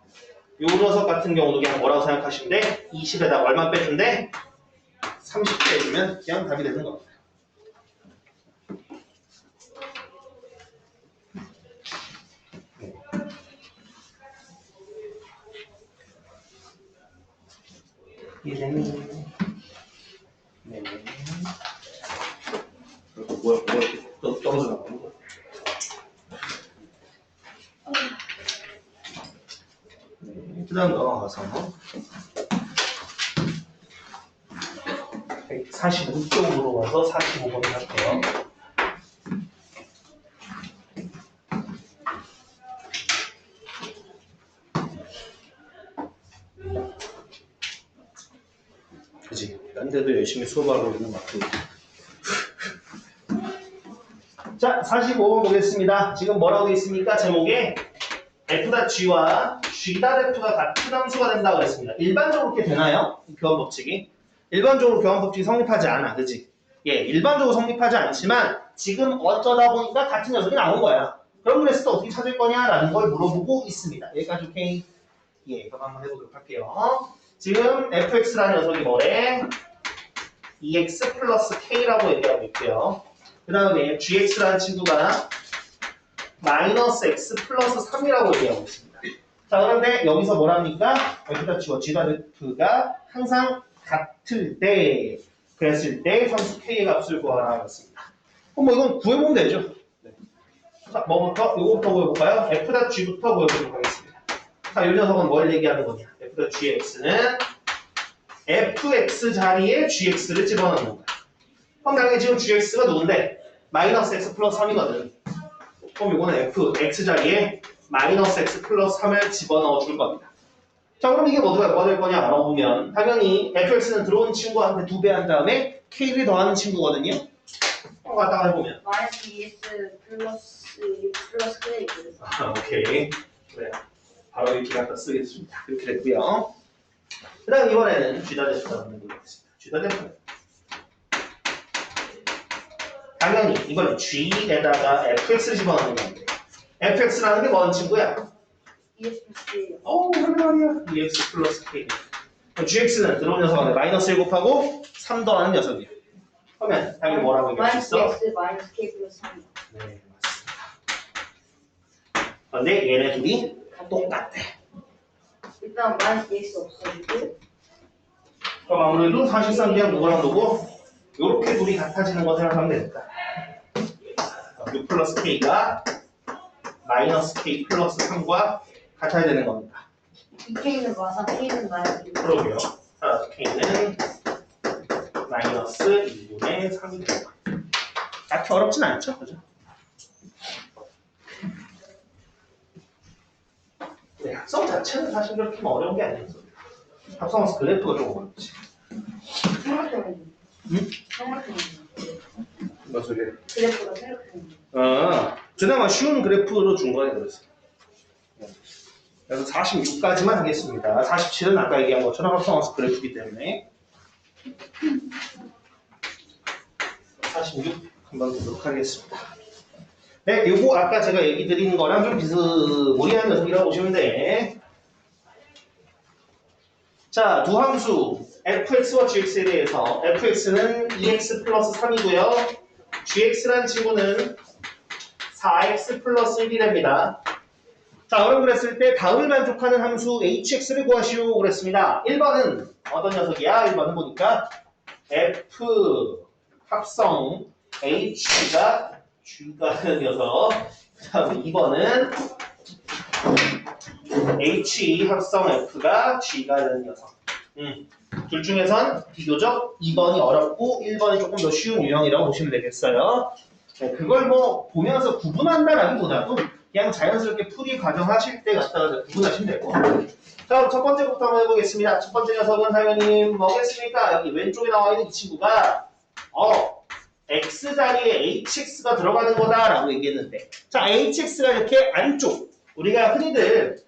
요 녀석 같은 경우도 그냥 뭐라고 생각하시면 돼? 20에다가 얼마 빼준대? 30 빼주면 그냥 답이 되는 겁니다. 이해되니? 네. 뭐야, 또 떨어져 나가는 거야? 네, 그 다음 넘어가서 145쪽으로 와서 45번을 할게요. 그치? 딴 데도 열심히 수업하고 있는 것 같고. 자, 45번 보겠습니다. 지금 뭐라고 돼 있습니까? 제목에 f.g와 g.f가 같은 함수가 된다고 했습니다. 일반적으로 그렇게 되나요? 교환 법칙이? 일반적으로 교환 법칙이 성립하지 않아, 그치? 예, 일반적으로 성립하지 않지만 지금 어쩌다 보니까 같은 녀석이 나온 거야. 그럼 그랬을 때 어떻게 찾을 거냐라는 걸 물어보고 있습니다. 여기까지 오케이? 예, 그럼 한번 해보도록 할게요. 지금 fx라는 녀석이 뭐래? 2x 플러스 k라고 얘기하고 있고요. 그 다음에 gx라는 친구가 마이너스 x 플러스 3이라고 얘기하고 있습니다. 자, 그런데 여기서 뭐랍니까? f'와 g'가 항상 같을 때, 그랬을 때 상수 k의 값을 구하라고 했습니다. 그럼 뭐 이건 구해보면 되죠. 네. 자, 뭐부터? 요거부터 구해볼까요? f'g부터 구해보도록 하겠습니다. 자, 이 녀석은 뭘 얘기하는 거냐? f'gx는 fx 자리에 gx를 집어넣는 거야. 그럼 당연히 지금 gx가 누군데? 마이너스 x 플러스 3이거든. 그럼 이거는 x 자리에 마이너스 x 플러스 3을 집어넣어 줄 겁니다. 자, 그럼 이게 뭐가 될 거냐 알아보면 당연히 fx는 들어온 친구한테 2배 한 다음에 k를 더하는 친구거든요. 갖다가 해보면 마이너스 2x 플러스 6 플러스 k 그래서 오케이. 그래. 바로 이렇게 갖다 쓰겠습니다. 이렇게 됐고요. 그 다음 이번에는 G'F가 넣는 거 있겠습니다. G'F. 당연히 이번 G에다가 fx를 집어넣는 건데 fx라는 게 뭔 친구야? 2x 플러스 k 그래 말이야. 2x 플러스 k. gx는 들어온 녀석 안에 마이너스 1 곱하고 3 더하는 녀석이야. 그러면 당연히 뭐라고 얘기할 수 마이너스 있어? x 마이너스 k 플러스 3 네, 맞습니다. 그런데 얘네 둘이 똑같대. 일단 마이너스 x 없어지고 그럼 아무래도 사실상 그냥 누구랑 누구? 요렇게 둘이 같아지는 거 생각하면 되겠다. 6 플러스 k가 마이너스 k 플러스 3과 같아야 되는 겁니다. 이 k는 마상 k는 마이너스 6 그러게요. 따라서 k는 마이너스 2분의 3이 되는 거예요. 딱히 어렵진 않죠? 그죠? 네, 합성 자체는 사실 그렇게 어려운 게 아니에요. 합성해서 그래프가 좀 어렵지. 생각해보면 응? 생각해보면 무슨 소리야? 그래프가 생각해보면 그나마 쉬운 그래프로 준 거네, 그래서. 그래서 46까지만 하겠습니다. 47은 아까 얘기한 것처럼 합성해서 그래프이기 때문에. 46 한번 보도록 하겠습니다. 네, 요거 아까 제가 얘기 드린 거랑 좀 비스무리한 녀석이라고 보시면 돼. 자, 두 함수 fx와 gx에 대해서 fx는 2x 플러스 3이고요. gx라는 친구는 4x 플러스 1이랍니다. 자, 그럼 그랬을 때 다음을 만족하는 함수 hx를 구하시오 그랬습니다. 1번은 어떤 녀석이야? 1번은 보니까 f 합성 h가 g가 되는 녀석. 다음 2번은 h 합성 f가 g가 되는 녀석. 둘 중에선 비교적 2번이 어렵고 1번이 조금 더 쉬운 유형이라고 보시면 되겠어요. 네, 그걸 뭐 보면서 구분한다라기보다도 그냥 자연스럽게 풀이 과정하실 때 갖다가 구분하시면 되고. 자, 첫 번째부터 한번 해보겠습니다. 첫 번째 녀석은 당연히 뭐겠습니까? 여기 왼쪽에 나와 있는 이 친구가 x 자리에 hx가 들어가는 거다라고 얘기했는데, 자, hx가 이렇게 안쪽, 우리가 흔히들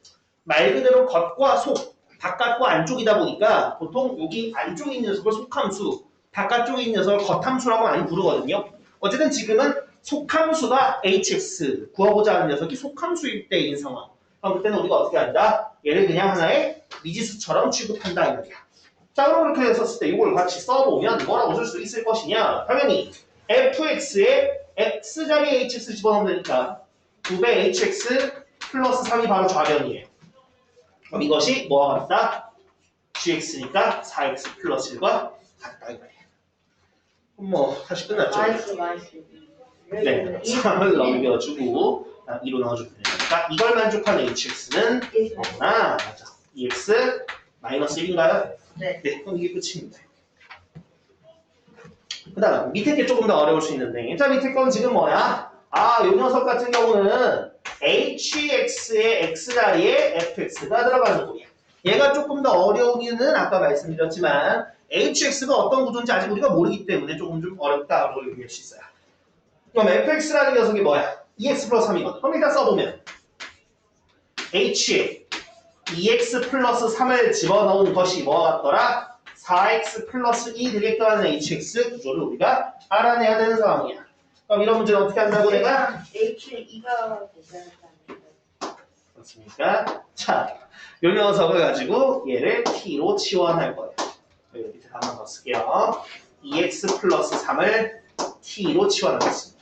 말 그대로 겉과 속, 바깥과 안쪽이다 보니까 보통 여기 안쪽에 있는 녀석을 속함수, 바깥쪽에 있는 녀석을 겉함수라고 많이 부르거든요. 어쨌든 지금은 속함수가 hx, 구하고자 하는 녀석이 속함수일 때인 상황. 그럼 그때는 우리가 어떻게 한다? 얘를 그냥 하나의 미지수처럼 취급한다 이 말이야. 자, 그럼 그렇게 했었을 때 이걸 같이 써보면 뭐라고 쓸 수 있을 것이냐? 당연히 fx에 x자리에 hx 집어넣으면 되니까 2배 hx 플러스 3이 바로 좌변이에요. 그럼 이것이 뭐와 같다? gx니까 4x 플러스 1과 같다 이 말이야. 그럼 뭐 다시 끝났죠? 마이너스. 네, 3을 넘겨주고 2로 넣어주면 되니까 이걸 만족하는 hx는 뭐구나? 맞아. 2x 마이너스 1인가요? 네. 네, 그럼 이게 끝입니다. 그 다음 밑에 게 조금 더 어려울 수 있는데, 자, 밑에 건 지금 뭐야? 아, 요 녀석 같은 경우는 hx의 x자리에 fx가 들어가는 거야. 얘가 조금 더 어려운 이유는 아까 말씀드렸지만 hx가 어떤 구조인지 아직 우리가 모르기 때문에 조금 좀 어렵다고 얘기할 수 있어요. 그럼 fx라는 녀석이 뭐야? 2x 플러스 3이거든. 그럼 일단 써보면 h에 2x 플러스 3을 집어넣은 것이 뭐가 같더라? 4x 플러스 2 되게끔 하는 hx 구조를 우리가 알아내야 되는 상황이야. 그럼 이런 문제는 어떻게 한다고 내가? h는 2가 되지 않을까? 그렇습니까? 자, 요 녀석을 가지고 얘를 t로 치환할 거예요. 여기 밑에 하나 더 쓸게요. 2x 플러스 3을 t로 치환하겠습니다.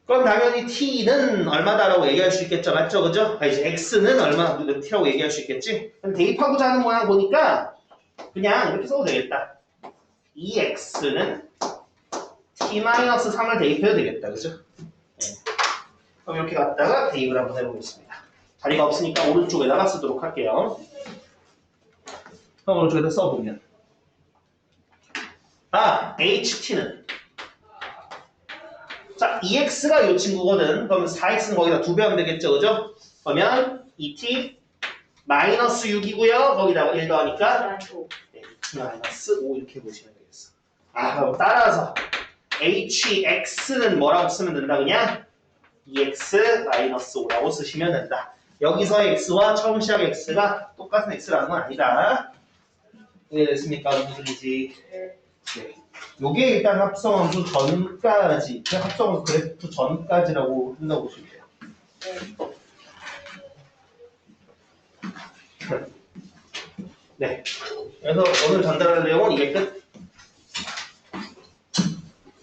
그럼 당연히 t는 얼마다라고 얘기할 수 있겠죠, 맞죠, 그죠? 이제 x는 얼마 t라고 얘기할 수 있겠지. 그럼 대입하고자 하는 모양 보니까 그냥 이렇게 써도 되겠다. 2x는 t-3을 대입해도 되겠다, 그죠? 네. 그럼 이렇게 갖다가 대입을 한번 해보겠습니다. 자리가 없으니까 오른쪽에다가 쓰도록 할게요. 그럼 오른쪽에다 써보면 ht는 자, 2x가 이 친구거든. 그럼 4x는 거기다 2배 하면 되겠죠, 그죠? 그러면 2t 마이너스 6이고요. 거기다가 1 더하니까 네, 2t 마이너스 5 이렇게 보시면 되겠어. 그럼 따라서 hx는 뭐라고 쓰면 된다, 그냥? 2x 마이너스 5라고 쓰시면 된다. 여기서의 x와 처음 시작 x가 똑같은 x라는 건 아니다. 이해됐습니까? 무슨 소리지? 네. 요게 일단 합성함수 전까지, 합성함수 그래프 전까지라고 한다고 보시면 돼요. 네. 그래서 오늘 전달할 내용은 이게 끝.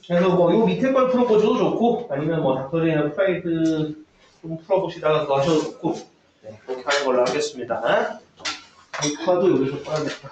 그래서 뭐 요 밑에 걸 풀어보셔도 좋고, 아니면 뭐 닥터리나 프라이드 좀 풀어보시다가 그거 하셔도 좋고, 네, 그렇게 하는 걸로 하겠습니다. 알파도 여기서 꺼야겠다.